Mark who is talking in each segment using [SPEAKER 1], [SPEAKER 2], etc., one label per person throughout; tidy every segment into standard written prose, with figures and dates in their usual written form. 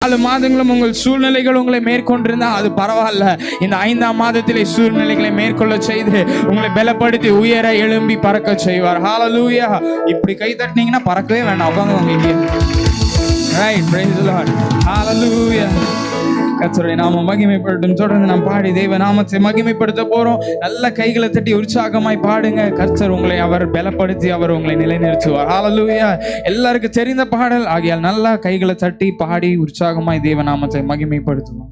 [SPEAKER 1] 4 மாதங்களும் உங்கள் சூழ்நிலைகள் உங்களை மேற்கொண்டிருந்தா அது பரவாயில்ல. இந்த 5ஆம் மாதத்திலே சூழ்நிலைகளை மேற்கொள்ள செய்து உங்களை பலப்படுத்தி உயர எழும்பி பறக்க செய்வார். ஹல்லேலூயா. இப்படி கை தட்டினீங்கன்னா பறக்கவே வேண்டாம், உட்காந்துவாங்க இங்கே. Right, praise the Lord. Hallelujah. கர்த்தருடைய நாமம் மகிமைப்படட்டும். தொடர்ந்து நாம் பாடி தேவ நாமத்தை மகிமைப்படுத்த போறோம். நல்ல கைகளை தட்டி உற்சாகமாய் பாடுங்க. கர்த்தர் உங்களை அவர் பலப்படுத்தி அவர் உங்களை நிலைநிறுத்துவார். ஹல்லேலூயா. எல்லாருக்கும் தெரிந்த பாடல் ஆகியால் நல்லா கைகளை தட்டி பாடி உற்சாகமாய் தேவ நாமத்தை மகிமைப்படுத்துவோம்.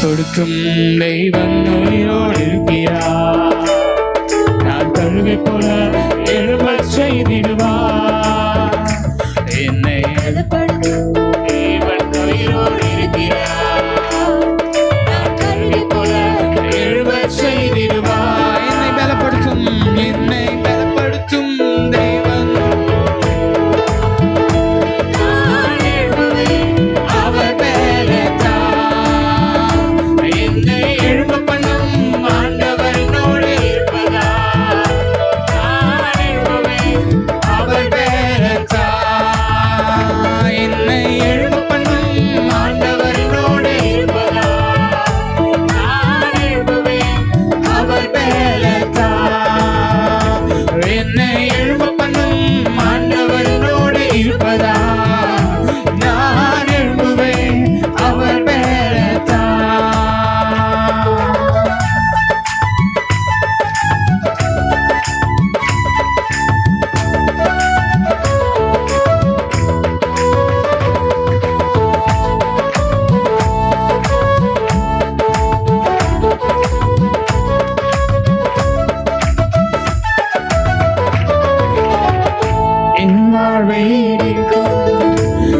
[SPEAKER 1] கொடுக்கும் தெய்வம் உயிரோடு இருக்கிறார். நான் கழுவை போல எழும்பச் செய்திடுவார். என்னை தெய்வம் உயிரோடு இருக்கிறார். நான் கழுவை போல எழும்பச் செய்திடுவார். என்னை பலப்படுத்தும் தெய்வம்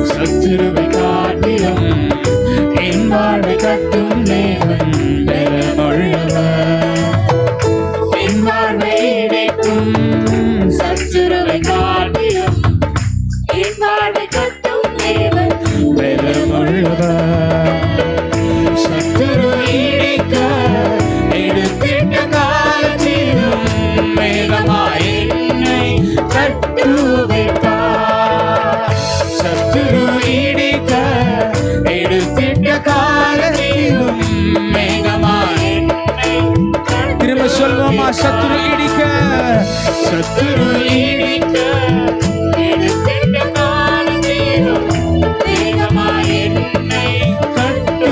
[SPEAKER 1] சத்துருவை காட்டிலும் என் வாழ்வை கட்டும் தேவன் பலமுள்ளவர். என் வாழ்வை இணைக்கும் சத்துருவை காட்டிலும் என் வாழ்வை கட்டும் தேவன் பலமுள்ளவர். சத்துரு இணைக்க எடுத்திட்ட காலத்திலும் வேகமாய் என்னை கட்டுவிட்டார். சத்துரு இடிக்க எடுத்திட்ட காலத்திலும் மேகமாய் திரும்ப சொல்வோமா? சத்துரு இடிக்க எடுத்திட்ட காலத்திலும் மேகமாய் என்னை கட்டு.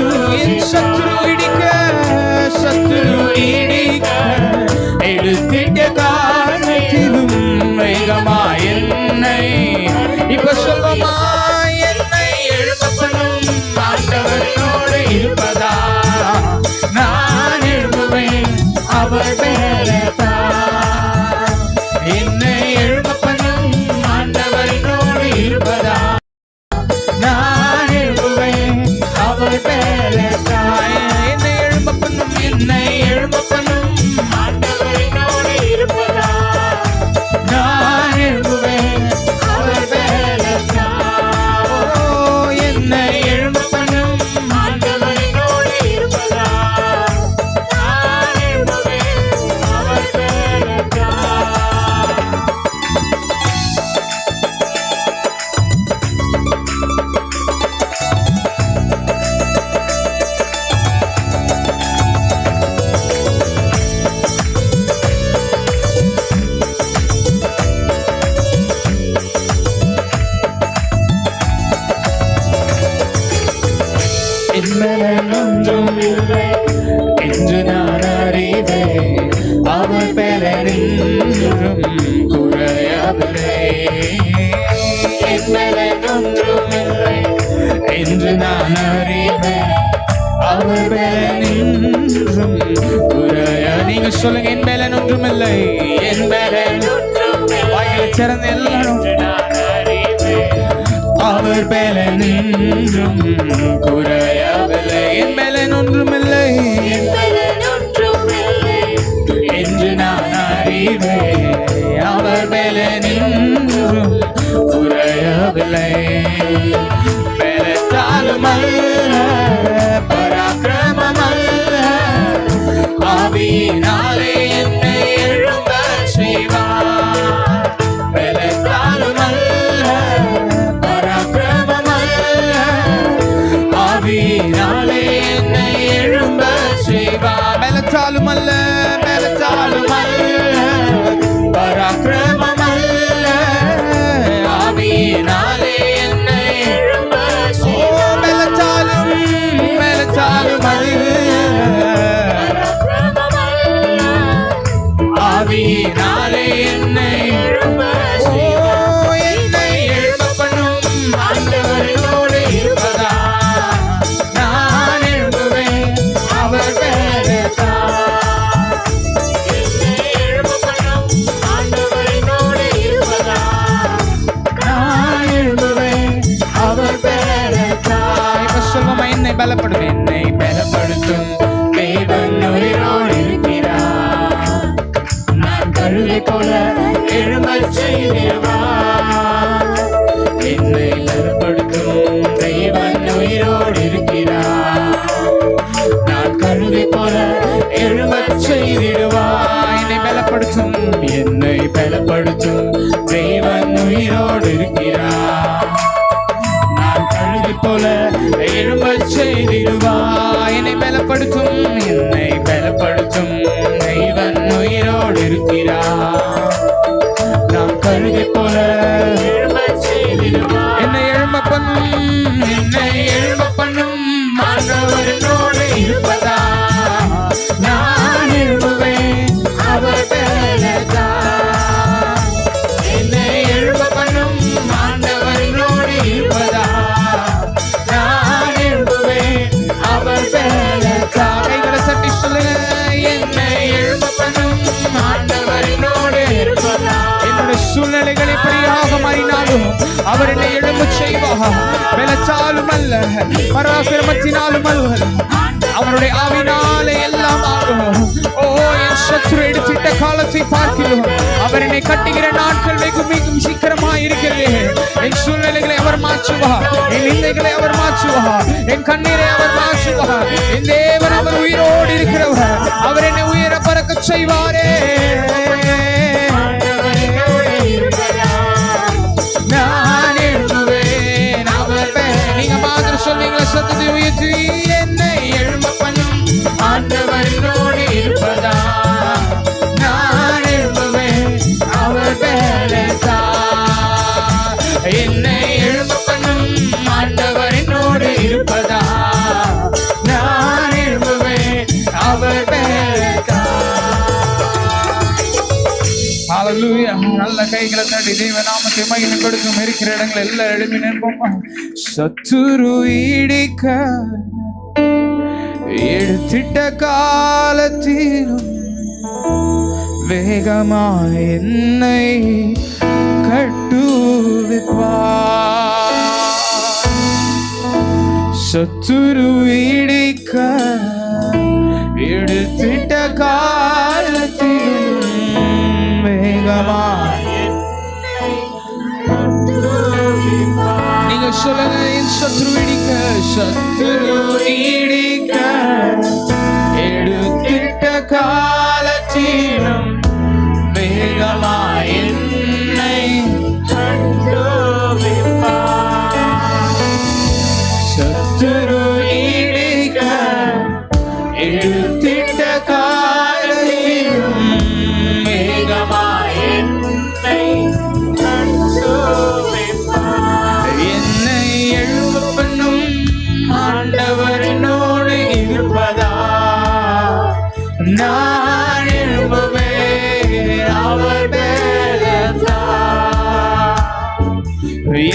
[SPEAKER 1] சத்துரு இடிக்க எடுத்திட்ட காலத்திலும் மேகமாய் என்னை. இப்ப சொல்லுமா? என்னை எழுப்பப்படும் ஆண்டவரோடு இருப்பதா நான் எழுப்புவேன் அவர் பேரத்தா. என்னை எழுப்பப்படும் ஆண்டவரோடு இருப்பதா நான் எழுப்புவேன் அவர் பேரத்தா. என்னை எழுப்பப்படும் ஆண்டவரோடு இருப்பதா நான் எழுப்புவேன் அவர் பேரத்தா. என்னை எழுப்பப்படும் ஆண்டவரோடு இருப்பதா நான் எழுப்புவேன் அவர் பேரத்தா. ஒன்றும் இல்லை என்று நான் அறிவேன். அவர் பெறனின்றும் குறையவில்லை. ஒன்றும் இல்லை என்று நான் அறிவேன். அவர் பெறனின்றும் குறைய. நீங்க சொல்லுங்க, என் பலன் ஒன்றும் இல்லை. என் பலன் வாயில சிறந்த எல்லாரும் அவர் பலன் என்றும் குறையவில்லை. என் பலன் ஒன்றுமில்லை என்று நான் அறிவேன். அவர் பலன் என்றும் குறையவில்லை. பலத்தாலும் அல்ல, பராக்கிரமம் அல்ல, ஆவியினாலே என்னை எழும்பச் செய்வார். பலத்தாலும் அல்ல, பராக்கிரமம் அல்ல, ஆவியினாலே என்னை எழும்பச் செய்வார். பலத்தாலும் அல்ல, பலத்தாலும் அல்ல, பராக்கிரமம் அல்ல, ஆவியினாலே என்னை எழும்பச் செய்வார். பலத்தாலும் பலத்தாலும் அல்ல, ஆவியினாலே என்னை எழும்பச் செய்வார். என்னை எழும்ப பண்ணும் ஆண்டவரோடு இருப்பதா நான் எழும்புவேன். அவர் பலத்தால் என்னை எழும்ப பண்ணும் ஆண்டவரோடு இருப்பதா நான் எழும்புவேன். அவர் பலத்தால். இப்ப சொல்லுமா, என்னை பலப்படுவேன். என்னை பலப்படுத்தும் தேவன் உயிரோடு இருக்கிறார். நான் கழுதை போல எழும்பச் செய்திடுவார். என்னை பலப்படுத்தும் தேவன் உயிரோடு இருக்கிறார். நான் கழுதை போல எழும்பச் செய்திடுவார். என்னை பலப்படுத்தும், என்னை பலப்படுத்தும் தேவன் உயிரோடு இருக்கிறார். நான் கழுதை போல எழும்பச் செய்திடுவார். என்னை பலப்படுத்தும், என்னை பலப்படுத்தும் தேவன் உயிரோடு இருக்கிறார். நான் கழுதை போல எழும்பச் செய்திடுவார். என்னை எழும்ப பண்ணும், என்னை எழும்ப பண்ணும் ஆண்டவரோடு இருப்பதா நான் எழும்புவேன். அவர் பலத்தால் என்னை எழும்ப பண்ணும் ஆண்டவரோடு இருப்பதா நான் எழும்புவேன். அவர் பலத்தால். கைகளை தட்டி சொல்லுங்க, என்னை எழும்ப பண்ணும் ஆண்டவரோடு இருப்பதா. என்னுடைய சூழ்நிலைகள் எப்படியாக மாறினாலும் அவர் என்னை எழும்பச் செய்வார். பலத்தாலும் அல்ல, பராக்கிரமத்தினாலும் அல்ல, அவருடைய ஆவினாலே எல்லாம் ஆகும். ஓ, என் சத்துரு எடுத்திட்ட காலத்தை பார்க்கிறோம். அவர் என்னை கட்டுகிற நாட்கள் வெகும் மிகவும் சீக்கிரமாய் இருக்கிறது. என் சூழ்நிலைகளை அவர் மாற்றுவார். என் நிந்தைகளை அவர் மாற்றுவார். என் கண்ணீரை அவர் மாற்றுவார். என் தேவன் அவர் உயிரோடு இருக்கிறவர். அவர் என்னை உயிர பறக்கச் செய்வாரே. நான் எழும்புவேன். அவர் நீங்க மாதிரி சொன்னீங்களா, சத்தத்தை உயர்த்தி என்னை எழும்ப பண்ணும் ஆண்டவரோடு இருப்பதா நான் எழும்புவேன். அவர் பலத்தால் என்னை எழும்ப பண்ணும் ஆண்டவரோடு இருப்பதா நான் எழும்புவேன். அவர் பலத்தால். ஹல்லேலூயா. நல்ல கைகளை தட்டி தேவ நாமத்தை மகிமை கொடுக்கும். இருக்கிற இடங்கள் எல்லாம் எழுப்பி நிற்போமா. சத்துரு இடிக்க எடுத்திட்ட காலத்திலும் வேகமாய் என்னை கட்டுவிப்பார். சத்துரு இடிக்க எடுத்திட்ட காலத்திலும் வேகமாய் நீங்க சொல்லுங்க, என் சத்ரு இடிக்க, சத்ரு இடிக்க எடுத்திட்ட காலத்திலும் வேகமாய் என்னை கட்டுவிப்பார். சத்ரு இடிக்க எடுத்திட்ட காலத்திலும் வேகமாய் என்னை கட்டுவிப்பார். என்னை எழும்ப பண்ணும் ஆண்டவரோடு இருப்பதா நான் எழும்புவேன். அவர் பலத்தால்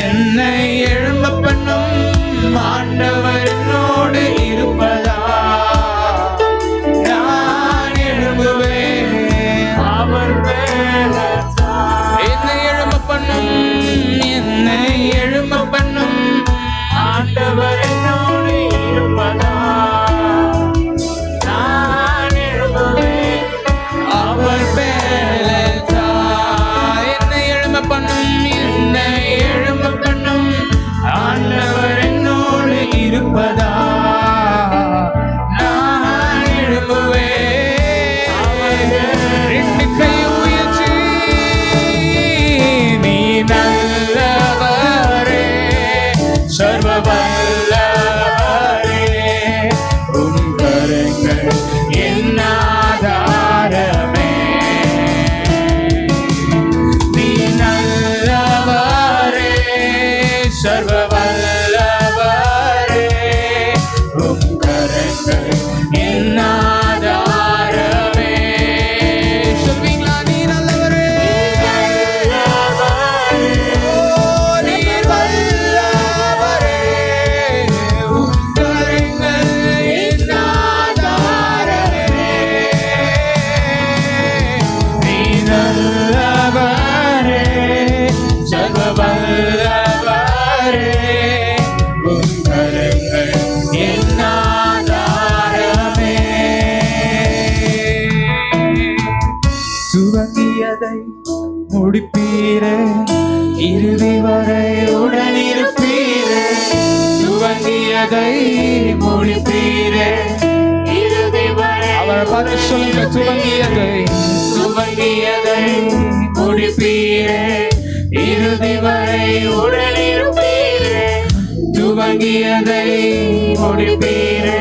[SPEAKER 1] என்னை எழும்ப பண்ணும் ஆண்டவரோடு இருப்பதா நான் எழும்புவேன். அவர் பலத்தால் என்னை எழும்ப பண்ணும், என்னை எழும்ப பண்ணும் ஆதாரமே. நீ நல்லவரே, சர்வ வல்லவரே, உம் கரங்கள் என் ஆதாரமே. சொல்வீங்களா? நீ நல்லவரே, ஓ நீர் வல்லவரே, உம் கரங்கள் என் ஆதாரமே. நீ நல்லவரே, சர்வ வல்லவரே, உம் கரங்கள் என் ஆதாரமே. துவங்கியதை முடிப்பீரே, இறுதி வரை உடனிருப்பீரே. துவங்கியதை முடிப்பீரே, இறுதி வரை. அவர் பார்த்து சொல்லுங்க, துவங்கியதை முடிப்பீரே, இறுதி வரை உடனிருப்பீரே. துவங்கியதை முடிப்பீரே,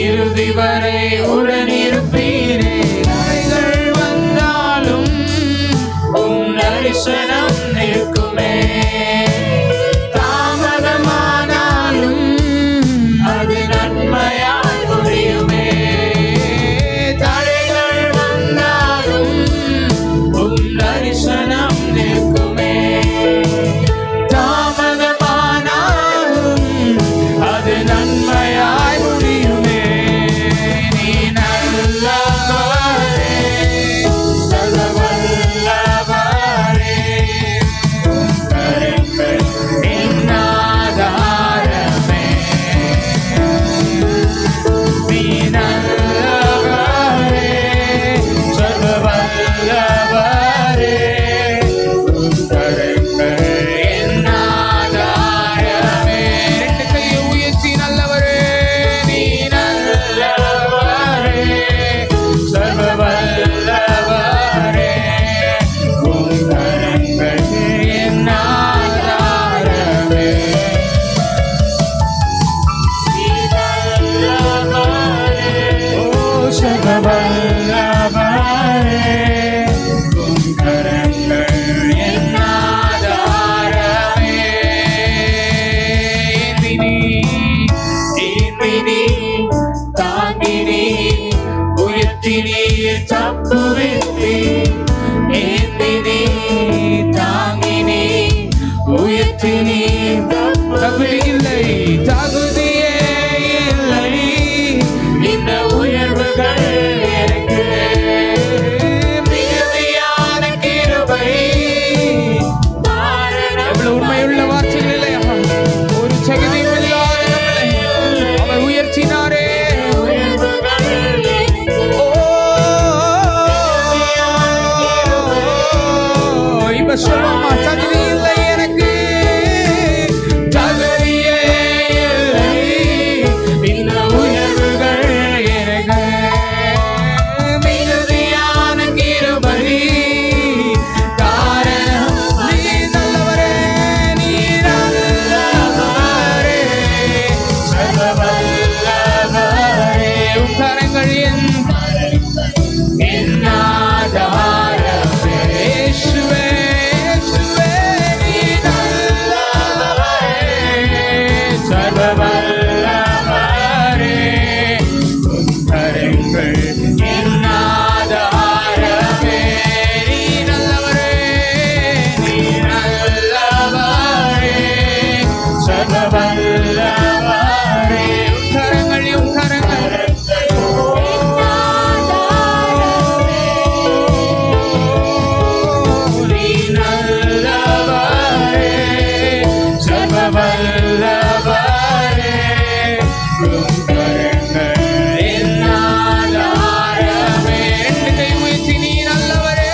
[SPEAKER 1] இறுதி வரை உடனிருப்பீரே. தடைகள் வந்தாலும் உம் தரிசனம் நிற்குமே. தாமதமானாலும் அது நன்மையாய் முடியுமே. தடைகள் வந்தாலும் உம் தரிசனம் நிற்குமே. தாமதமானாலும் அது நன்மையாய் முடியுமே. நீ நல்லவரே, சர்வ வல்லவரே, உம் கரங்கள் என் ஆதாரமே. நீ நல்லவரே, சர்வ வல்லவரே, உம் கரங்கள் என் ஆதாரமே. ரெண்டு கையை உயர்த்தி நல்லவரே, நீ நல்லவரே, சர்வ வல்லவரே, உம் கரங்கள் என் ஆதாரமே. நீ நல்லவரே, ஓ சர்வ வல்லவரே, உம் கரங்கள் என் ஆதாரமே. ஏந்தினி தாங்கினி உயர்த்தினி தப்புவித்தி. ஏந்தினி தாங்கினி உயர்த்தினி தகுதி இல்லை, தகுதியே இல்லை இந்த உயர்வுகள் எனக்கு. மிகுதியான கிருபை எவ்வளவு உண்மையுள்ள வார்த்தைகள் இல்லையா? ஒரு சகதியும் இல்லாத நம்மளை அவர் உயர்த்தினாரே. ஓ இப்ப சொல்லுமா, தகுதி இல்லை எனக்கு, தகுதியே இல்லை இந்த உயர்வுகள் எனக்கு. மிகுதியான கிருபை காரணம் நீ நல்லவரே, நீ நல்லவரே, சர்வ வல்லவரே, உம் கரங்கள் என் ஆதாரமே. இயேசுவே, இயேசுவே, நீ நல்லவரே, சர்வ வல்லவரே, உம் கரங்கள் என் ஆதாரமே. நீ நல்லவரே, நீ நல்லவரே, சர்வ வல்லவரே, உம் கரங்கள், உம் கரங்கள் நீ நல்லவரே, சர்வ வல்லவரே, உம் கரங்கள் என் ஆதாரமே. ரெண்டு கை உயர்த்தி நீ நல்லவரே,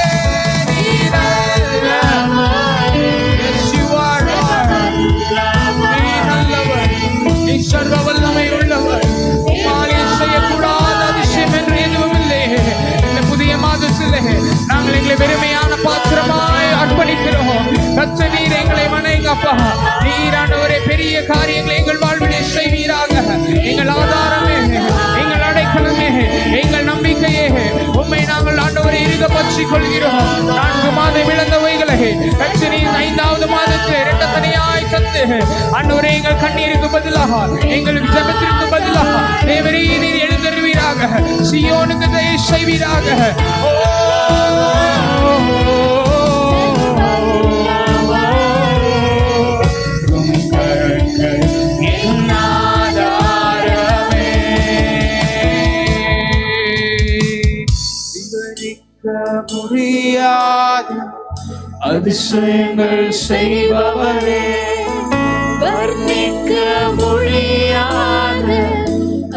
[SPEAKER 1] நீ நல்லவரே. Yes, you are Lord. நீ நல்லவர், நீ சர்வ வல்லமை உள்ளவர். உம்மாலே செய்யக்கூடாத அதிசயம் என்று எதுவும் இல்லை. இந்த புதிய மாதத்திலே நாங்கள் எங்களை வெறுமையான பாத்திரமாய் அர்ப்பணிக்கிறோம். கர்த்தர் நீர் எங்களை வணங்கப்பா. நீர் ஆண்டவரே பெரிய காரியங்களை எங்கள் வாழ்விலே செய்வீராக. எங்கள் ஆதாரமே, எங்கள் அடைக்கலமே, எங்கள் நம்பிக்கையே, பரிதபட்சிக் கொள்கிறோம். 4 மாதம் இழந்தவைகளை கர்த்தரின் 5வது மாதத்தில் இரட்டத்தனையாய் தந்து ஆண்டவரே எங்கள் கண்ணீருக்கு பதிலாக எங்களுக்கு ஜெபத்திற்கு பதிலாக தேவரே நீர் எழுந்தருவீராக, சீயோனுக்கு தயை செய்வீராக. முடியாத அதிசயங்கள் செய்பவரே,
[SPEAKER 2] வர்ணிக்க முடியாத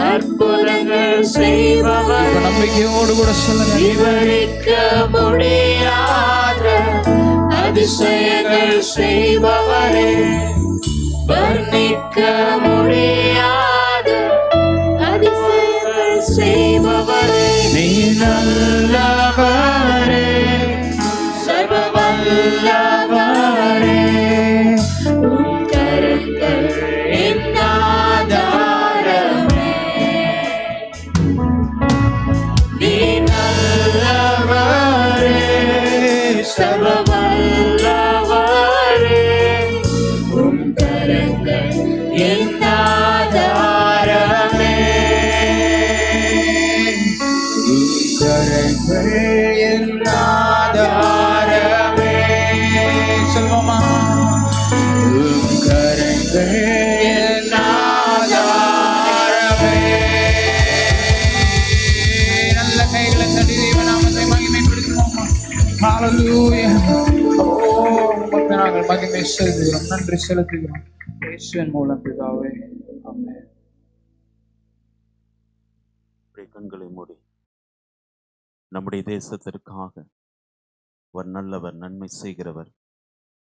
[SPEAKER 2] அற்புதங்கள் செய்பவரே,
[SPEAKER 1] நம்பிக்கையோடு கூட சொல்லுங்க.
[SPEAKER 2] விவரிக்க முடியாத அதிசயங்கள் செய்பவரே, வர்ணிக்க முடியாத அதிசயங்கள் செய்பவரே,
[SPEAKER 1] நீ நல்லவரே,
[SPEAKER 2] சர்வ வல்லவரே, உம் கரங்கள் என் ஆதாரமே. நீ நல்லவரே, சர்வ வல்லவரே, உம் கரங்கள் என் ஆதாரமே.
[SPEAKER 1] கரங்கள் என் ஆதாரமே. சொல்லுவோமா? உம் கரங்கள் என் ஆதாரமே. நல்ல கைகளை தட்டி தேவநாமத்தை மகிமைப்படுத்துவோமா? ஹalleluya. உமக்கு நாங்கள் மகிமை செலுத்துகிறோம், நன்றி செலுத்துகிறோம். இயேசுவின் மூலம் பிதாவே, ஆமென்.
[SPEAKER 3] கண்களை மூடி நம்முடைய தேசத்திற்காக ஒரு நல்லவர், நன்மை செய்கிறவர்,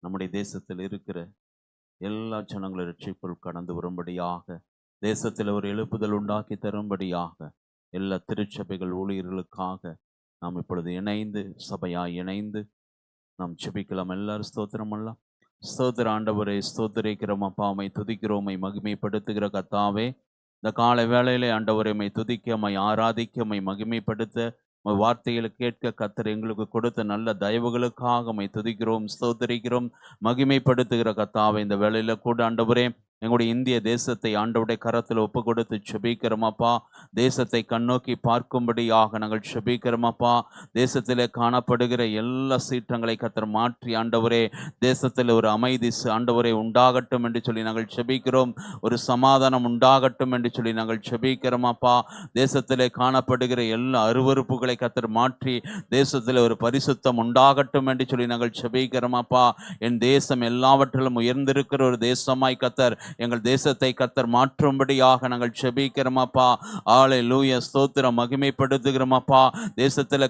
[SPEAKER 3] நம்முடைய தேசத்தில் இருக்கிற எல்லா ஜனங்களும் ரட்சிப்புள் கடந்து வரும்படியாக, தேசத்தில் ஒரு எழுப்புதல் உண்டாக்கி தரும்படியாக எல்லா திருச்சபைகள் ஊழியர்களுக்காக நாம் இப்பொழுது இணைந்து சபையாய் இணைந்து நாம் ஜெபிக்கலாம். எல்லாரும் ஸ்தோத்திரம் அல்ல. ஸ்தோத்திர ஆண்டவரை ஸ்தோத்திரிக்கிறோம் அப்பா, உம்மை துதிக்கிறோம், உம்மை மகிமைப்படுத்துகிற கர்த்தாவே. இந்த காலை வேளையிலே ஆண்டவரை உம்மை துதிக்க, உம்மை ஆராதிக்க, உம்மை மகிமைப்படுத்த, உம்மை வார்த்தைகளை கேட்க கர்த்தர் எங்களுக்கு கொடுத்த நல்ல தயவுகளுக்காக உம்மை துதிக்கிறோம், ஸ்தோத்திரிக்கிறோம், மகிமைப்படுத்துகிற கர்த்தாவே. இந்த வேளையில கூட ஆண்டவரே எங்களுடைய இந்திய தேசத்தை ஆண்டவருடைய கரத்தில் ஒப்பு கொடுத்து செபிக்கிறோமப்பா. தேசத்தை கண்ணோக்கி பார்க்கும்படியாக நாங்கள் செபிக்கிறோமப்பா. தேசத்திலே காணப்படுகிற எல்லா சீற்றங்களை கர்த்தர் மாற்றி ஆண்டவரே தேசத்தில் ஒரு அமைதி ஆண்டவரே உண்டாகட்டும் என்று சொல்லி நாங்கள் செபிக்கிறோம். ஒரு சமாதானம் உண்டாகட்டும் என்று சொல்லி நாங்கள் செபிக்கிறோமப்பா. தேசத்திலே காணப்படுகிற எல்லா அருவருப்புகளை கர்த்தர் மாற்றி தேசத்தில் ஒரு பரிசுத்தம் உண்டாகட்டும் என்று சொல்லி நாங்கள் செபிக்கிறோமப்பா. என் தேசம் எல்லாவற்றிலும் உயர்ந்திருக்கிற ஒரு தேசமாய் கர்த்தர் எங்கள் தேசத்தை கர்த்தர் மாற்றும்படியாக நாங்கள் செபிக்கிறோமப்பா. ஹல்லேலூயா, ஸ்தோத்திரம், மகிமைப்படுத்துகிறோமப்பா. தேசத்தில்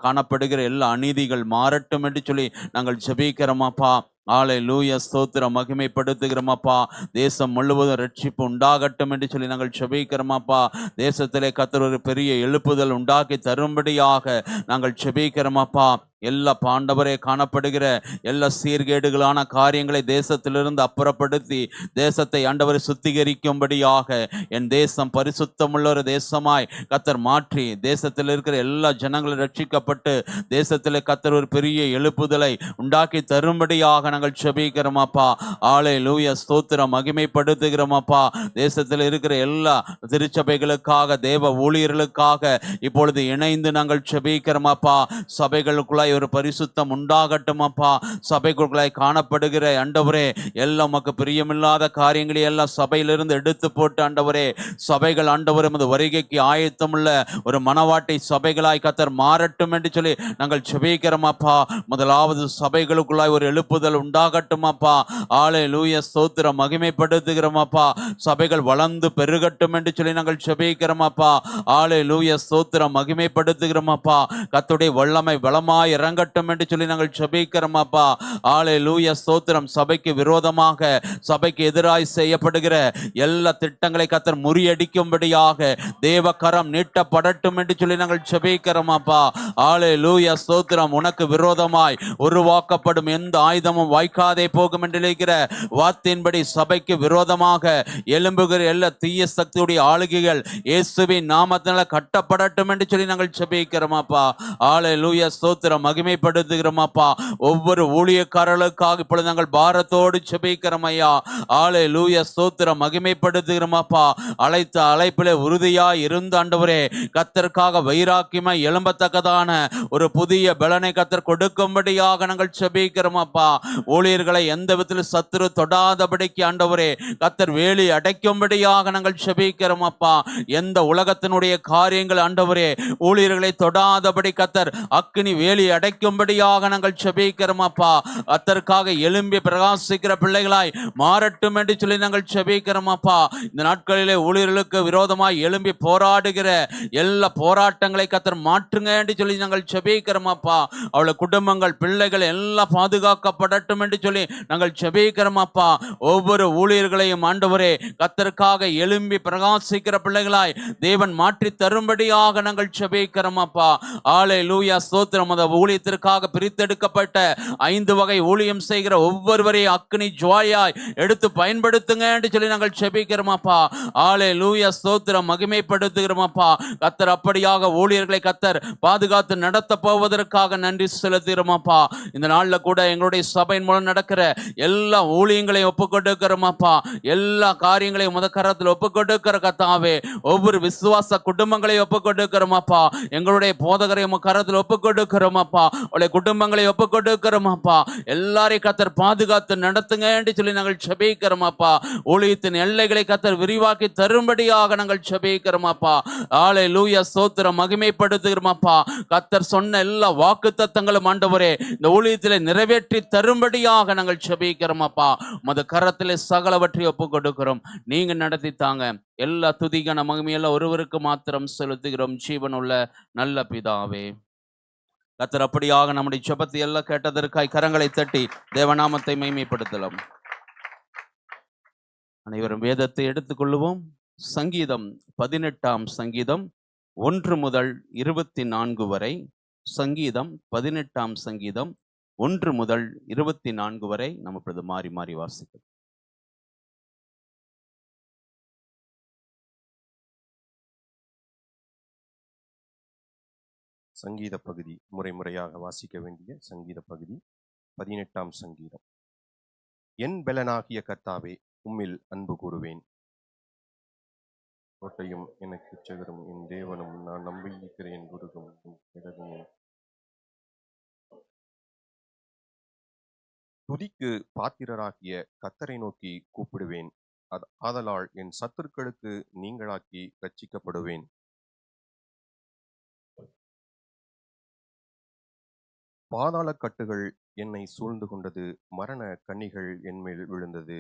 [SPEAKER 3] காணப்படுகிற எல்லா அநீதிகள் மாறட்டும் என்று சொல்லி நாங்கள் செபிக்கிறோமப்பா. ஹல்லேலூயா, ஸ்தோத்திரம், மகிமைப்படுத்துகிறோமப்பா. தேசம் முழுவதும் ரட்சிப்பு உண்டாகட்டும் என்று சொல்லி நாங்கள் செபிக்கிறோமப்பா. தேசத்திலே கர்த்தர் ஒரு பெரிய எழுப்புதல் உண்டாக்கி தரும்படியாக நாங்கள் செபிக்கிறோமப்பா. எல்லா பாண்டவரே காணப்படுகிற எல்லா சீர்கேடுகளான காரியங்களை தேசத்திலிருந்து அப்புறப்படுத்தி தேசத்தை ஆண்டவரை சுத்திகரிக்கும்படியாக என் தேசம் பரிசுத்தமுள்ள ஒரு தேசமாய் கர்த்தர் மாற்றி தேசத்தில் இருக்கிற எல்லா ஜனங்களும் ரட்சிக்கப்பட்டு தேசத்தில் கர்த்தர் ஒரு பெரிய எழுப்புதலை உண்டாக்கி தரும்படியாக நாங்கள் செபிக்கிறோமப்பா. ஹல்லேலூயா, ஸ்தோத்திரம், மகிமைப்படுத்துகிறோமப்பா. தேசத்தில் இருக்கிற எல்லா திருச்சபைகளுக்காக, தேவ ஊழியர்களுக்காக இப்பொழுது இணைந்து நாங்கள் செபிக்கிறோமப்பா. சபைகளுக்குள்ளாய் ஒரு பரிசுத்தம் உண்டாகட்டும் அப்பா. சபைக்குள்ளாய் காணப்படுகிற ஆண்டவரே எல்லாம் உமக்கு பிரியமில்லாத காரியங்களை எல்லாம் சபையிலிருந்து எடுத்து போட்டு ஆண்டவரே சபைகள் ஆண்டவரே உமது வருகைக்கு ஆயத்தமுள்ள ஒரு மனவாட்டை சபைகளாய் கர்த்தர் மாறட்டும் என்று சொல்லி நாங்கள் செபிக்கிறோம் அப்பா. முதலாவது சபைகளுக்குள்ளாய் ஒரு எழுப்புதல் உண்டாகட்டும் அப்பா. ஹல்லேலூயா, ஸ்தோத்திரம், மகிமைப்படுத்துகிறோம் அப்பா. சபைகள் வளர்ந்து பெருகட்டும் என்று சொல்லி நாங்கள் செபிக்கிறோம் அப்பா. ஹல்லேலூயா, ஸ்தோத்திரம், மகிமைப்படுத்துகிறோம் அப்பா. கர்த்தருடைய வல்லமை பலமாய் இறங்கட்டும் என்று சொல்லி நாங்கள் ஜெபிக்கிறோம் அப்பா. ஹalleluya ஸ்தோத்திரம். சபைக்கு விரோதமாக, சபைக்கு எதிராய் செய்யப்படுகிற எல்லா திட்டங்களை கர்த்தர் முறியடிக்கும்படியாக தேவ கரம் நீட்டப்படட்டும் என்று சொல்லி நாங்கள் ஜெபிக்கிறோம் அப்பா. ஹalleluya ஸ்தோத்திரம். உனக்கு விரோதமாய் உருவாக்கப்படும் எந்த ஆயுதமும் வாய்க்காதே போகும் என்று இருக்கிற வார்த்தையின்படி சபைக்கு விரோதமாக எழும்புகிற எல்லா தீய சக்தியுடைய ஆளுகைகள் இயேசுவின் நாமத்தினால கட்டப்படட்டும் என்று சொல்லி நாங்கள் ஜெபிக்கிறோம் அப்பா. ஹalleluya ஸ்தோத்திரம். மகிமைப்படுத்துகிறோம் அப்பா. ஒவ்வொரு ஊழியக்காரர்களுக்காக இப்பொழுது நாங்கள் பாரத்தோடு ஜெபிக்கிறோம் ஐயா. ஹalleluya ஸ்தோத்திரம். மகிமைப்படுத்துகிறோம் அப்பா. அழைத்த அழைப்பிலே உறுதியாய் இருந்த ஆண்டவரே, கர்த்தருக்காக வைராக்கியமாய் எழும்பத்தக்கதான ஒரு புதிய பலனை கர்த்தர் கொடுக்கும்படியாக நாங்கள் ஜெபிக்கிறோம் அப்பா. ஊழியர்களை எந்த விதத்தில் சத்துரு தொடாதபடிக்கு ஆண்டவரே கர்த்தர் வேலி அடைக்கும்படியாக நாங்கள் ஜெபிக்கிறோம் அப்பா. எந்த உலகத்தினுடைய காரியங்கள் ஆண்டவரே ஊழியர்களை தொடாதபடி கர்த்தர் அக்கினி வேலி அடைக்கும்படியாக நாங்கள் ஜெபிக்கிறோம் அப்பா. கர்த்தருக்காக எழும்பி பிரகாசிக்கிற பிள்ளைகளாய் மாறட்டும் என்று சொல்லி நாங்கள் ஜெபிக்கிறோம் அப்பா. இந்த நாட்களிலே ஊழியர்களுக்கு விரோதமாய் எழும்பி போராடுகிற எல்லா போராட்டங்களை கர்த்தர் மாற்றுங்க என்று சொல்லி நாங்கள் ஜெபிக்கிறோம் அப்பா. அவளை குடும்பங்கள் பிள்ளைகள் எல்லாம் பாதுகாக்கப்படட்டும் என்று சொல்லி நாங்கள் ஜெபிக்கிறோம் அப்பா. ஒவ்வொரு ஊழியர்களையும் ஆண்டவரே கர்த்தருக்காக எழும்பி பிரகாசிக்கிற பிள்ளைகளாய் தேவன் மாற்றி தரும்படியாக நாங்கள் ஜெபிக்கிறோம் அப்பா. ஹalleluya ஸ்தோத்திரம். அந்த ஊழியத்திற்காக பிரித்தெடுக்கப்பட்ட 5 வகை ஊழியம் செய்கிற ஒவ்வொருவரையும் அக்கினி ஜுவாலையாய் எடுத்து பயன்படுத்துங்க என்று சொல்லி நாங்கள் ஜெபிக்கிறோம் அப்பா. ஹalleluya ஸ்தோத்திரம். மகிமைப்படுத்துகிறோம் அப்பா. கர்த்தர் அப்படியாக ஊழியர்களை கர்த்தர் பாதுகாத்து நடத்த போவதற்காக நன்றி செலுத்துகிறோம் அப்பா. இந்த நாள்ல கூட எங்களுடைய சபையின் மூலம் நடக்கிற எல்லா ஊழியங்களையும் ஒப்புக்கொடுக்கிறோம் அப்பா. எல்லா காரியங்களையும் முத கரத்தில் ஒப்புக்கொடுக்கிற கர்த்தாவே, ஒவ்வொரு விசுவாச குடும்பங்களையும் ஒப்புக்கொடுக்கிறோம் அப்பா. எங்களுடைய போதகரையும் கரத்தில் ஒப்புக்கொடுக்கிறோம் அப்பா. அவருடைய குடும்பங்களை ஒப்புக்கொடுக்கிறோம் அப்பா. எல்லாரையும் கர்த்தர் பாதுகாத்து நடத்துங்க என்று சொல்லி நாங்கள் ஜெபிக்கிறோம் அப்பா. ஊழியத்தின் எல்லைகளை கர்த்தர் விரிவாக்கி தரும்படியாக நாங்கள் ஜெபிக்கிறோம் அப்பா. ஹalleluya ஸ்தோத்திரம். மகிமைப்படுத்துகிறோம் அப்பா. கர்த்தர் சொன்ன எல்லா வாக்குத்தத்தங்களும் ஆண்டவரே இந்த ஊழியத்திலே நிறைவேற்றி தரும்படியாக நாங்கள் ஜெபிக்கிறோம் அப்பா. உமது கரத்திலே சகலவற்றை ஒப்புக்கொடுக்கிறோம். நீங்க நடத்தி தாங்க. எல்லா துதிகான மகிமையெல்லாம் ஒருவருக்கு மாத்திரம் செலுத்துகிறோம். ஜீவனுள்ள நல்ல பிதாவே. கர்த்தர் அப்படியாக நம்முடைய ஜெபத்தை எல்லாம் கேட்டதற்காய் கரங்களை தட்டி தேவநாமத்தை மகிமைப்படுத்தலாம். அனைவரும் வேதத்தை எடுத்துக்கொள்ளுவோம். சங்கீதம் 18ஆம் சங்கீதம் 1 முதல் 24 வரை. சங்கீதம் 18ஆம் சங்கீதம் 1 முதல் 24 வரை நம்ம இப்பொழுது மாறி மாறி வாசிக்கிறோம்.
[SPEAKER 4] சங்கீத பகுதி முறையாக வாசிக்க வேண்டிய சங்கீத பகுதி 18ஆம் சங்கீதம். என் பெலனாகிய கர்த்தாவே, உம்மில் அன்பு கூறுவேன். கோட்டையும் எனக்கு உச்சகரும் என் தேவனும் நான் நம்பியிருக்கிற என் குருகும் இடகுமே. துதிக்கு பாத்திரராகிய கர்த்தரை நோக்கி கூப்பிடுவேன். ஆதலால் என் சத்துருக்களுக்கு நீங்களாக்கி ரட்சிக்கப்படுவேன். பாதாள கட்டுகள் என்னை சூழ்ந்து கொண்டது, மரண கண்ணிகள் என்மேல் விழுந்தது.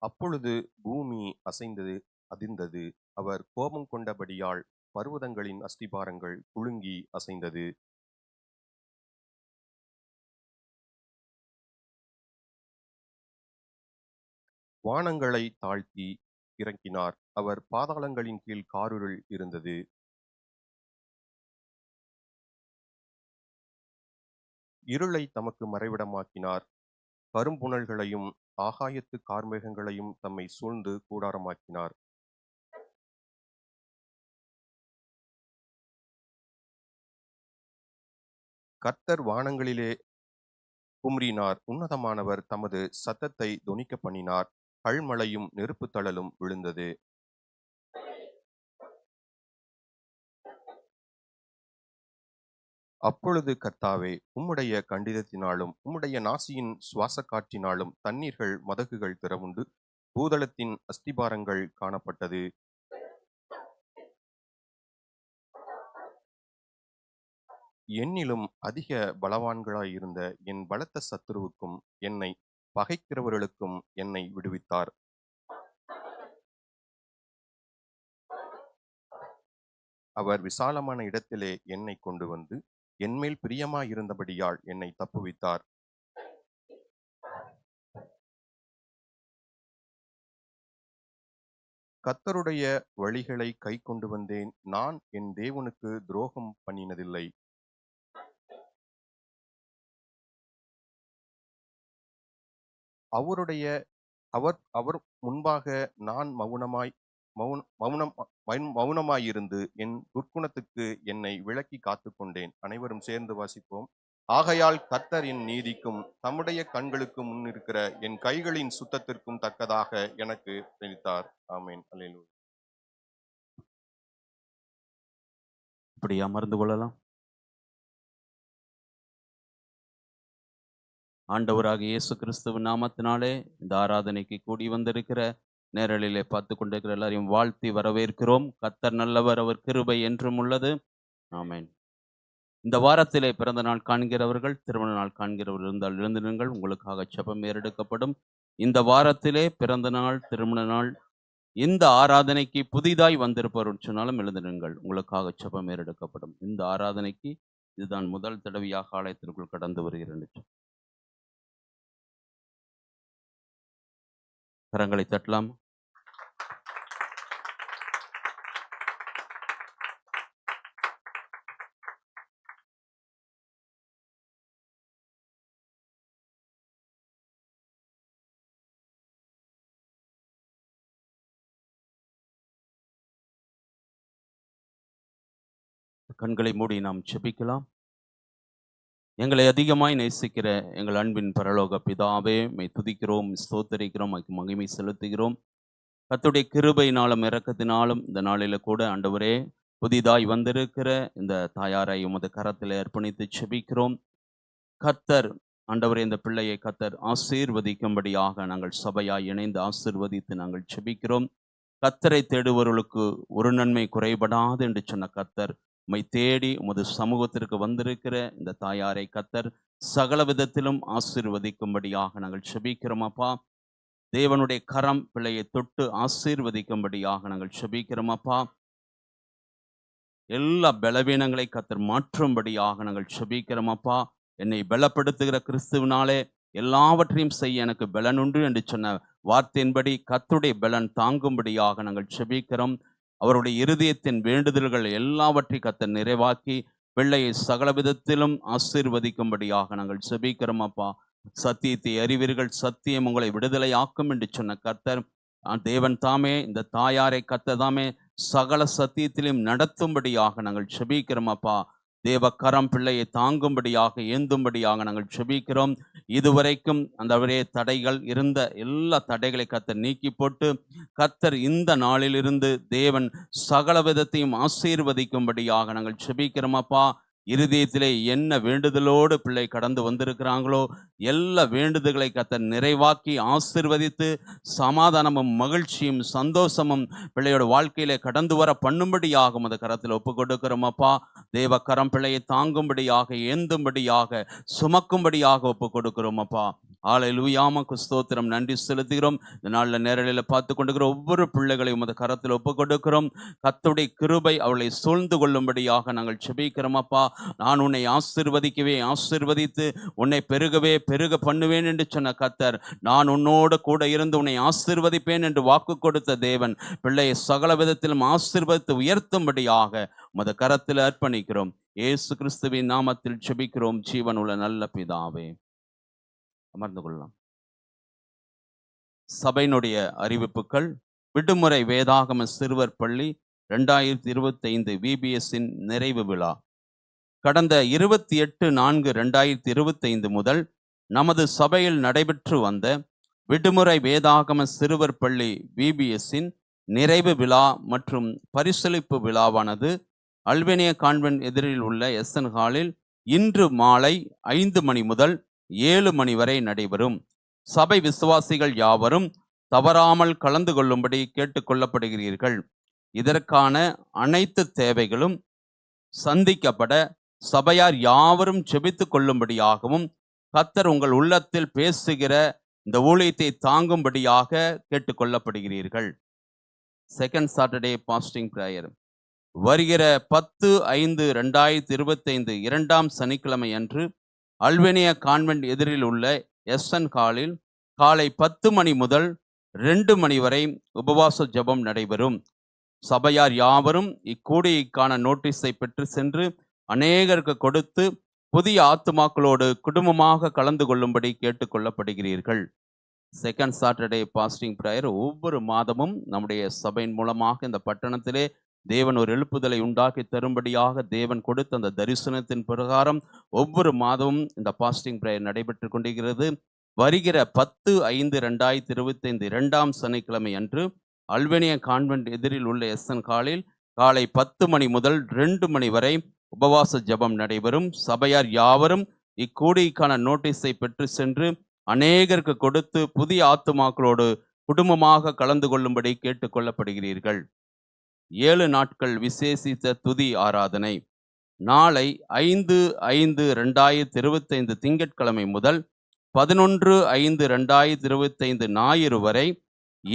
[SPEAKER 4] அப்பொழுது பூமி அசைந்தது, அதிர்ந்தது. அவர் கோபம் கொண்டபடியால் பர்வதங்களின் அஸ்திபாரங்கள் குலுங்கி அசைந்தது. வானங்களை தாழ்த்தி இறக்கினார். அவர் பாதாளங்களின் கீழ் காரிருள் இருந்தது. இருளை தமக்கு மறைவிடமாக்கினார். கரும்புணல்களையும் ஆகாயத்து கார்மேகங்களையும் தம்மை சூழ்ந்து கூடாரமாக்கினார். கர்த்தர் வானங்களிலே கும்றினார். உன்னதமானவர் தமது சத்தத்தை தொனிக்க பண்ணினார். கல்மழையும் நெருப்பு தழலும் விழுந்தது. அப்பொழுது கர்த்தாவே, உம்முடைய கண்டிதத்தினாலும் உம்முடைய நாசியின் சுவாச காற்றினாலும் தண்ணீர்கள் மதகுகள் திறவுண்டு பூதளத்தின் அஸ்திபாரங்கள் காணப்பட்டது. என்னிலும் அதிக பலவான்களாயிருந்த என் பலத்த சத்துருவுக்கும் என்னை பகைக்கிறவர்களுக்கும் என்னை விடுவித்தார். அவர் விசாலமான இடத்திலே என்னை கொண்டு வந்து என்மேல் பிரியமாயிருந்தபடியால் என்னை தப்புவித்தார். கர்த்தருடைய வழிகளை கை கொண்டு வந்தேன். நான் என் தேவனுக்கு துரோகம் பண்ணினதில்லை. அவர் அவர் முன்பாக நான் மௌனமாயிருந்து என் துர்க்குணத்துக்கு என்னை விலக்கி காத்து கொண்டேன். அனைவரும் சேர்ந்து வாசிப்போம். ஆகையால் கர்த்தர் என் நீதிக்கும் தம்முடைய கண்களுக்கு முன்னிருக்கிற என் கைகளின் சுத்தத்திற்கும் தக்கதாக எனக்கு தெரிவித்தார். ஆமென். அல்லேலூயா.
[SPEAKER 3] இப்படி அமர்ந்து கொள்ளலாம். ஆண்டவராக இயேசு கிறிஸ்துவின் நாமத்தினாலே இந்த ஆராதனைக்கு கூடி வந்திருக்கிற நேரலிலே பார்த்து கொண்டிருக்கிற எல்லாரையும் வாழ்த்தி வரவேற்கிறோம். கர்த்தர் நல்லவர், அவர் கிருபை என்றும் உள்ளது. ஆமென். இந்த வாரத்திலே பிறந்த நாள் காண்கிறவர்கள், திருமண நாள் காண்கிறவர்கள் இருந்தால் எழுந்து நின்றுங்கள், உங்களுக்காக ஜெபம் ஏறெடுக்கப்படும். இந்த வாரத்திலே பிறந்த நாள், திருமண நாள், இந்த ஆராதனைக்கு புதிதாய் வந்திருப்பவர் சொன்னாலும் எழுந்து நின்றுங்கள், உங்களுக்காக ஜெபம் ஏறெடுக்கப்படும். இந்த ஆராதனைக்கு இதுதான் முதல் தடவையாக ஆலயத்திற்குள் கடந்து வருகிறேன். கரங்களை தட்டலாம். கண்களை மூடி நாம் ஜெபிக்கலாம். எங்களை அதிகமாய் நேசிக்கிற எங்கள் அன்பின் பரலோக பிதாவே, மை துதிக்கிறோம், ஸ்தோத்தரிக்கிறோம், மகிமை செலுத்துகிறோம். கர்த்தருடைய கிருபையினாலும் இரக்கத்தினாலும் இந்த நாளில கூட ஆண்டவரே புதிதாய் வந்திருக்கிற இந்த தாயாரை உமது கரத்தில் அர்ப்பணித்து ஜெபிக்கிறோம். கர்த்தர் ஆண்டவரே இந்த பிள்ளையை கர்த்தர் ஆசீர்வதிக்கும்படியாக நாங்கள் சபையாய் இணைந்து ஆசீர்வதித்து நாங்கள் ஜெபிக்கிறோம். கர்த்தரை தேடுபவர்களுக்கு ஒரு நன்மை குறைபடாது என்று சொன்ன கர்த்தர் உம்மை தேடி உமது சமூகத்திற்கு வந்திருக்கிற இந்த தாயாரை கர்த்தர் சகல விதத்திலும் ஆசீர்வதிக்கும்படியாக நாங்கள் ஜெபிக்கிறோம். அப்பா, தேவனுடைய கரம் பிள்ளையை தொட்டு ஆசீர்வதிக்கும்படியாக நாங்கள் ஜெபிக்கிறோம். அப்பா, எல்லா பலவீனங்களை கர்த்தர் மாற்றும்படியாக நாங்கள் ஜெபிக்கிறோம். அப்பா, என்னை பலப்படுத்துகிற கிறிஸ்துவினாலே எல்லாவற்றையும் செய்ய எனக்கு பலன் உண்டு என்று சொன்ன வார்த்தையின்படி கர்த்தருடைய பலன் தாங்கும்படியாக நாங்கள் ஜெபிக்கிறோம். அவருடைய இருதயத்தின் வேண்டுதல்கள் எல்லாவற்றையும் கர்த்தர் நிறைவாக்கி பிள்ளையை சகல விதத்திலும் ஆசீர்வதிக்கும்படியாக நாங்கள் ஜெபிக்கிறோம். அப்பா, சத்தியத்தை அறிவீர்கள், சத்தியம் உங்களை விடுதலை ஆக்கும் என்று சொன்ன கர்த்தர் தேவன் தாமே இந்த தாயாரை கர்த்தர் தாமே சகல சத்தியத்திலும் நடத்தும்படியாக நாங்கள் ஜெபிக்கிறோம். அப்பா, தேவ கரம் பிள்ளையை தாங்கும்படியாக ஏந்தும்படியாக நாங்கள் ஜெபிக்கிறோம். இதுவரைக்கும் அந்த தடைகள் இருந்த எல்லா தடைகளை கர்த்தர் நீக்கி போட்டு கர்த்தர் இந்த நாளிலிருந்து தேவன் சகல விதத்தையும் ஆசீர்வதிக்கும்படியாக நாங்கள் ஜெபிக்கிறோம். அப்பா, இருதயத்திலே என்ன வேண்டுதலோடு பிள்ளை கடந்து வந்திருக்கிறாங்களோ எல்லா வேண்டுதல்களை கர்த்தர் நிறைவாக்கி ஆசீர்வதித்து சமாதானமும் மகிழ்ச்சியும் சந்தோஷமும் பிள்ளையோட வாழ்க்கையிலே கடந்து வர பண்ணும்படியாக அந்த கரத்தில் ஒப்பு கொடுக்கிறோம். அப்பா, தேவ கரம் பிள்ளையை தாங்கும்படியாக ஏந்தும்படியாக சுமக்கும்படியாக ஒப்பு கொடுக்கிறோம். அப்பா, ஹல்லேலூயா, உமக்கு ஸ்தோத்திரம், நன்றி செலுத்துகிறோம். இந்த நாளில் நேரலையில் பார்த்து கொண்டிருக்கிற ஒவ்வொரு பிள்ளைகளையும் அந்த கரத்தில் ஒப்பு கொடுக்கிறோம். கர்த்தருடைய கிருபை அவளை சூழ்ந்து கொள்ளும்படியாக நாங்கள் ஜெபிக்கிறோம். அப்பா, நான் உன்னை ஆசீர்வதித்து உன்னை பெருக பண்ணுவேன் என்று சொன்ன கர்த்தர், நான் உன்னோடு கூட இருந்து உன்னை ஆசீர்வதிப்பேன் என்று வாக்கு கொடுத்த தேவன் பிள்ளையை சகல விதத்திலும் ஆசீர்வதித்து உயர்த்தும்படியாக உமது கரத்தில் அர்ப்பணிக்கிறோம். இயேசு கிறிஸ்துவின் நாமத்தில் ஜெபிக்கிறோம், ஜீவனுள்ள நல்ல பிதாவே. அமர்ந்து கொள்ளலாம். சபையினுடைய அறிவிப்புகள். விடுமுறை வேதாகம சிறுவர் பள்ளி 2025 VBSஇன் நிறைவு விழா கடந்த 28/4/2025 முதல் நமது சபையில் நடைபெற்று வந்த விடுமுறை வேதாகம சிறுவர் பள்ளி VBSஇன் நிறைவு விழா மற்றும் பரிசளிப்பு விழாவானது அல்பேனியா கான்வென்ட் எதிரில் உள்ள SN ஹாலில் இன்று மாலை 5 மணி முதல் 7 மணி வரை நடைபெறும். சபை விசுவாசிகள் யாவரும் தவறாமல் கலந்து கொள்ளும்படி கேட்டுக்கொள்ளப்படுகிறீர்கள். இதற்கான அனைத்து தேவைகளும் சந்திக்கப்பட சபையார் யாவரும் ஜெபித்து கொள்ளும்படியாகவும் கர்த்தர் உங்கள் உள்ளத்தில் பேசுகிற இந்த ஊழியத்தை தாங்கும்படியாக கேட்டுக்கொள்ளப்படுகிறீர்கள். செகண்ட் சாட்டர்டே பாஸ்டிங் பிரேயர் வருகிற 10/5/2025 2ஆம் சனிக்கிழமை அன்று அல்பேனியா கான்வென்ட் எதிரில் உள்ள எஸ்என் ஹாலில் காலை 10 மணி முதல் 2 மணி வரை உபவாச ஜெபம் நடைபெறும். சபையார் யாவரும் இக்கூடியைக்கான நோட்டீஸை பெற்று சென்று அநேகருக்கு கொடுத்து புதிய ஆத்துமாக்களோடு குடும்பமாக கலந்து கொள்ளும்படி கேட்டுக்கொள்ளப்படுகிறீர்கள். செகண்ட் சாட்டர்டே பாஸ்டிங் பிரேயர் ஒவ்வொரு மாதமும் நம்முடைய சபையின் மூலமாக இந்த பட்டணத்திலே தேவன் ஒரு எழுப்புதலை உண்டாக்கி தரும்படியாக தேவன் கொடுத்த அந்த தரிசனத்தின் பிரகாரம் ஒவ்வொரு மாதமும் இந்த பாஸ்டிங் பிரேயர் நடைபெற்று கொண்டிருக்கிறது. வருகிற 10/5/2025 2ஆம் சனிக்கிழமை அன்று அல்பேனியா கான்வென்ட் எதிரில் உள்ள எஸ்என் ஹாலில் காலை 10 மணி முதல் 2 மணி வரை உபவாச ஜெபம் நடைபெறும். சபையார் யாவரும் இக்கூடிக்கான நோட்டீஸை பெற்று சென்று அநேகருக்கு கொடுத்து புதிய ஆத்துமாக்களோடு குடும்பமாக கலந்து கொள்ளும்படி கேட்டுக்கொள்ளப்படுகிறீர்கள். 7 நாட்கள் விசேஷித்த துதி ஆராதனை நாளை 5/5/2025 திங்கட்கிழமை முதல் 11/5/2025 ஞாயிறு வரை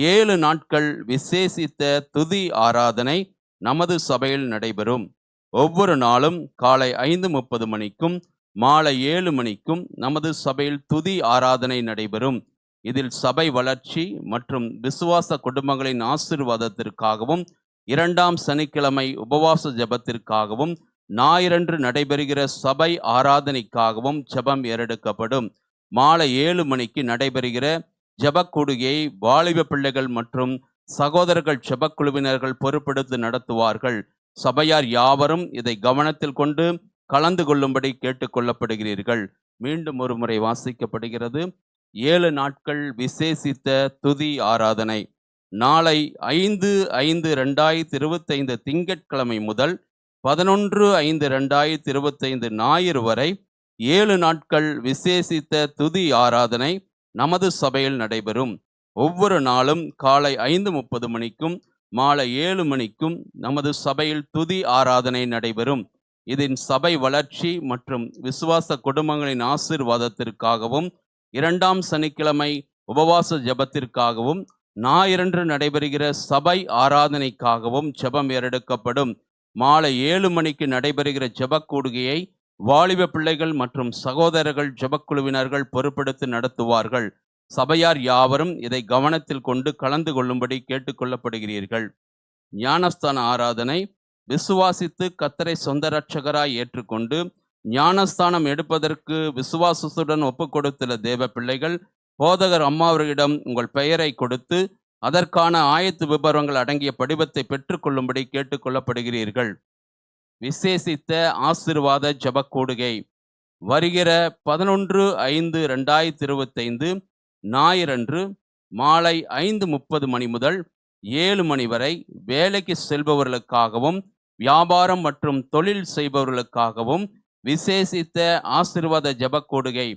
[SPEAKER 3] 7 நாட்கள் விசேஷித்த துதி ஆராதனை நமது சபையில் நடைபெறும். ஒவ்வொரு நாளும் காலை 5:30 மணிக்கும் மாலை 7 மணிக்கும் நமது சபையில் துதி ஆராதனை நடைபெறும். இதில் சபை வளர்ச்சி மற்றும் விசுவாச குடும்பங்களின் ஆசீர்வாதத்திற்காகவும் 2ஆம் சனிக்கிழமை உபவாச ஜெபத்திற்காகவும் ஞாயிறன்று நடைபெறுகிற சபை ஆராதனைக்காகவும் ஜெபம் ஏறெடுக்கப்படும். மாலை 7 மணிக்கு நடைபெறுகிற ஜெபக்கூடுகையை வாலிப பிள்ளைகள் மற்றும் சகோதரர்கள் ஜெபக்குழுவினர்கள் பொறுப்பெடுத்து நடத்துவார்கள். சபையார் யாவரும் இதை கவனத்தில் கொண்டு கலந்து கொள்ளும்படி கேட்டுக்கொள்ளப்படுகிறீர்கள். மீண்டும் ஒரு முறை வாசிக்கப்படுகிறது. 7 நாட்கள் விசேஷித்த துதி ஆராதனை நாளை 5/5/2025 திங்கட்கிழமை முதல் 11/5/2025 ஞாயிறு வரை 7 நாட்கள் விசேஷித்த துதி ஆராதனை நமது சபையில் நடைபெறும். ஒவ்வொரு நாளும் காலை 5:30 மணிக்கும் மாலை 7 மணிக்கும் நமது சபையில் துதி ஆராதனை நடைபெறும். இதின் சபை வளர்ச்சி மற்றும் விசுவாச குடும்பங்களின் ஆசீர்வாதத்திற்காகவும் 2ஆம் சனிக்கிழமை உபவாச ஜெபத்திற்காகவும் ஞாயிறன்று நடைபெறுகிற சபை ஆராதனைக்காகவும் ஜெபம் ஏறெடுக்கப்படும். மாலை 7 மணிக்கு நடைபெறுகிற ஜெபக்கூடுகையை வாலிப பிள்ளைகள் மற்றும் சகோதரர்கள் ஜெபக்குழுவினர்கள் பொறுப்பெடுத்து நடத்துவார்கள். சபையார் யாவரும் இதை கவனத்தில் கொண்டு கலந்து கொள்ளும்படி கேட்டுக்கொள்ளப்படுகிறீர்கள். ஞானஸ்தான ஆராதனை விசுவாசித்து கர்த்தரை சொந்த இரட்சகராய் ஏற்றுக்கொண்டு ஞானஸ்தானம் எடுப்பதற்கு விசுவாசத்துடன் ஒப்புக் கொடுத்துள்ள தேவ பிள்ளைகள் போதகர் அம்மாவர்களிடம் உங்கள் பெயரை கொடுத்து அதற்கான ஆயத்து விபரங்கள் அடங்கிய படிவத்தை பெற்றுக்கொள்ளும்படி கேட்டுக்கொள்ளப்படுகிறீர்கள். விசேஷித்த ஆசீர்வாத ஜெபக்கூடுகை வருகிற 11/5/2025 ஞாயிறன்று மாலை 5:30 மணி முதல் 7 மணி வரை வேலைக்கு செல்பவர்களுக்காகவும் வியாபாரம் மற்றும் தொழில் செய்பவர்களுக்காகவும் விசேஷித்த ஆசீர்வாத ஜெபக்கூடுகை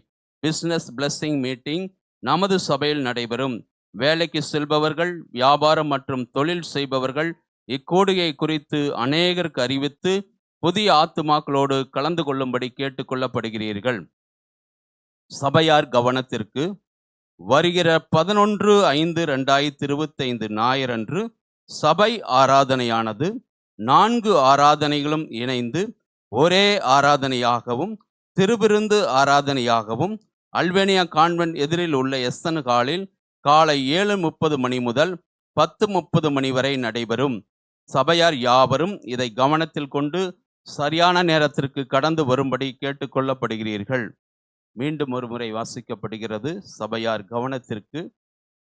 [SPEAKER 3] பிசினஸ் பிளஸிங் மீட்டிங் நமது சபையில் நடைபெறும். வேலைக்கு செல்பவர்கள் வியாபாரம் மற்றும் தொழில் செய்பவர்கள் இக்கூடுகை குறித்து அநேகருக்கு அறிவித்து புதிய ஆத்துமாக்களோடு கலந்து கொள்ளும்படி கேட்டுக்கொள்ளப்படுகிறீர்கள். சபையார் கவனத்திற்கு வருகிற 11/5/2025 ஞாயிறன்று சபை ஆராதனையானது 4 ஆராதனைகளும் இணைந்து ஒரே ஆராதனையாகவும் திருவிருந்து ஆராதனையாகவும் அல்பேனியா கான்வென்ட் எதிரில் உள்ள எஸ்என் ஹாலில் காலை 7:30 மணி முதல் 10:30 மணி வரை நடைபெறும். சபையார் யாவரும் இதை கவனத்தில் கொண்டு சரியான நேரத்திற்கு கடந்து வரும்படி கேட்டுக்கொள்ளப்படுகிறீர்கள். மீண்டும் ஒரு முறை வாசிக்கப்படுகிறது. சபையார் கவனத்திற்கு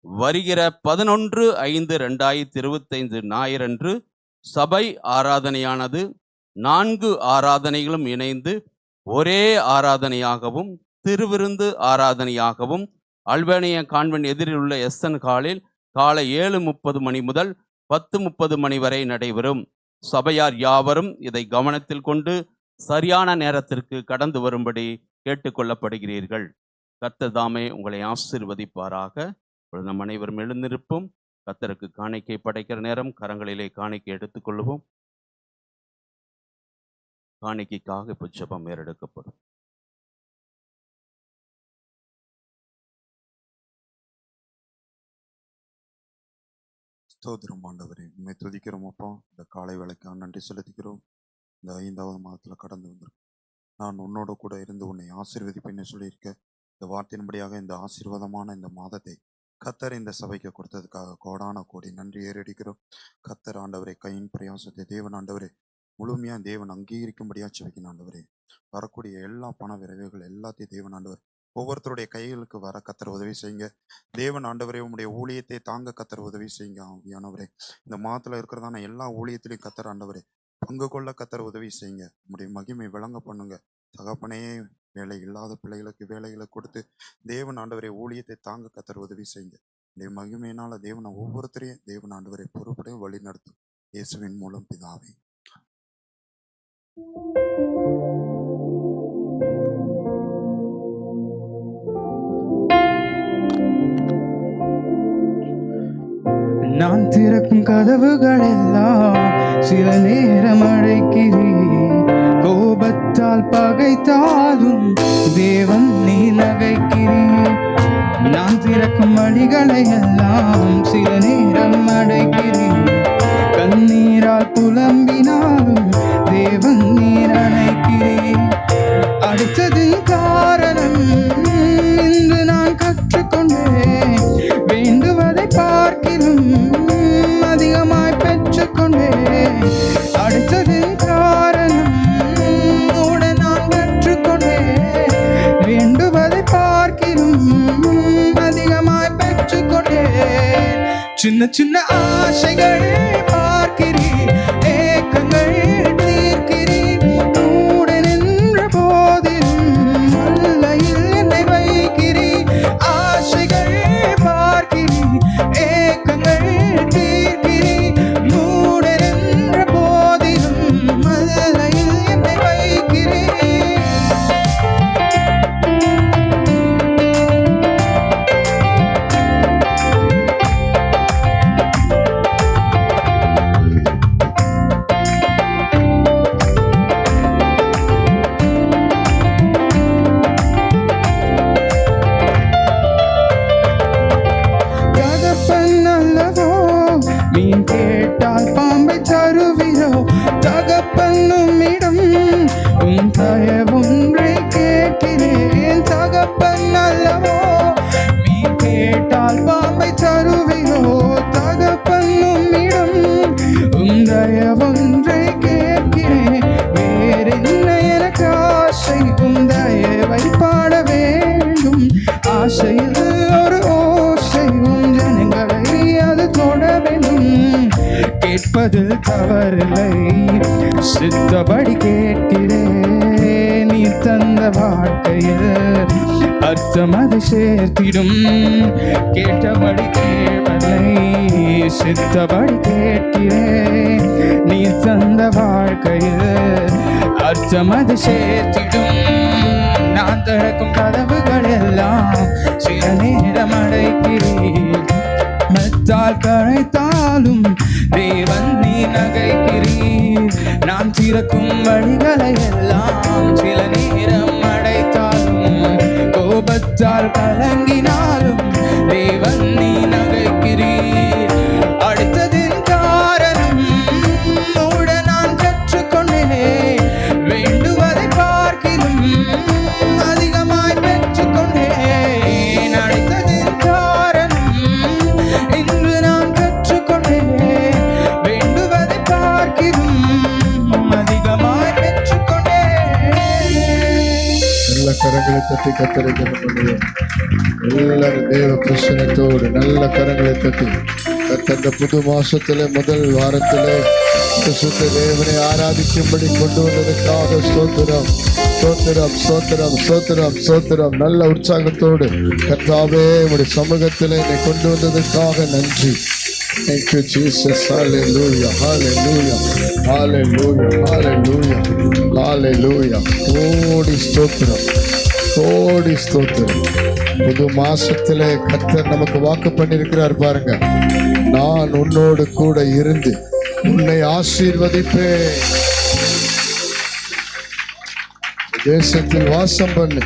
[SPEAKER 3] வருகிற 11/5/2025 ஞாயிறன்று சபை ஆராதனையானது 4 ஆராதனைகளும் இணைந்து ஒரே ஆராதனையாகவும் திருவிருந்து ஆராதனையாகவும் அல்பேனியா கான்வென்ட் எதிரில் உள்ள எஸ்என் ஹாலில் காலை 7:30 மணி முதல் 10:30 மணி வரை நடைபெறும். சபையார் யாவரும் இதை கவனத்தில் கொண்டு சரியான நேரத்திற்கு கடந்து வரும்படி கேட்டுக்கொள்ளப்படுகிறீர்கள். கர்த்தர் தாமே உங்களை ஆசீர்வதிப்பாராக. நம் அனைவரும் எழுந்திருப்போம். கர்த்தருக்கு காணிக்கை படைக்கிற நேரம். கரங்களிலே காணிக்கை எடுத்துக்கொள்வோம். காணிக்கைக்காக இப்போ ஜெபம் ஏறெடுக்கப்படும்.
[SPEAKER 5] ஸ்தோத்திரம் ஆண்டவரே, உண்மை துதிக்கிறோம் அப்பா. இந்த காலை வேளைக்காக நன்றி செலுத்திக்கிறோம். இந்த 5வது மாதத்தில் கடந்து வந்திருக்கோம். நான் உன்னோட கூட இருந்து உன்னை ஆசீர்வதிப்பேன்னு சொல்லியிருக்க இந்த வார்த்தையின்படியாக இந்த ஆசீர்வாதமான இந்த மாதத்தை கத்தர் இந்த சபைக்கு கொடுத்ததுக்காக கோடான கோடி நன்றி ஏறடிக்கிறோம். கத்தர் ஆண்டவரே, கையின் பிரயாசத்தை தேவன் ஆண்டவரே முழுமையாக தேவன் அங்கீகரிக்கும்படியாக செவிக்கணும் ஆண்டவரே. வரக்கூடிய எல்லா பண விரைவுகள் எல்லாத்தையும் தேவன் ஆண்டவர் ஒவ்வொருத்தருடைய கைகளுக்கு வர கத்தர் உதவி செய்யுங்க. தேவன் ஆண்டவரே, உங்களுடைய ஊழியத்தை தாங்க கத்தர் உதவி செய்யுங்க. ஆவியானவரே, இந்த மாதத்தில் இருக்கிறதான எல்லா ஊழியத்திலையும் கத்தர் ஆண்டவரே பங்கு கொள்ள கத்தர் உதவி செய்யுங்க. உங்களுடைய மகிமை விளங்க பண்ணுங்க. தகப்பனே, வேலை இல்லாத பிள்ளைகளுக்கு வேலைகளை கொடுத்து தேவன் ஆண்டவரை ஊழியத்தை தாங்க கத்தர் உதவி செய்யுங்க. உடைய மகிமையினால தேவனை ஒவ்வொருத்தரையும் தேவன் ஆண்டவரை பொறுப்படையும் வழி நடத்தும். இயேசுவின் மூலம் பிதாவே.
[SPEAKER 1] நான் திறக்கும் கதவுகள் எல்லாம் சில நேரம் அழைக்கிறேன். கோபத்தால் பகைத்தாலும் தேவன் நீ நகைக்கிறீர். நான் திறக்கும் வழிகளை எல்லாம் சில நேரம் அடைக்கிறேன். கண்ணீரால் புலம்பினாலும் தேவன் நீர் அணைக்கிறேன். அடுத்ததின் காரணம் இன்று நான் கற்றுக்கொண்டேன். வேண்டுவதை பார்க்கிலும் அதிகமாய் பெற்றுக்கொண்டேன். அடுத்ததின் காரணம் உடன் நான் கற்றுக்கொண்டேன். வேண்டுவதை பார்க்கிலும் அதிகமாய் பெற்றுக்கொண்டேன். சின்ன சின்ன ஆசைகள் பார்க்கிறேன், ஏக்கங்கள் தீர்க்கிறேன். கூட நின்ற போதிலும் அல்லையில் என்னை வைக்கிறேன். ஆசைகள் பார்க்கிறேன், ஏக்கங்கள் தீர்க்கிறேன். கூட நின்ற போதிலும் அல்லையில் என்னை வைக்கிறேன். தகப்பன் அல்லவோ, மீன் கேட்டால் பாம்பை தருவிரோ. தகப்பன்னும்மிடம் உன் தயவொன்றை கேட்கிறேன். தகப்பன் அல்லவோ, மீன் கேட்டால் பாம்பை தருவிரோ. தகப்பன்னும்மிடம் உன் தயவொன்றை கேட்கிறேன். வேறென்ன எனக்கு ஆசை, உன் தயவை பாட வேண்டும். ஆசையில் ஒரு ஓசை, உன் ஜனங்களை அது தொட வேண்டும். கேட்பதில் தவறில்லை, சித்தபடி கேட்கிறேன். நீ தந்த வாழ்க்கையில் அர்த்தம் அது சேர்த்திடும். கேட்டபடி கேட்பதை சித்தபடி கேட்கிறேன். நீ தந்த வாழ்க்கையில் அர்த்தம் அது சேர்த்திடும். நான் திறக்கும் கதவுகள் எல்லாம் சில நேரம் அடைக்கிறேன். மெத்தால் கழைத்தாலும் தேவன் நீ நகைக்கிறீர். நான் திறக்கும் வழிகளை எல்லாம் சில நேரம் அடைத்தாலும் கோபத்தால் கலங்கினாலும் தேவன் நீ நகைக்கிறீர். அடுத்ததின் காரணம் உடன் நான் கற்றுக்கொண்டேன். வேண்டுவதை பார்க்கிலும் அதிகமாய் பெற்றுக்கொண்டேன். அடுத்ததின் காரணம் இன்று நான் கற்றுக்கொண்டேன். வேண்டுவதை பார்க்கிலும் அதிகமாய் பெற்றுக்கொண்டேன்.
[SPEAKER 6] நல்ல கரங்களை தட்டி கத்தரை பண்ணுவோம். எல்லாரும் தேவ பிரசனத்தோடு நல்ல கரங்களை தட்டி கத்த புது மாசத்துல முதல் வாரத்திலே சுத்த தேவனை ஆராதிக்கும்படி கொண்டு வந்ததுக்காக ஸ்தோத்திரம் ஸ்தோத்திரம் ஸ்தோத்திரம் ஸ்தோத்திரம் ஸ்தோத்திரம். நல்ல உற்சாகத்தோடு கர்த்தாவே உடைய சமூகத்தில் என்னை கொண்டு வந்ததுக்காக நன்றி. Thank you, Jesus. Hallelujah, hallelujah, hallelujah, hallelujah, hallelujah. கோடி ஸ்தோத்திரம், கோடி ஸ்தோத்திரம். புது மாசத்துல கர்த்தர் நமக்கு வாக்கு பண்ணியிருக்கிறார் பாருங்க. நான் உன்னோடு கூட இருந்து உன்னை ஆசீர்வதிப்பேன். தேசத்தில் வாசம் பண்ணு.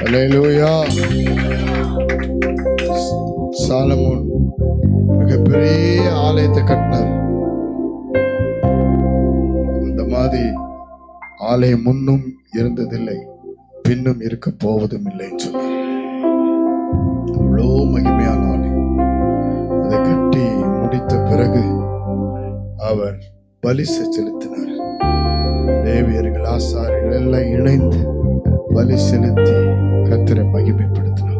[SPEAKER 6] ஹல்லேலூயா. சாலமோன் மிகப்பெரிய ஆலயத்தை கட்டினார். அந்த மாதிரி ஆலயம் முன்னும் இருந்ததில்லை, பின்னும் இருக்க போவதும் இல்லைன்னு சொன்னார். அவ்வளோ மகிமையான ஆலயம். அதை கட்டி முடித்த பிறகு அவர் பலி செலுத்தினார். லேவியர்கள், ஆசாரியர்கள் எல்லாம் இணைந்து பலி செலுத்தி கர்த்தரை மகிமைப்படுத்தினார்.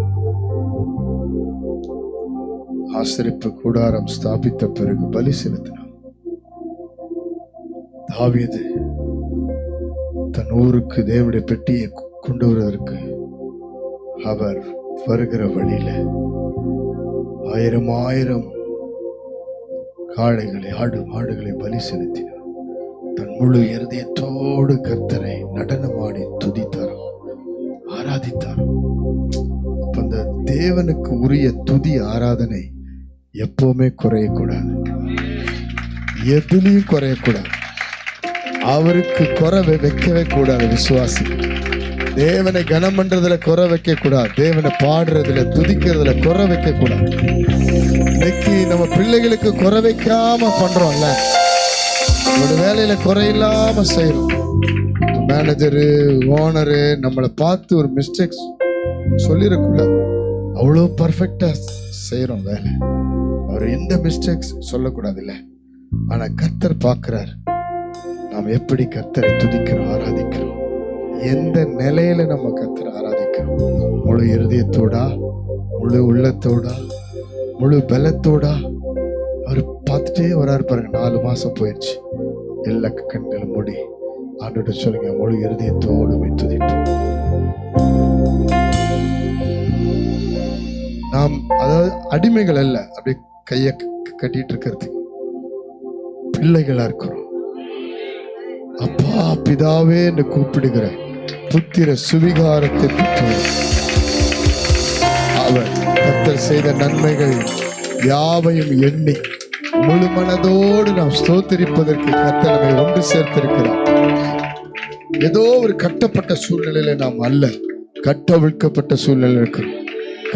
[SPEAKER 6] ஆசரிப்பு கூடாரம் ஸ்தாபித்த பிறகு பலி செலுத்தினார். தாவீது தன் ஊருக்கு தேவனுடைய பெட்டியை கொண்டு வருவதற்கு அவர் வருகிற வழியில 1000 காளைகளை, ஆடு மாடுகளை பலி செலுத்தினார். தன் முழு இருதயத்தோடு கர்த்தரை நடனமாடி துதித்தார், ஆராதித்தார். அப்ப அந்த தேவனுக்கு உரிய துதி ஆராதனை எப்பவுமே குறையக்கூடாது, எதுலையும் குறையக்கூடாது. அவருக்கு குறை வைக்கவே கூடாது. விசுவாசி தேவனை கனம் பண்றதுல குறை வைக்க கூடாது, தேவனை பாடுறதுல துதிக்கிறதுல குறை வைக்க கூடாது. இன்னைக்கு நம்ம பிள்ளைகளுக்கு குறை வைக்காம பண்றோம்ல, ஒரு வேலையில குறையில்லாம செய்யறோம். மேனேஜரு, ஓனரு நம்மளை பார்த்து ஒரு மிஸ்டேக்ஸ் சொல்லிடக்கூடாது. அவ்வளோ பர்ஃபெக்டா செய்யறோம் வேலை, அவர் எந்த மிஸ்டேக்ஸ் சொல்லக்கூடாது இல்ல. ஆனா கர்த்தர் பார்க்கிறார் நாம் எப்படி கர்த்தரை துதிக்கிறோம், ஆராதிக்கிறோம், எந்த நிலையில நம்ம கர்த்தரை ஆராதிக்கிறோம். முழு இருதயத்தோடா, முழு உள்ளத்தோடா, முழு பலத்தோடா. அவர் பார்த்துட்டே வராரு பாருங்க. 4 மாசம் போயிடுச்சு. எல்லா கண்களும் மூடி ஆண்டோட சொல்லுங்க, முழு இருதயத்தோடு துதிப்போம். நாம் அதாவது அடிமைகள் அல்ல, அப்படி கைய கட்டிட்டு இருக்கிறது பிள்ளைகளா இருக்கிறோம். அப்பா பிதாவே என்று கூப்பிடுகிற புத்திர சுவிகாரத்தை பெற்றோர். அவர் கர்த்தர் செய்த நன்மைகள் யாவையும் எண்ணி முழு மனதோடு நாம் ஸ்தோத்திரிப்பதற்கு கர்த்தர் நம்மை ஒன்று சேர்த்திருக்கிறார். ஏதோ ஒரு கட்டப்பட்ட சூழ்நிலையில நாம் அல்ல, கட்டவிழ்க்கப்பட்ட சூழ்நிலை இருக்கிறோம்.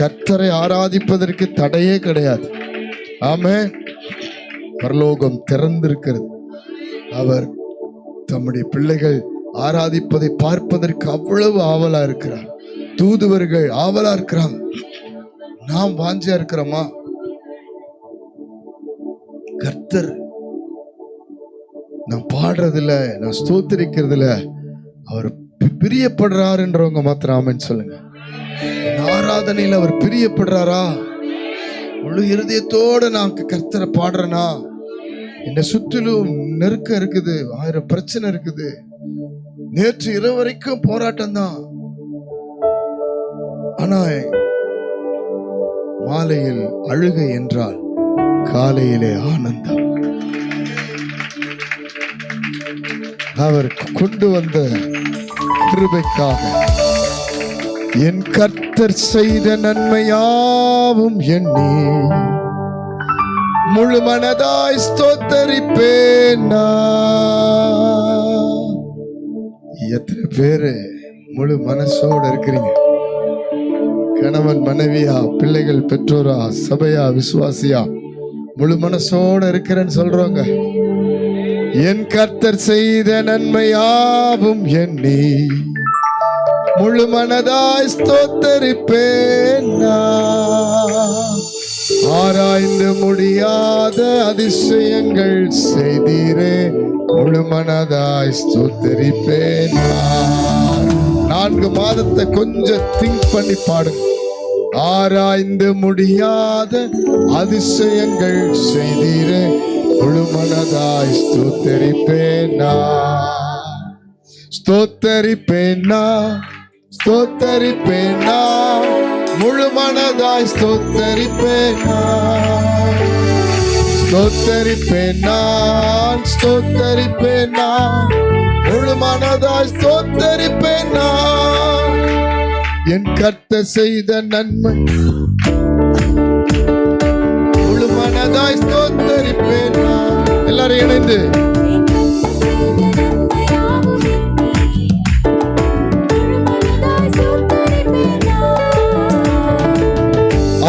[SPEAKER 6] கர்த்தரை ஆராதிப்பதற்கு தடையே கிடையாது. ஆமென். பரலோகம் திறந்திருக்கிறது. அவர் தம்முடைய பிள்ளைகள் ஆராதிப்பதை பார்ப்பதற்கு அவ்வளவு ஆவலா இருக்கிறார். தூதுவர்கள் ஆவலா இருக்கிறாங்க. நாம் வாஞ்சியா இருக்கிறோமா? கர்த்தர் நான் பாடுறதுல, நான் ஸ்தோத்திரிக்கிறதுல அவர் பிரியப்படுறாருன்றவங்க மாத்திரம் ஆமென் சொல்லுங்க. ஆராதனையில் அவர் பிரியப்படுறாரா? முழு இருதயத்தோட நான் கர்த்தரை பாடுறேனா? என்னை சுற்றிலும் நெருக்கம் இருக்குது, 1000 பிரச்சனை இருக்குது. நேற்று இரவு வரைக்கும் போராட்டம் தான். ஆனா மாலையில் அழுகை என்றால் காலையிலே ஆனந்தம். அவர் கொண்டு வந்த கிருபைக்காக என் கர்த்தர் செய்த நன்மையாவும் எண்ணி முழு மனதாய் ஸ்தோத்தரிப்பேன். எத்தனை பேரு முழு மனசோட இருக்கிறீங்க? கணவன் மனைவியா, பிள்ளைகள் பெற்றோரா, சபையா, விசுவாசியா, முழு மனசோட இருக்கிறேன்னு சொல்றவங்க. என் கர்த்தர் செய்த நன்மையாவும் எண்ணி முழு மனதாய் ஸ்தோத்தரிப்பேன். ஆராய்ந்து முடியாத அதிசயங்கள் செய்தீரே, முழு மனதாய் ஸ்தோத்தரிப்பேன். 4 மாதத்தை கொஞ்சம் திங்க் பண்ணி பாடுங்க. ஆராய்ந்து முடியாத அதிசயங்கள் செய்தீரே, முழு மனதாய் ஸ்தோத்தரிப்பேனா, ஸ்தோத்தரிப்பேனா, ஸ்தோத்தரிப்பேனா, முழு மனதாய் ஸ்தோத்தரிப்பேனா, ஸ்தோத்தரிப்பேனா, ஸ்தோத்தரிப்பேனா, முழு மனதாய் ஸ்தோத்தரிப்பேனா. என் கர்த்தர் செய்த நன்மை முழு மனதாய் ஸ்தோத்தரிப்பேனா. எல்லாரும் இணைந்து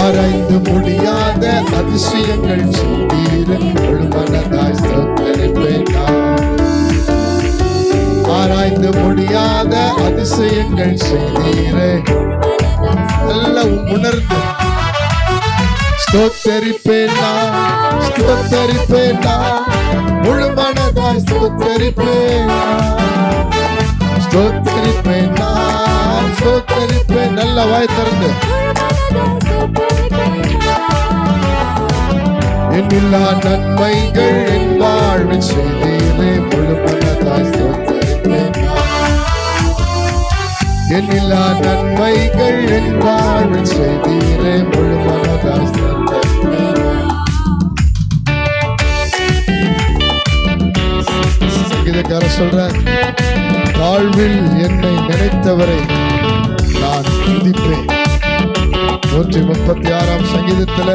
[SPEAKER 6] ஆராய்ந்து ஆராய்ந்து முடியாத அதிசயங்கள் செய்தீரே முழு மனதாய் ஸ்தோத்தரிப்பேன் நான். ஆராய்ந்து முடியாத அதிசயங்கள் செய்தீரே எல்லாம் உணர்ந்து ஸ்தோத்தரிப்பேன் நான், ஸ்தோத்தரிப்பேன் நான், முழு மனதாய் ஸ்தோத்தரிப்பேன் நான். ஸ்தோத்தரிப்பேன் நான், ஸ்தோத்தரிப்பேன். நல்ல வாய் திறந்து எண்ணில்லா நன்மைகள் என் வாழ்வில் செய்தீரே முழு மனதாய் ஸ்தோத்தரிப்பேன் நான். எண்ணில்லா நன்மைகள் என் வாழ்வில் செய்தீரே முழு மனதாய் ஸ்தோத்தரிப்பேன் நான். சங்கீதக்காரர் சொல்றார், வாழ்வில் என்னை நினைத்தவரை நான் துதிப்பேன். 136 சங்கீதத்துல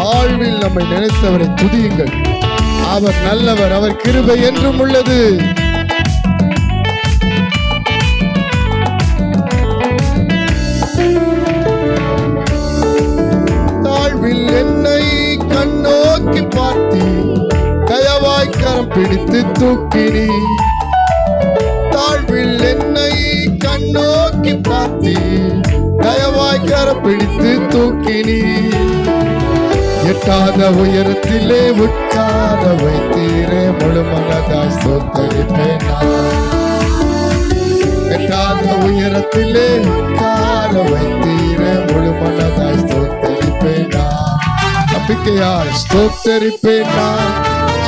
[SPEAKER 6] வாழ்வில் நம்மை நினைத்தவரை துதியுங்கள், அவர் நல்லவர், அவர் கிருபை என்றும் உள்ளது. வாழ்வில் என்னை கண்ணோக்கி பார்த்தி தயவாய் கரம் பிடித்து தூக்கினி. தாழ்வில் என்னை கண்ணோக்கி பார்த்தி தயவாய் கரம் பிடித்து தூக்கினி. எட்டாத உயரத்திலே உட்கார வைத்தீரே முழு மனதாய் ஸ்தோத்தரிப்பேன் நான். எட்டாத உயரத்திலே உட்கார வைத்தீரே முழு மனதாய் ஸ்தோத்தரிப்பேன் நான். நம்பிக்கையாய் ஸ்தோத்தரிப்பேன் நான்,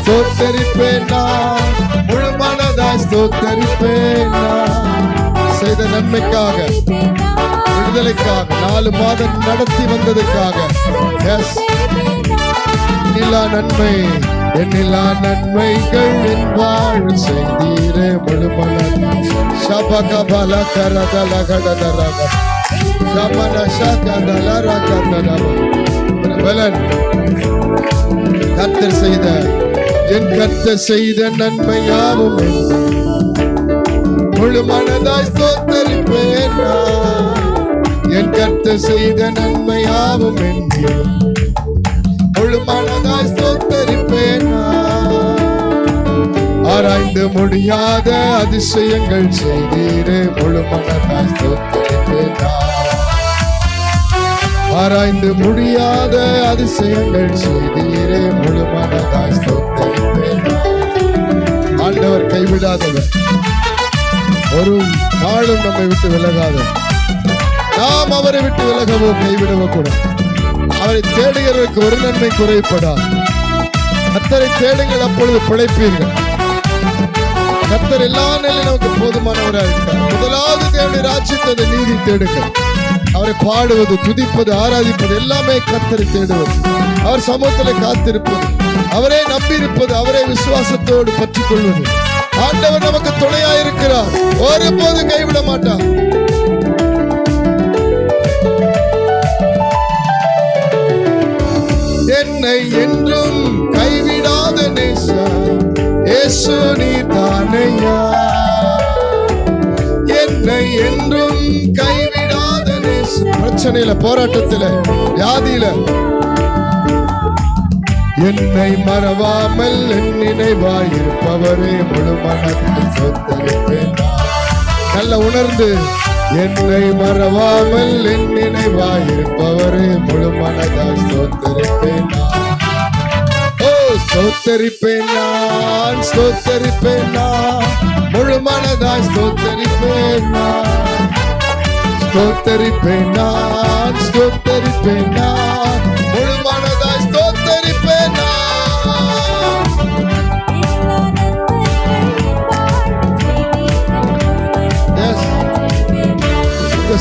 [SPEAKER 6] ஸ்தோத்தரிப்பேன் நான், முழு மனதாய் ஸ்தோத்தரிப்பேன் நான். செய்த நன்மைக்காக, விடுதலைக்காக, 4 மாதம் நடத்தி வந்ததுக்காக, எஸ், எண்ணில்லா நன்மை, எண்ணில்லா நன்மைகள் என் வாழ்வில் செய்தீரே முழு மனதாய். ஷபகபல கரதலகடதரக ஷமன ஷகதலரகதரக. பலன் கர்த்தர் செய்த, என் கர்த்தர் செய்த நன்மையாவும் முழு மனதாய் ஸ்தோத்தரிப்பேன் நான். என் கர்த்தர் செய்த நன்மையாவும் முழு மனதாய் ஸ்தோத்தரிப்பேன் நான். ஆராய்ந்து முடியாத அதிசயங்கள் செய்தீரே முழு மனதாய் ஸ்தோத்தரிப்பேன் நான். ஆராய்ந்து முடியாத அதிசயங்கள் செய்தீரே முழு மனதாய் ஸ்தோத்தரிப்பேன் நான். ஆண்டவர் கைவிடாதவர், ஒரு நாளும் நம்மை விட்டு விலகாதவர். நாம் அவரை விட்டு விலகவோ கைவிடவோ கூட. அவரை தேடுகிறவருக்கு ஒரு நன்மை குறைப்படாது. கர்த்தரை தேடுங்கள், அப்பொழுது பிழைப்பீர்கள். கர்த்தர் எல்லா நிலையிலும் நமக்கு போதுமானவராக இருக்கிறார். முதலாவது தேவனுடைய ராஜ்யத்தை, நீதி தேடுங்கள். அவரை பாடுவது, துதிப்பது, ஆராதிப்பது எல்லாமே கர்த்தரை தேடுவது, அவர் சமூகத்தில் காத்திருப்பது, அவரே நம்பி இருப்பது, அவரே விசுவாசத்தோடு பற்றிக் கொள்வது. ஆண்டவர் நமக்கு துணையாயிருக்கிறார், ஒருபோது கைவிட மாட்டார். என்னை என்றும் கைவிடாத நேசர் இயேசு நீதானையா. என்னை என்றும் கைவிடாத நேசர். பிரச்சனையில, போராட்டத்தில, வியாதியில என்னை மறவாமல் என் நினைவாயிருப்பவரே முழு மனதாய் ஸ்தோத்தரிப்பேன். நல்ல உணர்ந்து, என்னை மறவாமல் என் நினைவாயிருப்பவரே முழு மனதாய் ஸ்தோத்தரிப்பேன். ஓ ஸ்தோத்தரிப்பேன் நான், ஸ்தோத்தரிப்பேன் நான், முழு மனதாய் ஸ்தோத்தரிப்பேன் நான். ஸ்தோத்தரிப்பேன் நான், ஸ்தோத்தரிப்பேன் நான், முழு மனதாய் ஸ்தோத்தரிப்பேன் நான்.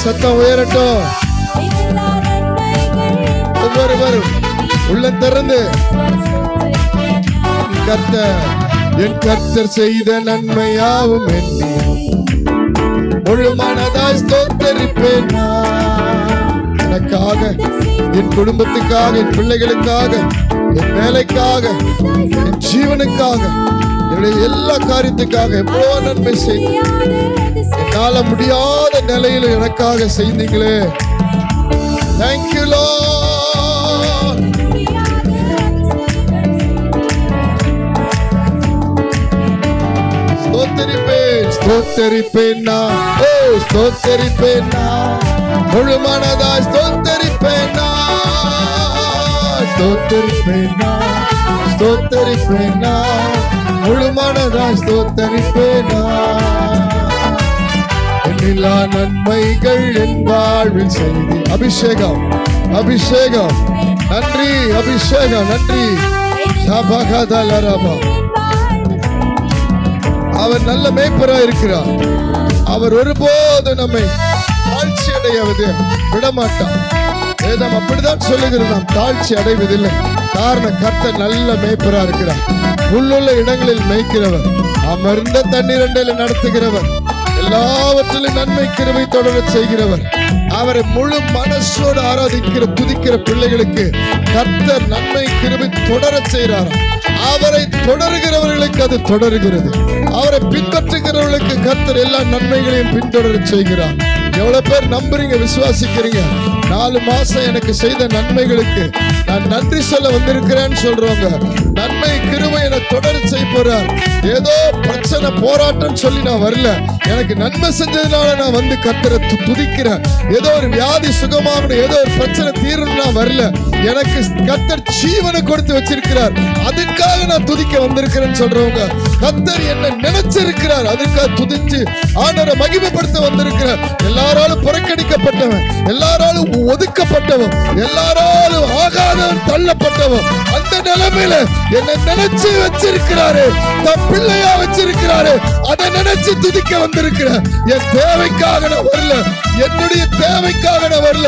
[SPEAKER 6] சத்தம் உயரட்டும். ஒவ்வொருவரும் உள்ள திறந்து, கர்த்தர், என் கர்த்தர் செய்த நன்மையாவும் எண்ணி முழு மனதாய் ஸ்தோத்தரிப்பேன் நான். எனக்காக, என் குடும்பத்துக்காக, என் பிள்ளைகளுக்காக, என் வேலைக்காக, என் ஜீவனுக்காக, என்னுடைய எல்லா காரியத்துக்காக எவ்வளோ நன்மை செய்து என்னால முடியாத நிலையில எனக்காக செய்தீங்களே. Thank you Lord. ஸ்தோத்தரிப்பேன் நான். ஓ ஸ்தோத்தரிப்பேன் நான். முழு மனதாய் ஸ்தோத்தரிப்பேன் நான். ஸ்தோத்தரிப்பேன் நான். ஸ்தோத்தரிப்பேன் நான். முழு மனதாய் ஸ்தோத்தரிப்பேன் நான். எண்ணில்லா நன்மைகள் என் வாழ்வில் செய்தி. அபிஷேகம் அபிஷேகம் நன்றி அபிஷேகம் நன்றி. சபகதலரபா. அவர் நல்ல மேய்ப்பராய் இருக்கிறார். அவர் ஒருபோது நம்மை தாழ்ச்சி அடையவது விடமாட்டார். வேதம் அப்படிதான் சொல்லுகிறது, நாம் தாழ்ச்சி அடைவதில்லை. காரணம் கர்த்தர் நல்ல மேய்ப்பரா இருக்கிறார். புல்லுள்ள இடங்களில் மேய்க்கிறவர், அமர்ந்த தண்ணீரண்டையில் நடத்துகிறவர், எல்லாவற்றிலும் நன்மை கிருபை தொடர செய்கிறவர். அவரை முழு மனசோடு ஆராதிக்கிற துதிக்கிற பிள்ளைகளுக்கு கர்த்தர் நன்மை கிருபை தொடர செய்கிறார். அவரை தொடர்கிறவர்களுக்கு அது தொடர்கிறது. அவரை பின்பற்றுகிறவர்களுக்கு கர்த்தர் எல்லா நன்மைகளையும் பின்தொடர செய்கிறார். எவ்வளவு பேர் நம்புறீங்க, விசுவாசிக்கிறீங்க? 4 மாசம் எனக்கு செய்த நன்மைகளுக்கு நான் நன்றி சொல்ல வந்திருக்கிறேன்னு சொல்றவங்க, நன்மை கிருபை என தொடர செய்ய போறார். ஏதோ பிரச்சனை போராட்டம் சொல்லி நான் வரல, எனக்கு நன்மை செஞ்சதுனால நான் வந்து கர்த்தரை துதிக்கிறேன். ஏதோ ஒரு வியாதி சுகமாகணும், ஏதோ ஒரு பிரச்சனை தீரணும் நான் வரல, எனக்கு கர்த்தர் ஜீவனை கொடுத்து வச்சிருக்கிறார், அதுக்காக நான் துதிக்க வந்திருக்கிறேன்னு சொல்றவங்க, கர்த்தர் என்ன நினைச்சிருக்கிறார், அதுக்காக துதிச்சு ஆண்டவரை மகிமைப்படுத்த வந்திருக்கிறார். எல்லாராலும் புறக்கணிக்கப்பட்டவன், எல்லாராலும் ஒதுக்கப்பட்டவன், எல்லாராலும் ஆகாதவன், தள்ளப்பட்டவன், அந்த நிலைமையில என்ன நினைச்சு வச்சிருக்கிறாரு, தன் பிள்ளையா வச்சிருக்கிறாரு. அதை நினைச்சு துதிக்க வந்திருக்கிறேன். என் தேவைக்காக நான் வரல, என்னுடைய தேவைக்காக நான் வரல,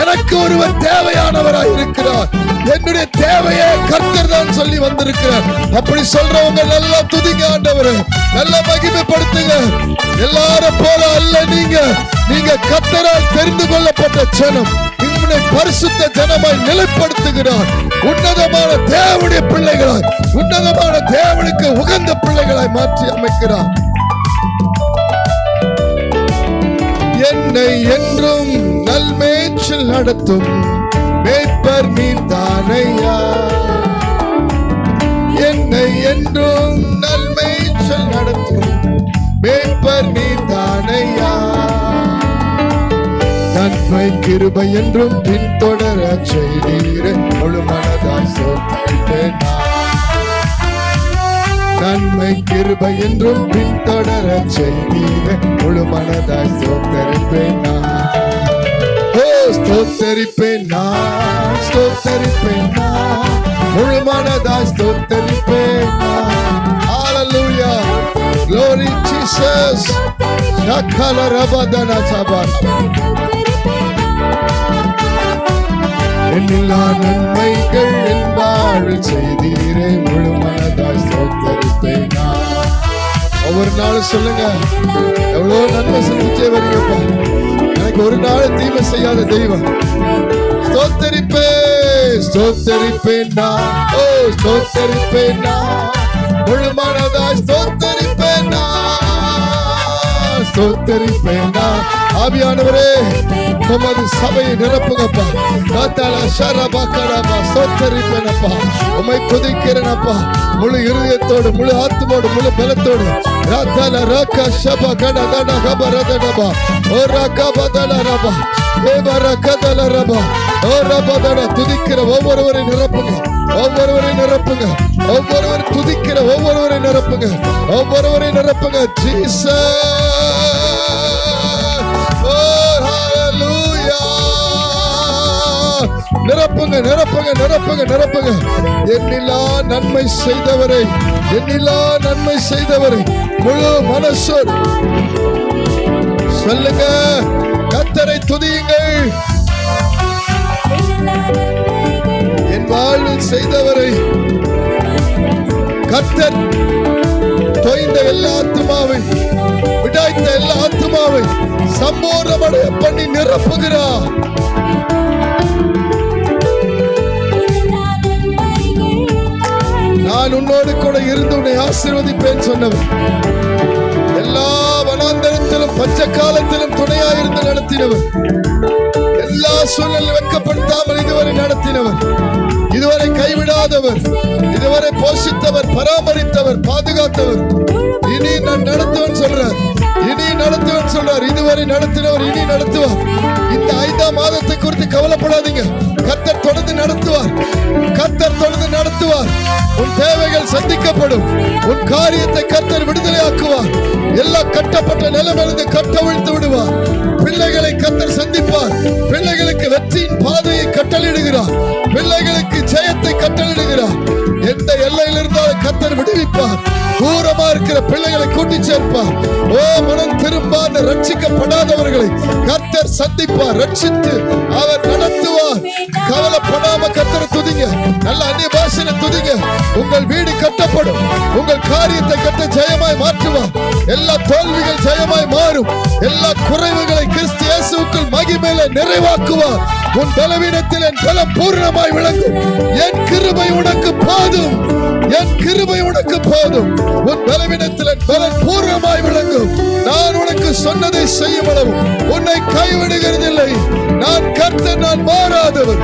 [SPEAKER 6] எனக்கு ஒருவர் தேவையானவராய் இருக்கிறார். என்னுடைய தேவையை கர்த்தர் தான் சொல்லி வந்திருக்கிறார். அப்படி சொல்றவங்க நல்லா துதிங்க ஆண்டவரே, நல்லா மகிமைப்படுத்துங்க. எல்லாரும் போல அல்ல, நீங்க கர்த்தரால் தெரிந்து கொள்ளப்பட்ட ஜனம், உன்னை பரிசுத்த ஜனமாய் நிலைப்படுத்துகிறார். உன்னதமான தேவனுடைய பிள்ளைகளாய், உன்னதமான தேவனுக்கு உகந்த பிள்ளைகளாய் மாற்றி அமைக்கிறார். என்னை என்றும் நல்மேய்ச்சல் நடத்தும் மேய்ப்பர் நீர் தானையா. என்னை என்றும் நல்மேய்ச்சல் நடத்தும் மேய்ப்பர் நீர் தானையா. நன்மை கிருபை என்றும் பின்தொடர செய்தீரே, முழு மனதாய் ஸ்தோத்திரிப்பேன் நான். நன்மை கிருபை என்றும் பின்தொடர செய்தீரே, முழு மனதாய் ஸ்தோத்திரிப்பேன் நான். ஓ ஸ்தோத்திரிப்பேன் நான், ஸ்தோத்திரிப்பேன் நான், முழு மனதாய் ஸ்தோத்திரிப்பேன் நான். ஹalleluya, glory Jesus. நக்கல ரபதன சபர். எண்ணில்லா நன்மைகள் என் வாழ்வில் செய்தீரே, முழு மனதாய் ஸ்தோத்திரிப்பேன் நான். ஒவ்வொரு நாளும் சொல்லுங்க, எவ்வளவு நன்மை செஞ்சே வரீங்கப்பா, எனக்கு ஒரு நாள் தீமை செய்யாத தெய்வம். ஸ்தோத்திரிப்பேன், ஸ்தோத்திரிப்பேன் நான். ஓ ஸ்தோத்திரிப்பேன் நான், முழு மனதாய் ஸ்தோத்திரிப்பேன் நான். ஸ்தோத்திரிப்பேன் நான். ஆவியானவரே, உமது சபையை நிரப்புங்கப்பா. ஸ்தோத்திரிப்பேனப்பா, உம்மை துதிக்கிறேனப்பா, முழு இருதயத்தோடு, முழு ஆத்துமோடு, முழு பலத்தோடு. துதிக்கிற ஒவ்வொருவரை நிரப்புங்க, ஒவ்வொருவரை நிரப்புங்க, ஒவ்வொருவரை துதிக்கிற ஒவ்வொருவரை நிரப்புங்க, ஒவ்வொருவரை நிரப்புங்க. நிரப்புங்க, நிரப்புங்க, நிரப்புங்க, நிரப்புங்க. எண்ணிலா நன்மை செய்தவரை, எண்ணிலா நன்மை செய்தவரை முழு மனசோடு சொல்லுங்க. கர்த்தரை துதியுங்கள். என் வாழ்வில் செய்தவரை கர்த்தர் தொய்ந்த எல்லா ஆத்துமாவை, விடாய்த்த எல்லா ஆத்துமாவை சம்பூர்ணமடைய பண்ணி நிரப்புகிறார். நான் உன்னோடு கூட இருந்து உன்னை ஆசீர்வதிப்பேன் சொன்னவர், எல்லா வனாந்தரத்திலும் பச்சை காலத்திலும் துணையாயிருந்து நடத்தினவர், எல்லா சூழலில் வெட்கப்படுத்தாமல் இதுவரை நடத்தினவர், இதுவரை கைவிடாதவர், இதுவரை போஷித்தவர், பராமரித்தவர், பாதுகாத்தவர். இனி நான் நடத்துவேன் சொல்றார். நடத்துவேன் சொல்றார். இதுவரை நடத்தினவர் இனி நடத்துவார். இந்த 5ஆம் மாதத்தை குறித்து கவலைப்படாதீங்க. கர்த்தர் தொடர்ந்து நடத்துவார். கர்த்தர் தொடர்ந்து நடத்துவார். உன் தேவைகள் சந்திக்கப்படும். உன் காரியத்தை கர்த்தர் விடுதலையாக்குவார். எல்லா கட்டப்பட்ட நிலைமையிலிருந்து கட்டவிழ்த்து விடுவார். பிள்ளைகளை கர்த்தர் சந்திப்பார். பிள்ளைகளுக்கு வெற்றியின் பாதையை கட்டளையிடுகிறார். பிள்ளைகளுக்கு ஜெயத்தை கட்டளையிடுகிறார். எந்த எல்லையில் இருந்தாலும் கர்த்தர் விடுவிப்பார். தூரமா இருக்கிற பிள்ளைகளை கூட்டி சேர்ப்பார். ஓ மனம் திரும்பாத ரட்சிக்கப்படாதவர்களை கர்த்தர் சந்திப்பார். ரட்சித்து அவர் நடத்துவார். கவலைப்படாம கர்த்தரை துதிங்க. நல்ல அந்நிய பாஷையில துதிங்க. உங்கள் வீடு கட்டப்படும். உங்கள் காரியத்தை கட்ட ஜெயமாய் மாற்றுவார். எல்லா தோல்விகள் ஜெயமாய் மாறும். எல்லா குறைவுகளை கிறிஸ்து இயேசுவுக்குள் மகிமையில நிறைவாக்குவார். உன் பலவீனத்தில் என் பலம் பூர்ணமாய் விளங்கும். என் கிருபை உனக்கு போதும். என் கிருபை உனக்கு போதும். உன் பலவீனத்தில் என் பலம் பூர்ணமாய் விளங்கும். நான் உனக்கு சொன்னதை செய்யும் அளவு உன்னை கைவிடுகிறதில்லை. நான் கர்த்தர், நான் மாறாதவர்.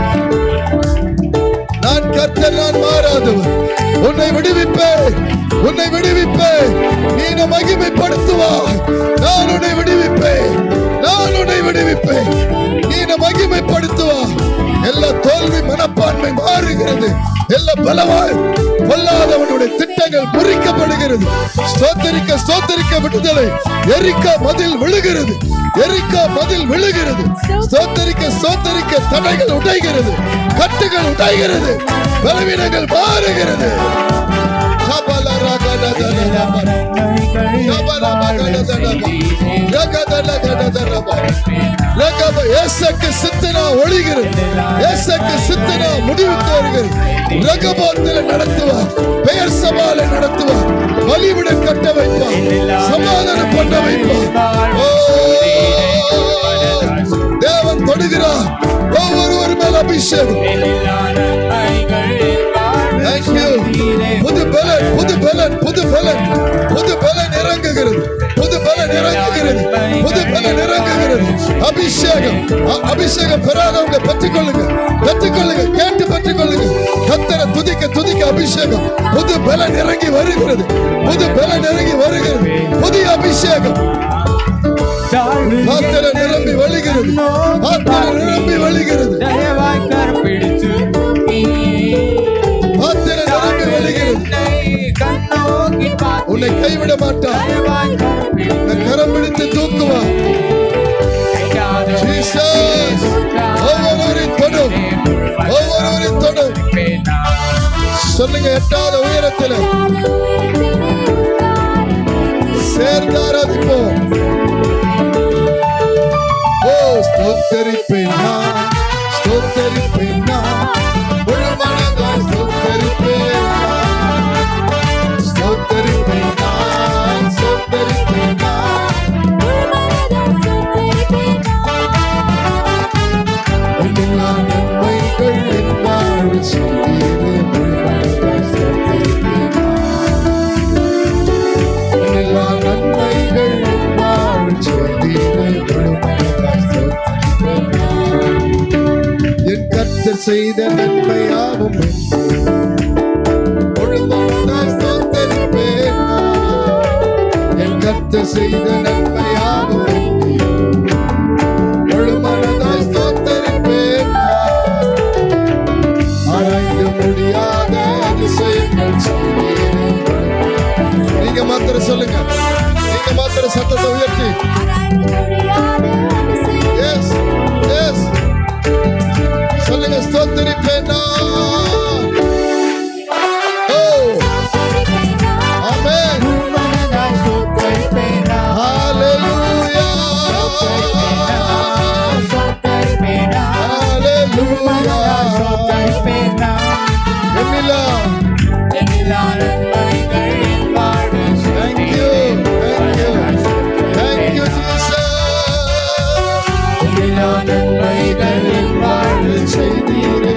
[SPEAKER 6] நான் கர்த்தர், நான் மாறாதவர். உன்னை விடுவிப்பேன். உன்னை விடுவிப்பேன். நீ மகிமைப்படுத்துவாய். நான் உன்னை விடுவிப்பேன். நான் உன்னை விடுவிப்பேன். நீ மகிமைப்படுத்துவாய். எல்லா தோல்வி மனப்பான்மை மாறுகிறது. எல்லா பலவாய் பொல்லாதவனுடைய திட்டங்கள் முறிக்கப்படுகிறது. ஸ்தோத்திரிக்க ஸ்தோத்திரிக்க விடுதலை. எரிக்கா மதில் விழுகிறது. எரிக்கா மதில் விழுகிறது. ஸ்தோத்திரிக்க ஸ்தோத்திரிக்க தடைகள் உடைகிறது. கட்டுகள் உடைகிறது. பலவீனங்கள் மாறுகிறது. முடிவுக்கு வருகிறது. ரகபாத்தில் நடத்துவார். பெயர் சபாலை நடத்துவார். பலிவிட கட்ட வைப்பார். சமாதானம் பண்ண வைப்பார். தேவன் தொடுகிறார். ஒவ்வொருவர் மேல் அபிஷேகம். புது பலன், புது பலன், புது பலன், புது பலன் இறங்குகிறது. புது பலன் இறங்குகிறது. புது பலன் இறங்குகிறது. அபிஷேகம், அபிஷேகம் பெறாதவங்க பெற்றுக்கொள்ளுங்க. பெற்றுக்கொள்ளுங்க. கேட்டு பெற்றுக்கொள்ளுங்க. கர்த்தரை துதிக்க துதிக்க அபிஷேகம். புது பலன் இறங்கி வருகிறது. புது பலன் இறங்கி வருகிறது. புதிய அபிஷேகம். பாத்திர நிரம்பி வழிகிறது. பாத்திர நிரம்பி வழிகிறது. பாத்திர நிரம்பி வழிகிறது. உன்னை கைவிட மாட்டார். கரம் பிடித்து தூக்குவார். ஒவ்வொருவரின் தொடும். ஒவ்வொருவரின் தொடும். சொல்லுங்க, எட்டாத உயரத்தில் சேர்ந்து ஆராதிப்போம். ஓ ஸ்தோத்தரிப்பேன் நான், ஸ்தோத்தரிப்பேன் நான், முழு மனதாய் ஸ்தோத்தரிப்பேன் நான், ஸ்தோத்தரிப்பேன் நான், ஸ்தோத்தரிப்பேன் நான், எல்லா நன்மைகள் என் வாழ்வில் செய்தீரே, முழு மனதாய் ஸ்தோத்தரிப்பேன் நான், எல்லா நன்மைகள் என் வாழ்வில் செய்தீரே, முழு மனதாய் ஸ்தோத்தரிப்பேன் நான். என் கர்த்தர் செய்த நன்மையாவும் முழு மனதாய் ஸ்தோத்தரிப்பேன் நான். என் கர்த்தர் செய்த நன்மையாவும் முழு மனதாய் ஸ்தோத்தரிப்பேன் நான். ஆராய்ந்து முடியாத அதிசயங்கள் செய்தீரே. நீங்க மாத்திரம் சொல்லுங்க. நீங்க மாத்திரம் சத்தத்தை உயர்த்தி எஸ் எஸ் சொல்லுங்க. ஸ்தோத்தரிப்பேன் நான். ஓ ஆமென். ஹalleluya ஹalleluya. எண்ணிலா. Thank you, thank you, thank you Jesus. எண்ணிலா நன்மைகள் என் வாழ்வில் செய்தீரே,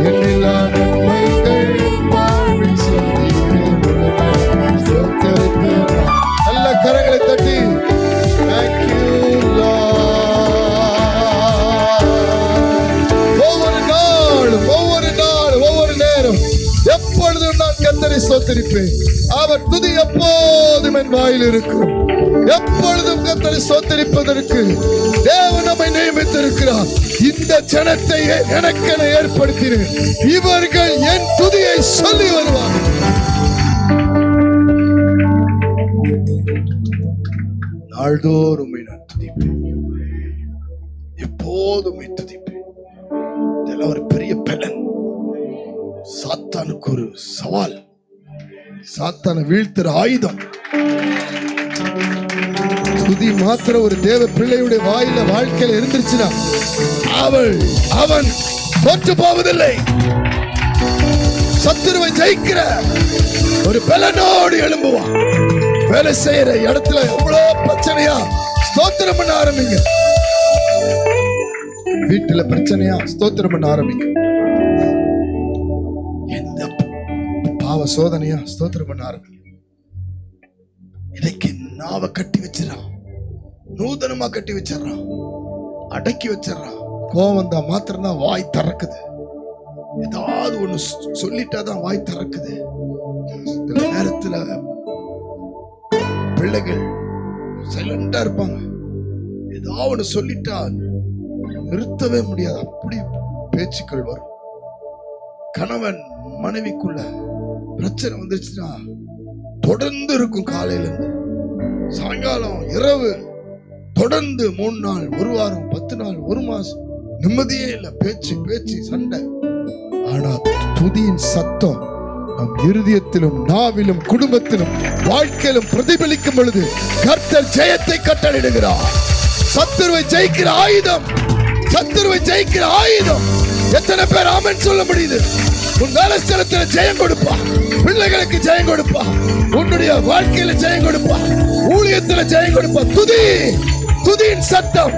[SPEAKER 6] எண்ணிலா நன்மைகள் என் வாழ்வில் செய்தீரே. நல்ல கரங்களை தட்டி thank you Lord. ஒவ்வொரு நாளும் ஒவ்வொரு நாளும் ஒவ்வொரு நேரம் எப்பொழுதும் நான் கர்த்தரை ஸ்தோத்திரிப்பேன். அவர் துதி எப்போதும் என் வாயில் இருக்கும். எப்பொழுதும் கர்த்தரை ஸ்தோத்திரிப்பதற்கு தேவன் நம்மை நியமித்திருக்கிறார். இந்த ஜனத்தை எனக்கென ஏற்படுத்தினேன். இவர்கள் என் துதியை சொல்லி வருவார்கள். நாள்தோறும் நான் துதிப்பேன், எப்போதுமே துதிப்பேன். இதெல்லாம் ஒரு பெரிய பலன். சாத்தானுக்கு ஒரு சவால், சாத்தானை வீழ்த்துற ஆயுதம். துதி மாத்திர ஒரு தேவ பிள்ளையுடைய வாயில வாழ்க்கையில இருந்துருச்சுன்னா அவன் தோற்று போவதில்லை. சத்துருவை ஜெயிக்கிற ஒரு பலனோடு எழும்புவான். வேலை செய்யற இடத்துல எவ்வளவு பிரச்சனையா, ஸ்தோத்திரம் பண்ண ஆரம்பிங்க. வீட்டுல பிரச்சனையா, ஸ்தோத்திரம் பண்ண ஆரம்பிங்க. எந்த பாவ சோதனையா, ஸ்தோத்திரம் பண்ண ஆரம்பிங்க. இன்னைக்கு நாவ கட்டி வச்சிடறான், நூதனமா கட்டி வச்சிடறான், அடக்கி வச்சிடறான். கோவம் தான் மாத்திரம் தான் வாய் திறக்குது. ஏதாவது ஒண்ணு சொல்லிட்டாதான் வாய் திறக்குது. சில நேரத்துல பிள்ளைகள் சைலண்டா இருப்பாங்க. ஏதாவது ஒண்ணு சொல்லிட்டா நிறுத்தவே முடியாது, அப்படி பேச்சுக்கள் வரும். கணவன் மனைவிக்குள்ள பிரச்சனை வந்துருச்சுன்னா தொடர்ந்து இருக்கும். காலையில இருந்து சாயங்காலம் இரவு தொடர்ந்து 3 நாள், 1 வாரம், 10 நாள், 1 மாசம் நிம்மதியே இல்லை. பேச்சு பேச்சு சண்டை. ஆனா துதியின் சத்தம் நம் இருதயத்திலும் நாவிலும் குடும்பத்திலும் வாழ்க்கையிலும் பிரதிபலிக்கும் பொழுது கர்த்தர் ஜெயத்தை கட்டளையிடுகிறார். சத்துருவை ஜெயிக்கிற ஆயுதம், சத்துருவை ஜெயிக்கிற ஆயுதம். எத்தனை பேர் ஆமென் சொல்ல முடியுது? உன் வேலை ஸ்தலத்துல ஜெயம் கொடுப்பா, பிள்ளைகளுக்கு ஜெயம் கொடுப்பா, உன்னுடைய வாழ்க்கையில ஜெயம் கொடுப்பா, ஊழியத்துல ஜெயம் கொடுப்பா. துதி, துதியின் சத்தம்.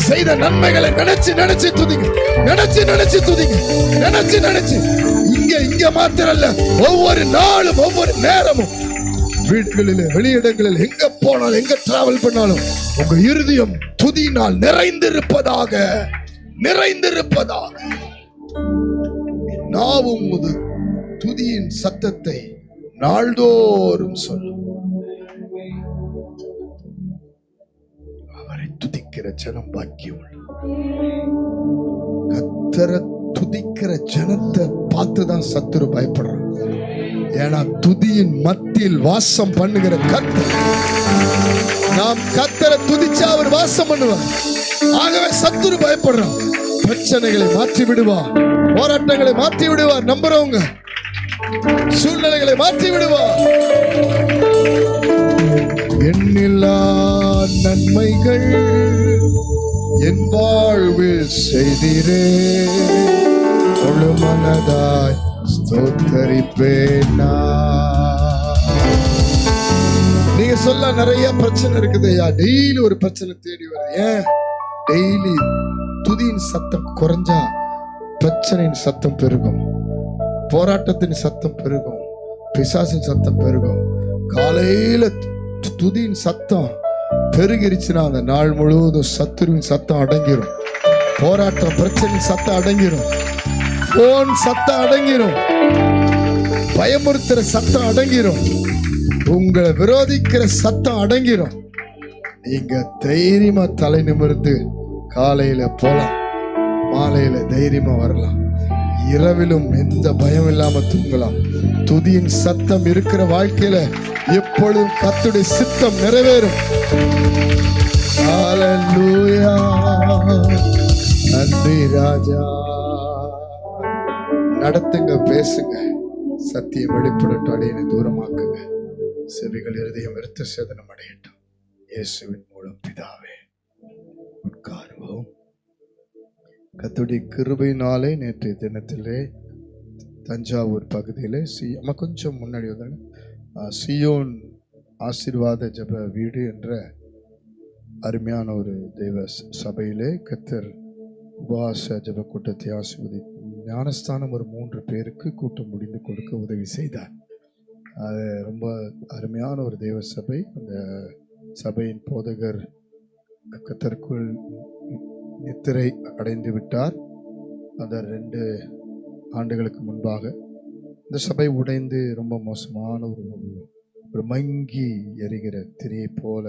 [SPEAKER 6] செய்த நன்மைகளை நினைச்சு நினைச்சு துதிங்க, நினைச்சு நினைச்சு துதிங்க, நினைச்சு நினைச்சு. இங்க மாத்திரம் இல்ல, ஒவ்வொரு நாளும் ஒவ்வொரு நேரமும் வீடுகளில் வெளியிடங்களில் எங்க போனாலும் எங்க டிராவல் பண்ணாலும் உங்க இருதயம் துதியினால் நிறைந்திருப்பதாக, நிறைந்திருப்பதாக. நாவும் துதியின் சத்தத்தை நாள்தோறும் சொல்லும். அவரை துதிக்கிற ஜனம் பாக்கியம். கர்த்தரை துதிக்கிற ஜனத்தை பார்த்துதான் சத்துரு பயப்படுறான். ஏன்னா துதியின் மத்தியில் வாசம் பண்ணுகிற கர்த்தர். நாம் கர்த்தரை துதிச்சா அவர் வாசம் பண்ணுவார். ஆகவே சத்துரு பயப்படுறான். பிரச்சனைகளை மாற்றி விடுவார், போராட்டங்களை மாற்றி விடுவார். நம்புறவங்க சூழ்நிலைகளை மாற்றி விடுவார். எண்ணில்லா நன்மைகள் என் வாழ்வில் செய்திரே, முழு மனதாய் ஸ்தோத்தரிப்பேன். நீங்க சொல்ல நிறைய பிரச்சனை இருக்குது. டெய்லி ஒரு பிரச்சனை தேடி வருது. ஏன்? டெய்லி துதியின் சத்தம் குறைஞ்சா பிரச்சனையின் சத்தம் பெருகும், போராட்டத்தின் சத்தம் பெருகும், பிசாசின் சத்தம் பெருகும். காலையில துதியின் சத்தம் பெருகிருச்சுன்னா அந்த நாள் முழுவதும் சத்துருவின் சத்தம் அடங்கிரும், போராட்டம் பிரச்சனையின் சத்தம் அடங்கிரும், போன் சத்தம் அடங்கிரும், பயமுறுத்துற சத்தம் அடங்கிரும், உங்களை விரோதிக்கிற சத்தம் அடங்கிரும். நீங்க தைரியமா தலை நிமிர்ந்து காலையில போலாம், மாலையில தைரியமா வரலாம், இரவிலும் எந்த பயம் இல்லாம தூங்கலாம். துதியின் சத்தம் இருக்கிற வாழ்க்கையில எப்பொழுதும் கர்த்தருடைய சித்தம் நிறைவேறும். ஹல்லேலூயா, நன்றி ராஜா. நடத்துங்க, பேசுங்க, சத்தியம் வெளிப்படட்டும், அடையினை தூரமாக்குங்க. செவிகள் இருதயம் விருத்த சேதனம் அடையட்டும். இயேசுவின் மூலம் பிதாவே. உட்காருவோம். கர்த்தருடைய கிருபையினாலே நேற்றைய தினத்திலே தஞ்சாவூர் பகுதியிலே கொஞ்சம் முன்னாடி வந்து சியோன் ஆசீர்வாத ஜப வீடு என்ற அருமையான ஒரு தெய்வ சபையிலே கர்த்தர் உபவாச ஜப கூட்டத்தை ஆசீர்வதி ஞானஸ்தானம் ஒரு 3 பேருக்கு கூட்டம் முடிந்து கொடுக்க உதவி செய்தார். அது ரொம்ப அருமையான ஒரு தெய்வ சபை. அந்த சபையின் போதகர் கர்த்தருக்குள் நித்திரை அடைந்து விட்டார். அந்த 2 ஆண்டுகளுக்கு முன்பாக இந்த சபை உடைந்து ரொம்ப மோசமான ஒரு மங்கி எரிகிற திரியை போல,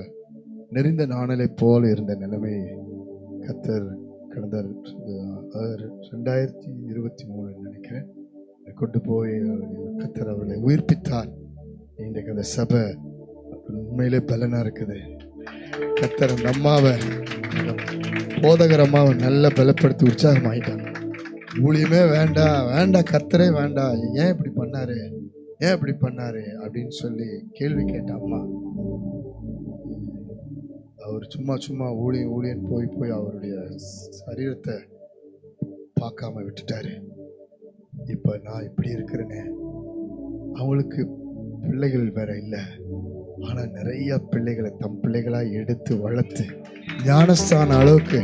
[SPEAKER 6] நெறிந்த நாணலை போல இருந்த நிலைமை கர்த்தர் கடந்த 2023 நினைக்கிறேன் கொண்டு போய் கர்த்தர் அவர்களை உயிர்ப்பித்தார். இன்றைக்கு அந்த சபை உண்மையிலே பலனா இருக்குது. கர்த்தர் அந்த அம்மாவை, போதகர் அம்மாவை நல்லா பலப்படுத்தி உற்சாகமாயிட்டாங்க. ஊழியமே வேண்டாம் கர்த்தரே வேண்டாம், ஏன் இப்படி பண்ணாரு அப்படின்னு சொல்லி கேள்வி கேட்ட அம்மா, அவர் சும்மா ஊழியன் போய் அவருடைய சரீரத்தை பார்க்காம விட்டுட்டாரு. இப்ப நான் இப்படி இருக்கிறேனே, அவங்களுக்கு பிள்ளைகள் வேற இல்லை, ஆனா நிறைய பிள்ளைகளை தம் பிள்ளைகளா எடுத்து வளர்த்து ஞானஸ்தான அளவுக்கு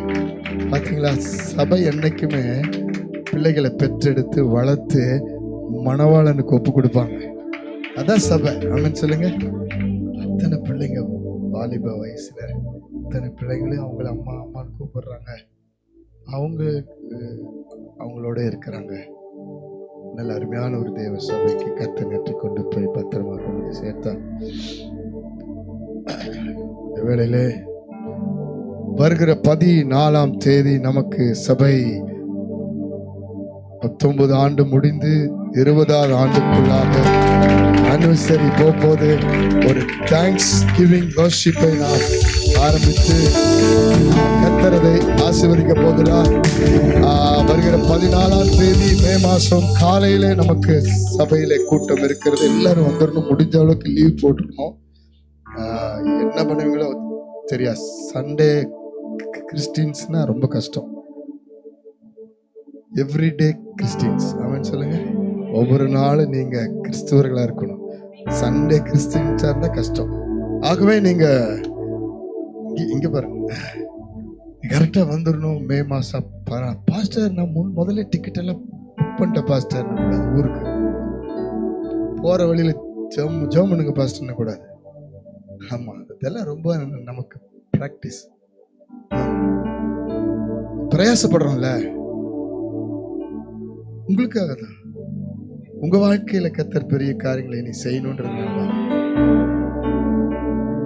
[SPEAKER 6] பார்த்தீங்களா. சபை என்னைக்குமே பிள்ளைகளை பெற்றெடுத்து வளர்த்து மணவாளனுக்கு ஒப்பு கொடுப்பாங்க. அதான் சபை. ஆமென் சொல்லுங்க. அத்தனை பிள்ளைங்க வாலிப வயசுல அத்தனை பிள்ளைங்களையும் அவங்கள அம்மான்னு கூப்பிடுறாங்க. அவங்களோட இருக்கிறாங்க. நல்ல அருமையான ஒரு தேவ சபைக்கு கர்த்தர் நேற்று கொண்டு போய் பத்திரமா கொண்டு சேர்த்தார். இந்த வேளையிலே வருகிற 14ஆம் தேதி நமக்கு சபை 19 ஆண்டு முடிந்து 20வது ஆண்டுக்குள்ளாக அனிவர்சரி போகும்போது ஒரு தேங்க்ஸ் கிவிங் வர்ஷிப்பை நாம் ஆரம்பித்து கர்த்தர் அதை ஆசீர்வதிக்க போகிறார். வருகிற 14ஆம் தேதி மே மாசம் காலையில நமக்கு சபையில கூட்டம் இருக்கிறது. எல்லாரும் வந்துடணும். முடிஞ்ச அளவுக்கு லீவ் போட்டுருணும். என்ன பண்ணுவீங்களோ தெரியாது. சண்டே கிறிஸ்டின்ஸ்னா ரொம்ப கஷ்டம். Everyday Christians. அவன் சொல்லுங்க. ஒவ்வொரு நாளும் நீங்க கிறிஸ்துவர்களா இருக்கணும். சண்டே கிறிஸ்டின்ஸா இருந்தா கஷ்டம். ஆகவே நீங்க இங்க பாருங்க, கரெக்டா வந்துடணும். மே மாசம் பாஸ்டர் நான் முதல்ல டிக்கெட் எல்லாம் புக் பண்ணிட்ட பாஸ்டர் ஊருக்கு போற வழியில ஜோமனுங்க பாஸ்டர்னு கூடாது. ஆமா, இதெல்லாம் ரொம்ப நமக்கு பிராக்டிஸ். பிரயாசப்படுறோம்ல, உங்களுக்காக தான். உங்க வாழ்க்கையில கர்த்தர் பெரிய காரியங்களை நீ செய்யணும்ன்றதுனால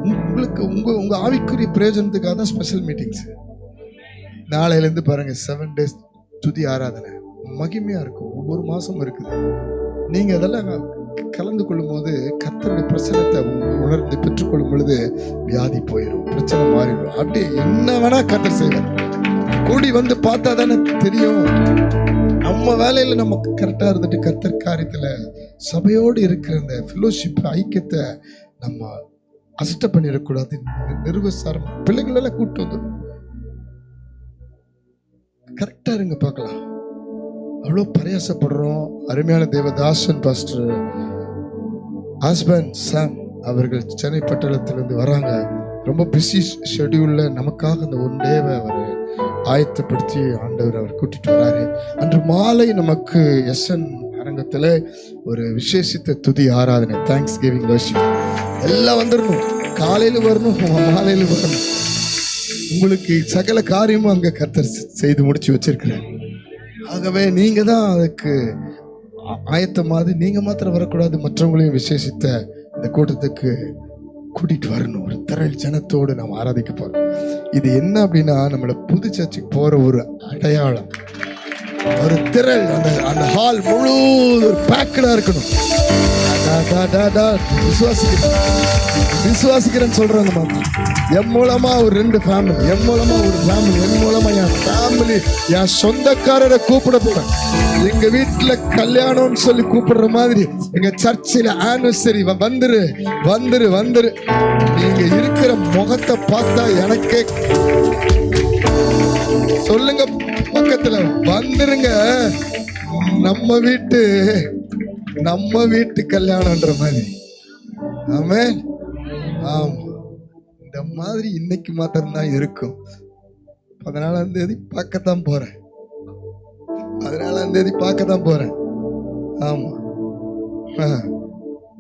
[SPEAKER 6] உங்களுக்கு உங்க ஆவிக்குரிய பிரயோஜனத்துக்காக தான் ஸ்பெஷல் மீட்டிங்ஸ். நாளையில இருந்து பாருங்க 7 days துதி ஆராதனை மகிமையா இருக்கும். ஒவ்வொரு மாசமும் இருக்குது. நீங்க அதெல்லாம் கலந்து கொள்ளும் போது கர்த்தருடைய பிரச்சனத்தை உணர்ந்து பெற்றுக்கொள்ளும் பொழுது வியாதி போயிடும், பிரச்சனை மாறிடும். அப்படியே என்ன வேணா கர்த்தர் செய்வார். கூடி வந்து பார்த்தா தானே தெரியும். நம்ம வேலையில நம்ம கரெக்டா இருந்துட்டு கர்த்தர் காரியத்துல சபையோடு இருக்கிற அந்த ஃபெலோஷிப் ஐக்கியத்தை நம்ம அசட்ட பண்ணிடக்கூடாது. நிர்வசாரம் பிள்ளைகள் எல்லாம் கூப்பிட்டு வந்துடும். கரெக்டா இருங்க, பார்க்கலாம். அவ்வளோ பிரயாசப்படுறோம். அருமையான தேவதாசன் பாஸ்டர் ஹஸ்பண்ட் சாம் அவர்கள் சென்னை பட்டணத்திலிருந்து வராங்க. ரொம்ப பிஸி ஷெடியூல்ல நமக்காக அந்த ஒன் டேவை அவர் ஆயத்தப்படுத்தி ஆண்டவர் அவர் கூட்டிட்டு வராரு. அன்று மாலை நமக்கு எஸ்என் அரங்கத்தில் ஒரு விசேஷித்த துதி ஆராதனை, தேங்க்ஸ் கிவிங் வர்ஷிப். எல்லாம் வந்துடணும். காலையில வரணும், மாலையில வரணும். உங்களுக்கு சகல காரியமும் அங்க கர்த்தர் செய்து முடிச்சு வச்சிருக்கிறார். ஆகவே நீங்க தான் அதுக்கு ஆயத்தமாவது. நீங்க மாத்திரம் வரக்கூடாது, மற்றவங்களையும் விசேஷித்த இந்த கூட்டத்துக்கு கூட்டிட்டு வரணும். ஒரு திரள் ஜனத்தோடு நாம் ஆராதிக்க போறோம். இது என்ன அப்படின்னா, நம்மள புது சர்ச்சுக்கு போற ஒரு அடையாளம். ஒரு திரள், அந்த ஹால் முழு பேக்கடா இருக்கணும். விசுவாசிக்கிறேன்னு சொல்றாங்க. என் மூலமா ஒரு 2 ஃபேமிலி, என் மூலமா ஒரு ஃபேமிலி, என் மூலமா என் ஃபேமிலி, என் சொந்தக்காரரை கூப்பிட போறேன். எங்க வீட்டுல கல்யாணம்னு சொல்லி கூப்பிடுற மாதிரி எங்க சர்ச்சில் ஆனிவர்சரி வந்துரு வந்துரு வந்துரு. நீங்க இருக்கிற முகத்தை பார்த்தா எனக்கே சொல்லுங்க, பக்கத்துல வந்துருங்க. நம்ம வீட்டு கல்யாணம்ன்ற மாதிரி. ஆமென். ஆமா, இந்த மாதிரி இன்னைக்கு மாத்திரம்தான் இருக்கும். 14ஆம் தேதி பார்க்கத்தான் போறேன். 14ஆம் தேதி பார்க்கத்தான் போறேன். ஆமா,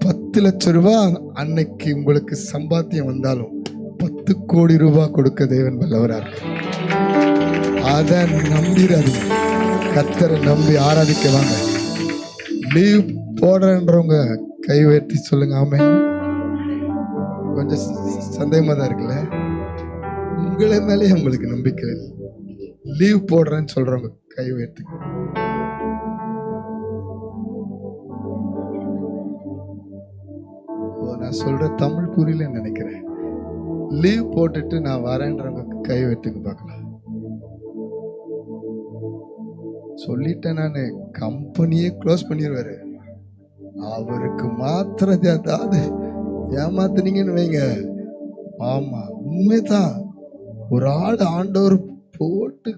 [SPEAKER 6] 10 லட்சம் ரூபாய் அன்னைக்கு உங்களுக்கு சம்பாத்தியம் வந்தாலும் 10 கோடி ரூபாய் கொடுக்க தேவன் வல்லவரா இருக்கு. அதை நம்பிடாதீங்க. கர்த்தரை நம்பி ஆராதிக்க வாங்க. லீவ் போடுறன்றவங்க கை உயர்த்தி சொல்லுங்க. ஆமென். கொஞ்சம் சந்தேகமா தான் இருக்குல்ல? உங்களை மேலே உங்களுக்கு நம்பிக்கை இல்லை. லீவ் போடுறேன்னு சொல்றவங்க கை உயர்த்தி. நான் சொல்ற தமிழ் புரியலன்னு நினைக்கிறேன். லீவ் போட்டுட்டு நான் வரேன்றவங்க கை வெட்டுக்கு பார்க்கலாம். சொல்லிட்டேன், நான் கம்பெனியே க்ளோஸ் பண்ணிடுவாரு. அவருக்கு மாத்திரம் ஏதாவது ஏமாத்துனீங்கன்னு வைங்க. ஆமா, உண்மைதான். ஒரு ஆள் ஆண்டவர் போட்டு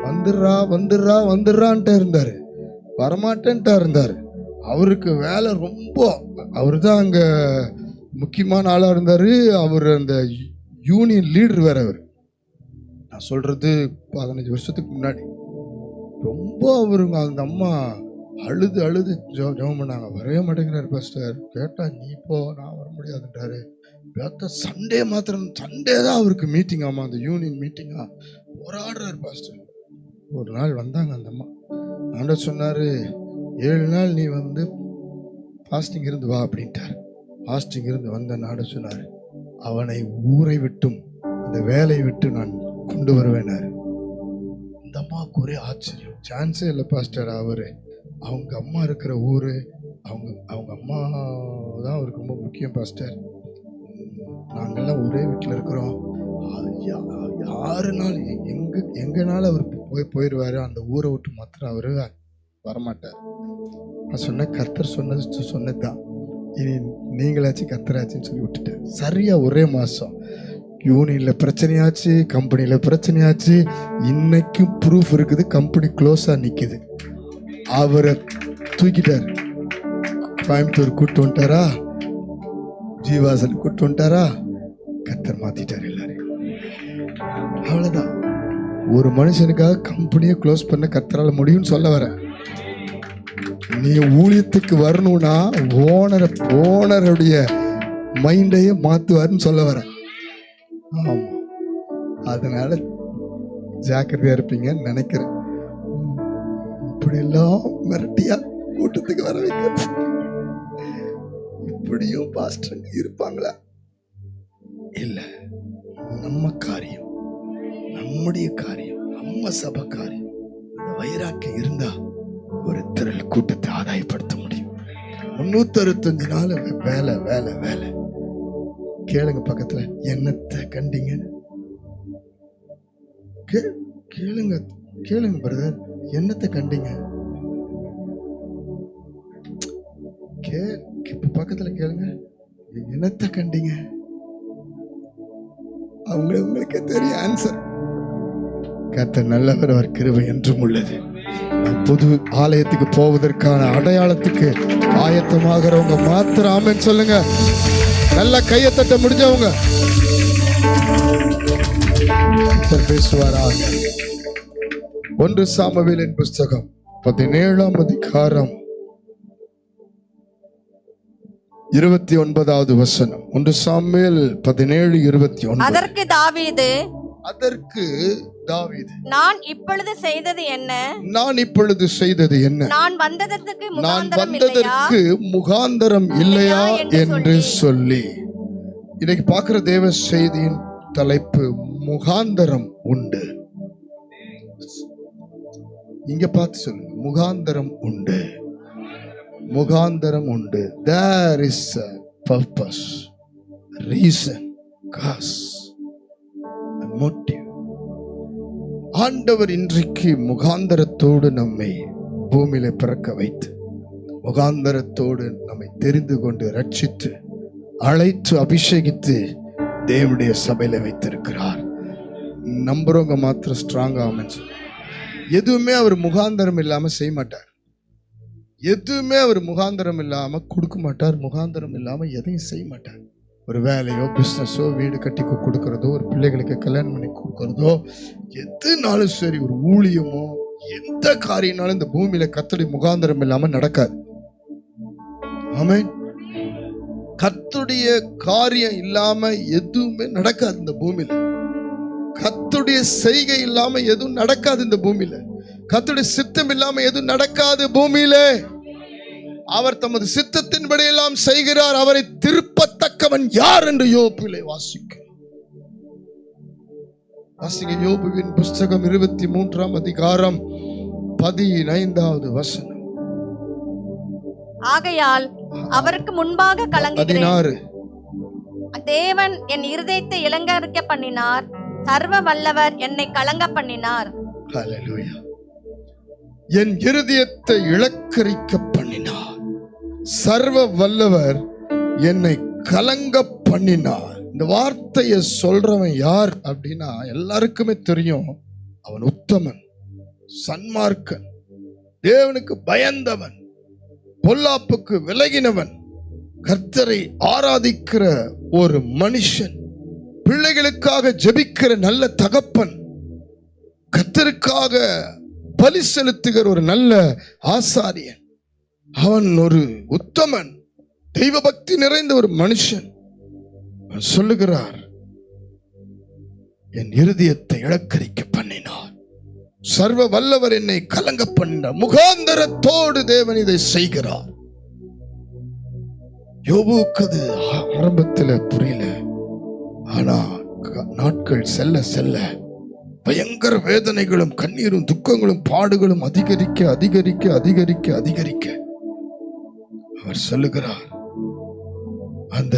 [SPEAKER 6] வந்துடுறான்ட்டு இருந்தாரு, வரமாட்டேன்ட்டா இருந்தாரு. அவருக்கு வேலை ரொம்ப, அவரு தான் அங்க முக்கியமான ஆளா இருந்தாரு. அவர் அந்த யூனியன் லீடர் வேற. அவர், நான் சொல்றது 15 வருஷத்துக்கு முன்னாடி. ரொம்ப அவருங்க அந்த அம்மா அழுது ஜெபம் பண்ணாங்க. வரவே மாட்டேங்கிறாரு பாஸ்டர். கேட்டா நீ போ, நான் வர முடியாதுன்றாரு. சண்டே தான் அவருக்கு மீட்டிங். ஆமா, அந்த யூனியன் மீட்டிங்கா போராடுறாரு பாஸ்டர். ஒரு நாள் வந்தாங்க அந்த அம்மா. ஆண்டவர் சொன்னாரு, 7 நாள் நீ வந்து ஃபாஸ்டிங் இருந்து வா அப்படின்ட்டார். ஃபாஸ்டிங் இருந்து வந்த நாடு சொன்னார், அவனை ஊரை விட்டும் அந்த வேலையை விட்டு நான் கொண்டு வருவேனாரு. இந்த அம்மாவுக்கு ஒரே ஆச்சரியம். சான்ஸே இல்லை பாஸ்டர். அவரு அவங்க அம்மா இருக்கிற ஊரு, அவங்க அம்மா தான் அவருக்கு ரொம்ப முக்கியம் பாஸ்டர். நாங்கெல்லாம் ஒரே வீட்டில் இருக்கிறோம். யாருனாலும் எங்கனாலும் அவர் போயிடுவாரு. அந்த ஊரை விட்டு மாத்திரம் அவரு வரமாட்டார். நான் சொன்ன கர்த்தர் சொன்னதுதான். இனி நீங்களாச்சும் கர்த்தராச்சுன்னு சொல்லி விட்டுட்டேன். சரியா ஒரே மாசம் யூனியன்ல பிரச்சனையாச்சு, கம்பெனியில பிரச்சனையாச்சு. இன்னைக்கும் ப்ரூஃப் இருக்குது. கம்பெனி க்ளோஸா நிக்குது. அவரை தூக்கிட்டாரு. கோயம்புத்தூர் கூட்டு வந்துட்டாரா, ஜீவாசல் கூட்டு வந்துட்டாரா, கர்த்தர் மாத்திட்டாரு எல்லாரையும். அவ்வளவுதான். ஒரு மனுஷனுக்காக கம்பெனியை க்ளோஸ் பண்ண கர்த்தரால முடியும்னு சொல்ல வரேன். நீ ஊழியத்துக்கு வரணும்னா ஓனருடைய மைண்டையே மாத்துவாருன்னு சொல்ல வரேன். ஆமா, அதனால ஜாக்கிரதையா இருப்பீங்கன்னு நினைக்கிறேன். இப்படி எல்லாம் மிரட்டியா கூட்டத்துக்கு வர வைக்கிறது, இப்படியும் பாஸ்டர் இருப்பாங்களா? இல்ல, நம்ம காரியம், நம்முடைய காரியம், நம்ம சபை காரியம். வைராக்கியம் இருந்தா ஒரு திரள் கூட்டத்தை ஆதாயப்படுத்த முடியும். 365 நாள் வேலை வேலை வேலை. கேளுங்க பக்கத்துல, என்னத்தை கண்டீங்க? கேளுங்க பிரதர், என்னத்தை கண்டீங்க? பக்கத்துல கேளுங்க, என்னத்தை கண்டீங்க? உங்களுக்கு தெரியும் ஆன்சர். கர்த்தர் நல்லவர், அவர் கிருபை என்றும் உள்ளது. புது ஆலயத்துக்கு போவதற்கான அடையாளத்துக்கு ஆயத்தமாகறவங்க மாத்திரம் ஆமென் சொல்லுங்க. நல்ல கையை தட்ட முடிஞ்சவங்க பேசுவாராக. 1 சாமுவேலின் புஸ்தகம் 17ஆம் அதிகாரம் 29வது வசனம். 1 சாமுவேல் 17:29. அதற்கு தாவீது, நான் இப்பொழுது செய்தது என்ன? நான் வந்ததற்கு முகாந்தரம் இல்லையா என்று சொல்லி. இன்னைக்கு பார்க்கிற தேவ செய்தியின் தலைப்பு முகாந்தரம் உண்டு. இங்க பார்த்து சொல்லுங்க, முகாந்தரம் உண்டு. முகாந்தரம் உண்டு. There is a purpose, reason, cause, and motive. ஆண்டவர் இன்றைக்கு முகாந்தரத்தோடு நம்மை பூமியில பிறக்க வைத்து, முகாந்தரத்தோடு நம்மை தெரிந்து கொண்டு ரட்சித்து அழைத்து அபிஷேகித்து தேவனுடைய சபையில வைத்திருக்கிறார். நம்புறவங்க மாத்திரம் ஸ்ட்ராங்கா அமைச்சு. எதுவுமே அவர் முகாந்தரம் இல்லாம செய்ய மாட்டார். எதுவுமே அவர் முகாந்தரம் இல்லாம கொடுக்க மாட்டார். முகாந்தரம் இல்லாம எதையும் செய்ய மாட்டார். ஒரு வேலையோ, பிஸ்னஸோ, வீடு கட்டி கொடுக்கறதோ, ஒரு பிள்ளைகளுக்கு கல்யாணம் பண்ணி கொடுக்கறதோ, எதுனாலும் சரி, ஒரு ஊழியமோ, எந்த காரியம்னாலும் இந்த பூமியில கர்த்தருடைய முகாந்தரம் இல்லாம நடக்காது. ஆமென். கர்த்தருடைய காரியம் இல்லாம எதுவுமே நடக்காது இந்த பூமியில. கர்த்தருடைய செய்கை இல்லாம எதுவும் நடக்காது இந்த பூமியில. கர்த்தருடைய சித்தம் இல்லாம எதுவும் நடக்காது பூமியில. அவர் தமது சித்தத்தின்படி எல்லாம் செய்கிறார். அவரை திருப்பத்தக்கவன் யார் என்று யோபிலே வாசிக்க. யோபுவின் புஸ்தகம் 23ஆம் அதிகாரம் 15வது வசனம்.
[SPEAKER 7] ஆகையால் அவருக்கு முன்பாக கலங்குகிறேன்.
[SPEAKER 6] 16.
[SPEAKER 7] தேவன் என் இருதயத்தை இளங்கரிக்க பண்ணினார், சர்வ வல்லவர் என்னை கலங்க பண்ணினார்.
[SPEAKER 6] ஹல்லேலூயா. என் இருதயத்தை இளக்கரிக்க பண்ணினார், சர்வ வல்லவர் என்னை கலங்க பண்ணினார். இந்த வார்த்தையை சொல்றவன் யார் அப்படின்னா எல்லாருக்குமே தெரியும். அவன் உத்தமன், சன்மார்க்கன், தேவனுக்கு பயந்தவன், பொல்லாப்புக்கு விலகினவன், கர்த்தரை ஆராதிக்கிற ஒரு மனுஷன், பிள்ளைகளுக்காக ஜெபிக்கிற நல்ல தகப்பன், கர்த்தருக்காக பலி செலுத்துகிற ஒரு நல்ல ஆசாரியன். அவன் ஒரு உத்தமன், தெய்வ பக்தி நிறைந்த ஒரு மனுஷன். சொல்லுகிறார், என் இருதயத்தை இளக்கரிக்க பண்ணினார், சர்வ வல்லவர் என்னை கலங்க பண்ணினார். முகாந்தரத்தோடு தேவன் இதை செய்கிறார். யோபுவுக்கு அது ஆரம்பத்தில் புரியல. ஆனா நாட்கள் செல்ல செல்ல பயங்கர வேதனைகளும் கண்ணீரும் துக்கங்களும் பாடுகளும் அதிகரிக்க அதிகரிக்க அதிகரிக்க அதிகரிக்க அவர் சொல்லுகிறார். அந்த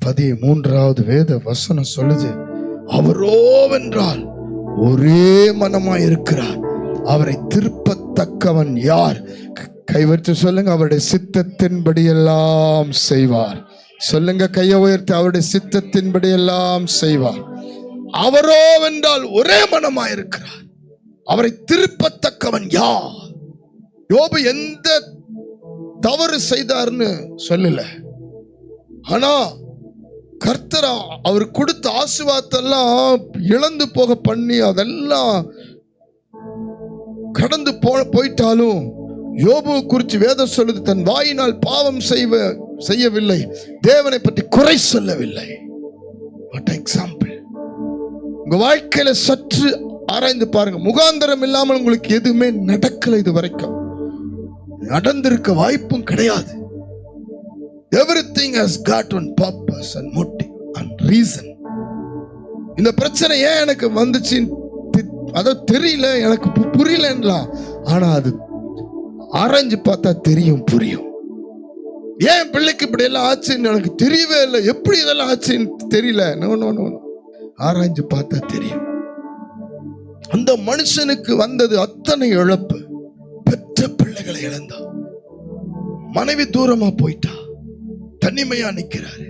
[SPEAKER 6] 13வது வேத வசனம் சொல்லுது, அவரோவென்றால் ஒரே மனமாய் இருக்கிறார், அவரை திருப்பத்தக்கவன் யார்? கைவர்த்தி சொல்லுங்க, அவருடைய சித்தத்தின்படி எல்லாம் செய்வார். சொல்லுங்க, கையை உயர்த்தி, அவருடைய சித்தத்தின்படி எல்லாம் செய்வார். அவரோவென்றால் ஒரே மனமாய் இருக்கிறார், அவரை திருப்பத்தக்கவன் யார்? யோபு எந்த தவறு செய்தார்னு சொல்லல. ஆனா கர்த்தர் அவர் கொடுத்த ஆசீர்வாதத்தெல்லாம் இழந்து போக பண்ணி அதெல்லாம் கடந்து போயிட்டாலும் யோபு குறித்து வேதம் சொல்லுது, தன் வாயினால் பாவம் செய்யவில்லை, தேவனை பற்றி குறை சொல்லவில்லை. What example! உங்க வாழ்க்கையில சற்று ஆராய்ந்து பாருங்க. முகாந்தரம் இல்லாமல் உங்களுக்கு எதுவுமே நடக்கல, இது வரைக்கும் நடந்திருக்க வாய்ப்பும் கிடையாது. Everything has got one purpose and motive and reason. இந்த பிரச்சனை ஏன் எனக்கு வந்துச்சு அத தெரியல, எனக்கு புரியலன்லாம். ஆனா அது ஆராய்ஞ்சு பார்த்தா தெரியும், புரியும். ஏன் பிள்ளைக்கு இப்படி எல்லாம் ஆச்சுன்னு எனக்கு தெரியவே இல்லை, எப்படி இதெல்லாம் ஆச்சுன்னு தெரியல. ஆராய்ஞ்சு பார்த்தா தெரியும். அந்த மனுஷனுக்கு வந்தது அத்தனை இழப்பு. பெற்ற பிள்ளைகளை இழந்தா, மனைவி தூரமா போயிட்டா, தனிமையா நிக்கிறாரு.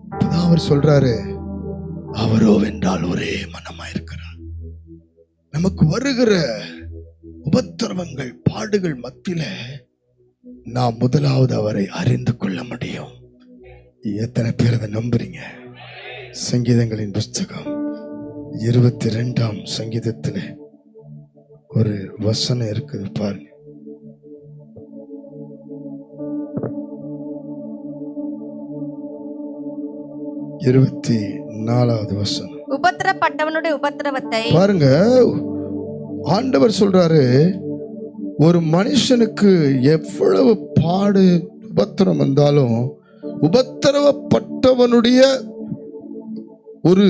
[SPEAKER 6] இப்பதான் அவர் சொல்றாரு, அவரோ வென்றால் ஒரே மனமா இருக்கிறார். நமக்கு வருகிற உபத்திரவங்கள் பாடுகள் மத்தியில நாம் முதலாவது அவரை அறிந்து கொள்ள முடியும். எத்தனை பேர் அதை நம்புறீங்க? சங்கீதங்களின் புஸ்தகம் 22ஆம் சங்கீதத்துல ஒரு வசனம் இருக்குது பாருங்க. 24வது வசனம்.
[SPEAKER 7] உபத்திரப்பட்டவனுடைய உபத்திரவத்தை
[SPEAKER 6] பாருங்க. ஆண்டவர் சொல்றாரு, ஒரு மனுஷனுக்கு எவ்வளவு பாடு உபத்திரம் வந்தாலும் உபத்திரவப்பட்டவனுடைய ஒரு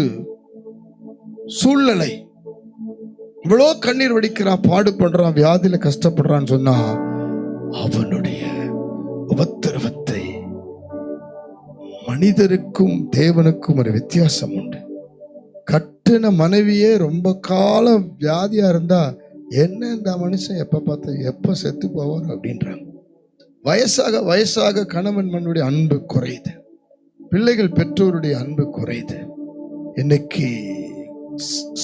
[SPEAKER 6] சூழ்நிலை, இவ்வளோ கண்ணீர் வடிக்கிறான், பாடுபடுறான், வியாதியில கஷ்டப்படுறான்னு சொன்னா அவனுடைய உபத்திரவத்தை, மனிதருக்கும் தேவனுக்கும் ஒரு வித்தியாசம் உண்டு. கட்டின மனைவியே ரொம்ப காலம் வியாதியா இருந்தா, என்ன இந்த மனுஷன் எப்ப பார்த்த எப்ப செத்து போவார் அப்படின்றாங்க. வயசாக வயசாக கணவன் மனுடைய அன்பு குறையுது, பிள்ளைகள் பெற்றோருடைய அன்பு குறையுது. இன்னைக்கு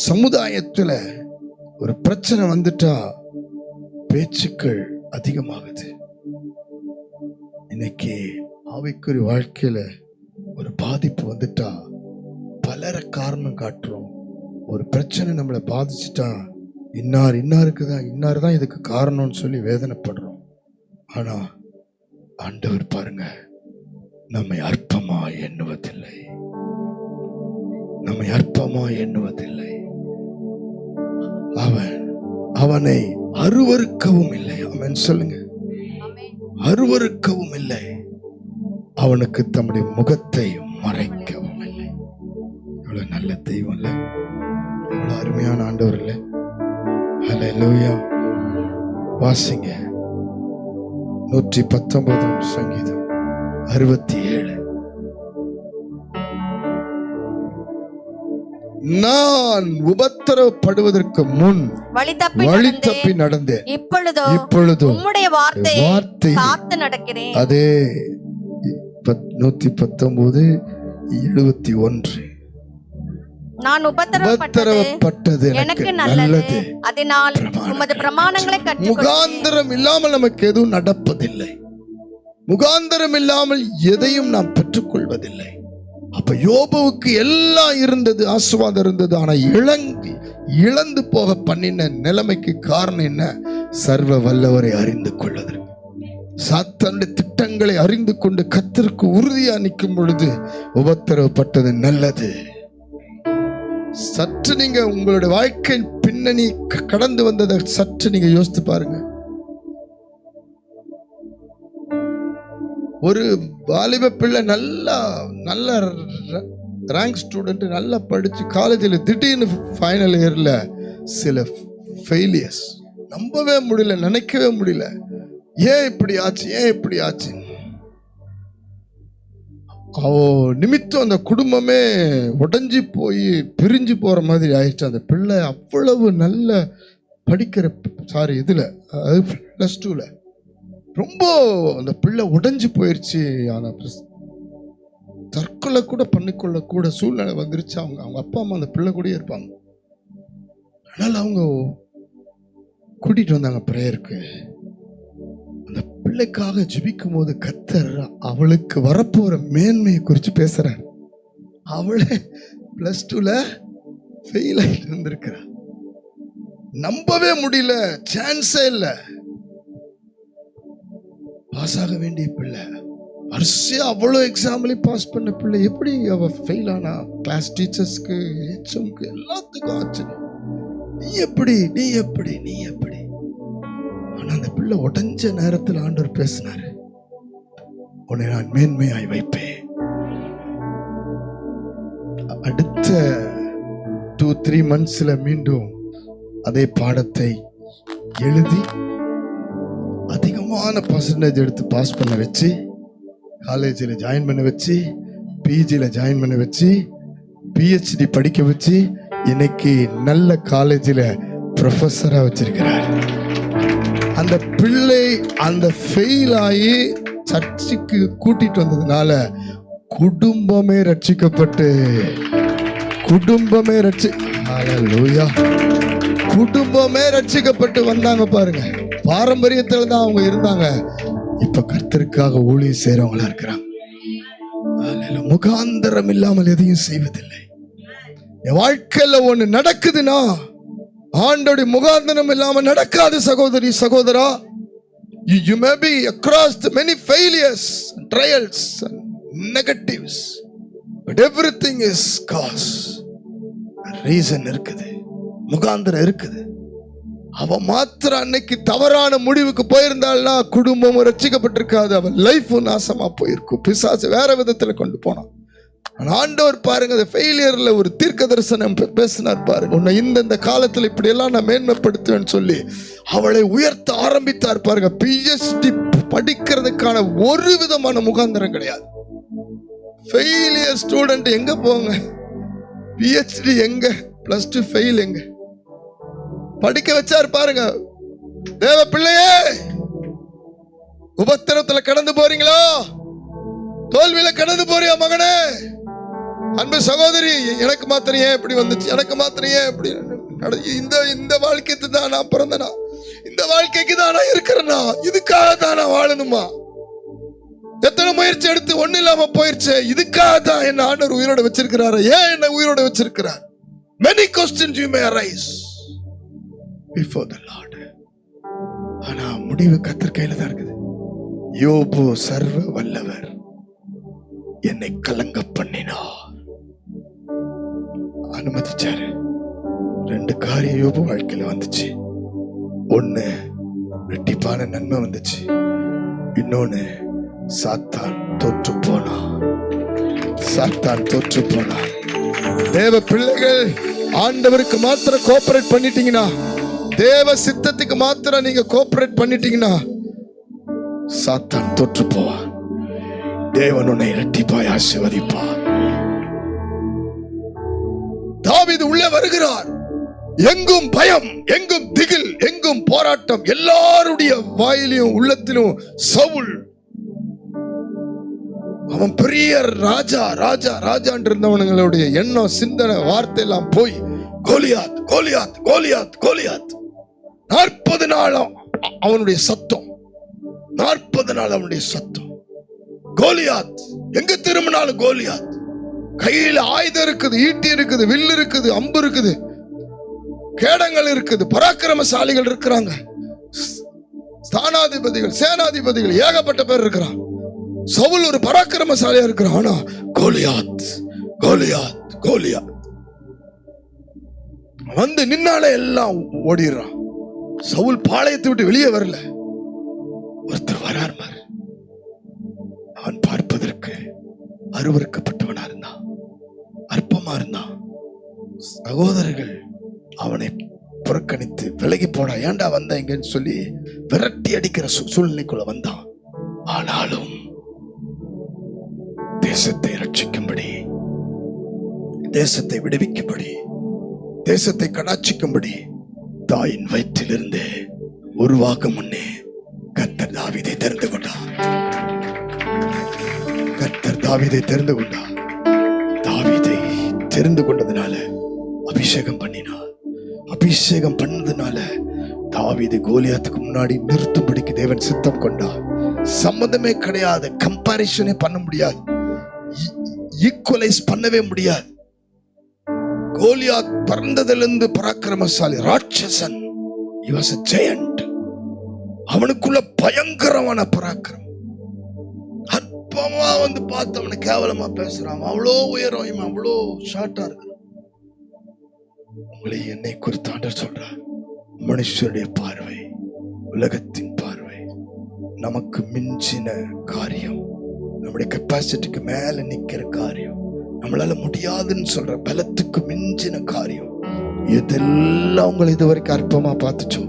[SPEAKER 6] சமுதாயத்துல ஒரு பிரச்சனை வந்துட்டா பேச்சுக்கள் அதிகமாகுது. இன்னைக்கு ஆவிக்குரிய வாழ்க்கையில ஒரு பாதிப்பு வந்துட்டா பலரை காரணம் காட்டுறோம். ஒரு பிரச்சனை நம்மளை பாதிச்சுட்டா இன்னாரு தான் இதுக்கு காரணம்னு சொல்லி வேதனைப்படுறோம். ஆனா ஆண்டவர் பாருங்க, நம்மை அற்பமாய் எண்ணுவதில்லை. நம்மை அற்பமாய் எண்ணுவதில்லை. அவனை அருவருக்கவும் இல்லை. அவன் சொல்லுங்க, அருவருக்கவும் இல்லை. அவனுக்கு தம்முடைய முகத்தை மறைக்கவும் இல்லை. எவ்வளவு நல்ல தெய்வம் இல்ல, எவ்வளவு அருமையான ஆண்டவர் இல்ல. ஹல்லேலூயா. வாசிங்க 119 சங்கீதம் 67. நான் உபத்திரவப்படுவதற்கு முன் வழி தப்பி நடந்தேன். இப்பொழுதோ உம்முடைய வார்த்தையை காத்து நடக்கிறேன். அதே 119:71. நான் உபத்திரவப்பட்டது எனக்கு நல்லது, அதனால் உமது பிரமாணங்களை கற்றுக்கொண்டேன். முகாந்திரம் இல்லாமல் நமக்கு எதுவும் நடப்பதில்லை. முகாந்திரம் இல்லாமல் எதையும் நாம் பெற்றுக்கொள்வதில்லை. அப்ப யோபுவுக்கு எல்லாம் இருந்தது, ஆசீர்வாதம் இருந்தது. ஆனா இழந்து போக பண்ணின நிலைமைக்கு காரணம் என்ன? சர்வ வல்லவரை அறிந்து கொள்வதற்கு, சாத்தானுடைய திட்டங்களை அறிந்து கொண்டு கர்த்தருக்கு உறுதியா நிற்கும் பொழுது உபத்திரவப்பட்டது நல்லது. சற்று நீங்க உங்களுடைய வாழ்க்கையின் பின்னணி கடந்து வந்ததை சற்று நீங்க யோசித்து பாருங்க. ஒரு வாலிப பிள்ளை நல்ல ரேங்க் ஸ்டூடெண்ட், நல்லா படிச்சு காலேஜில் திடீர்னு ஃபைனல் இயர்ல சில ஃபெயிலியர்ஸ், நம்பவே முடியல, நினைக்கவே முடியல. ஏன் இப்படி ஆச்சு? அவ நிமித்தம் அந்த குடும்பமே உடைஞ்சி போய் பிரிஞ்சு போற மாதிரி ஆயிடுச்சு. அந்த பிள்ளை அவ்வளவு நல்ல படிக்கிற இதுல +2ல ரொம்ப அந்த பிள்ளை உடைஞ்சு போயிடுச்சு. ஆனா தற்கொலை கூட பண்ணிக்கொள்ள கூட சூழ்நிலை வந்துருச்சு. அவங்க அப்பா அம்மா அந்த பிள்ளை கூடயே இருப்பாங்க. அதனால அவங்க கூட்டிட்டு வந்தாங்க பிரேயருக்கு. அந்த பிள்ளைக்காக ஜெபிக்கும் போது கர்த்தர் அவளுக்கு வரப்போற மேன்மையை குறித்து பேசுறார். அவளே +2ல ஃபெயில் ஆகிட்டு இருந்திருக்கிறா. நம்பவே முடியல, சான்ஸே இல்லை. பாஸ் ஆக வேண்டிய பிள்ளை, வரிசையா அவ்வளோ எக்ஸாம்லையும் பாஸ் பண்ண பிள்ளை எப்படி அவ ஃபெயில் ஆனா? கிளாஸ் டீச்சர்ஸ்க்கு, HMக்கு எல்லாத்துக்கும் ஆச்சரியம். நீ எப்படி? ஆனா அந்த பிள்ளை உடைஞ்ச நேரத்தில் ஆண்டவர் பேசினாரு, உன்னை நான் மேன்மையாய் வைப்பேன். அடுத்த 2-3 மந்த்ஸ்ல மீண்டும் அதே பாடத்தை எழுதி அதிகமான பர்சன்டேஜ் எடுத்து பாஸ் பண்ண வச்சு, காலேஜில் ஜாயின் பண்ண வச்சு, பிஜியில் ஜாயின் பண்ண வச்சு, PhD படிக்க வச்சு, இன்னைக்கு நல்ல காலேஜில் ப்ரொஃபஸராக வச்சிருக்கிறார். அந்த பிள்ளை அந்த ஃபெயில் ஆகி சர்ச்சுக்கு கூட்டிட்டு வந்ததுனால குடும்பமே ரட்சிக்கப்பட்டு, குடும்பமே ரட்சிக்கப்பட்டு வந்தாங்க பாருங்க. பாரம்பரியத்துல தான் அவங்க இருந்தாங்க, இப்ப கர்த்தருக்காக ஊழியம் செய்றவங்களா இருக்கிறாங்க. முகாந்திரம் இல்லாமல் எதையும் செய்வதில்லை. என் வாழ்க்கையில ஒண்ணு நடக்குதுன்னா ஆண்டோடைய முகாந்திரம் இல்லாம நடக்காது. சகோதரி, சகோதரா, you may be across the many failures and trials and negatives, but everything is cause. reason இருக்குது, முகாந்திரம் இருக்குது. அவ மாத்திர அன்னைக்கு தவறான முடிவுக்கு போயிருந்தாள்னா குடும்பமும் ரட்சிக்கப்பட்டிருக்காது, அவன் லைஃபும் நாசமா போயிருக்கும். பிசாசு வேற விதத்துல கொண்டு போனான். ஆண்டவர் பாருங்க, அந்த ஃபெயிலியர்ல ஒரு தீர்க்க தரிசனம் பேசினார் பாருங்க. உன்னை இந்த காலத்துல இப்படி எல்லாம் நான் மேன்மைப்படுத்துவேன்னு சொல்லி அவளை உயர்த்த ஆரம்பித்தார் பாருங்க. PhD படிக்கிறதுக்கான ஒரு விதமான முகாந்திரம் கிடையாது. ஃபெயிலியர் ஸ்டூடெண்ட் எங்க போங்க? PhD எங்க? +2 ஃபெயில் எங்க? படிக்க வச்சார் பாருங்க. தேவ பிள்ளையே, உபத்திரத்துல கடந்து போறீங்களா? தோல்வியில கடந்து போறியா மகனே? அன்பு சகோதரி, எனக்கு மாத்திரம் ஏன் இப்படி வந்துச்சு? எனக்கு மாத்திரம் ஏன் இப்படி? இந்த வாழ்க்கைக்கு தான் நான் பிறந்தனா? இந்த வாழ்க்கைக்கு தான் நான் இருக்கிறேன்னா? இதுக்காக தான் நான் வாழணுமா? எத்தனை முயற்சி எடுத்து ஒண்ணு இல்லாம போயிருச்சு. இதுக்காக தான் என்ன ஆண்டவர் உயிரோட வச்சிருக்கிறாரு. ஏன் என்ன உயிரோட வச்சிருக்கிறார்? Many questions you may arise before the Lord. ஆனா முடிவு கர்த்தர் கையில தான் இருக்குது. யோபு சர்வ வல்லவர், என்னை கலங்க பண்ணினார். அனுமதிச்சாரு. 2 காரியம் யோபு வாழ்க்கையில வந்துச்சு. ஒண்ணு ரெட்டிப்பான நன்மை வந்துச்சு, இன்னொன்னு சாத்தான் தோற்று போனான். சாத்தான் தோற்று போனான். தேவ பிள்ளைகள், ஆண்டவருக்கு மாத்திரம் கோஆபரேட் பண்ணிட்டீங்கன்னா, தேவ சித்தத்துக்கு மாத்திரம் நீங்க கோஆபரேட் பண்ணிட்டீங்கன்னா சாத்தான் தோற்று போவான். தேவன் உன்னை இரட்டிப்பாய் ஆசீர்வதிப்பார். தாவீது உள்ளே வருகிறார். எங்கும் பயம், எங்கும் திகில், எங்கும் போராட்டம், எல்லாருடைய வாயிலும் உள்ளத்திலும் சவுல். அவன் பெரிய ராஜா ராஜா ராஜான் இருந்தவனுங்களுடைய எண்ணம், சிந்தனை, வார்த்தை எல்லாம் போய் கோலியாத் கோலியாத் கோலியாத் கோலியாத். 40 நாள் அவனுடைய சத்தம், 40 நாள் அவனுடைய சத்தம். கோலியாத் எங்க திரும்பினாலும் கோலியாத். கையில ஆயுதம் இருக்குது, ஈட்டி இருக்குது, வில்லு இருக்குது, அம்பு இருக்குது, கேடங்கள் இருக்குது, பராக்கிரமசாலிகள் இருக்கிறாங்க, ஸ்தானாதிபதிகள், சேனாதிபதிகள், ஏகப்பட்ட பேர் இருக்கிறான். சவுல் ஒரு பராக்கிரமசாலியா இருக்கிறான். ஆனா கோலியாத் கோலியாத் கோலியாத் வந்து நின்னாலே எல்லாம் ஓடிடுறான். சவுல் பாளையத்தை விட்டு வெளியே வரல. ஒருத்தர் வரார் பாரு. அவன் பார்ப்பதற்கு அருவருக்கப்பட்டவனா இருந்தான், அற்பமா இருந்தான். சகோதரர்கள் அவனை புறக்கணித்து விலகி போனா, ஏண்டா வந்த இங்கன்னு சொல்லி விரட்டி அடிக்கிற சூழ்நிலைக்குள்ள வந்தான். ஆனாலும் தேசத்தை ரட்சிக்கும்படி, தேசத்தை விடுவிக்கும்படி, தேசத்தை கடாட்சிக்கும்படி தாயின் வயிற்றிலிருந்து உருவாகும் முன்னே கர்த்தர் தாவீதை தெரிந்து கொண்டார். கர்த்தர் தாவீதை தெரிந்து கொண்டார். தாவீதை தெரிந்து கொண்டதுனால அபிஷேகம் பண்ணினார். அபிஷேகம் பண்ணதுனால தாவீது கோலியாத்துக்கு முன்னாடி நிறுத்தும்படிக்கு தேவன் சித்தம் கொண்டார். சம்மந்தமே கிடையாது, கம்பாரிசனே பண்ண முடியாது, ஈக்குவலைஸ் பண்ணவே முடியாது. கோலியாத் பிறந்ததிலிருந்து பராக்கிரமசாலி, ராட்சசன். He was a giant. அவனுக்குள்ள பயங்கரமான பராக்கிரமம். அற்பமா வந்து பார்த்து அவனை கேவலமா பேசுறான். அவ்வளோ உயரம், இவன் அவ்வளோ ஷார்ட்டா இருக்கிறான். உங்களை என்னை குறித்து ஆண்டவர் சொல்றார், மனுஷருடைய பார்வை, உலகத்தின் பார்வை, நமக்கு மிஞ்சின காரியம், நம்முடைய கெப்பாசிட்டிக்கு மேல நிக்கிற காரியம், நம்மளால முடியாதுன்னு சொல்ற பலத்துக்கு மிஞ்சின காரியம், எதெல்லாம் உங்களை இதுவரைக்கும் அற்பமா பார்த்துச்சோ,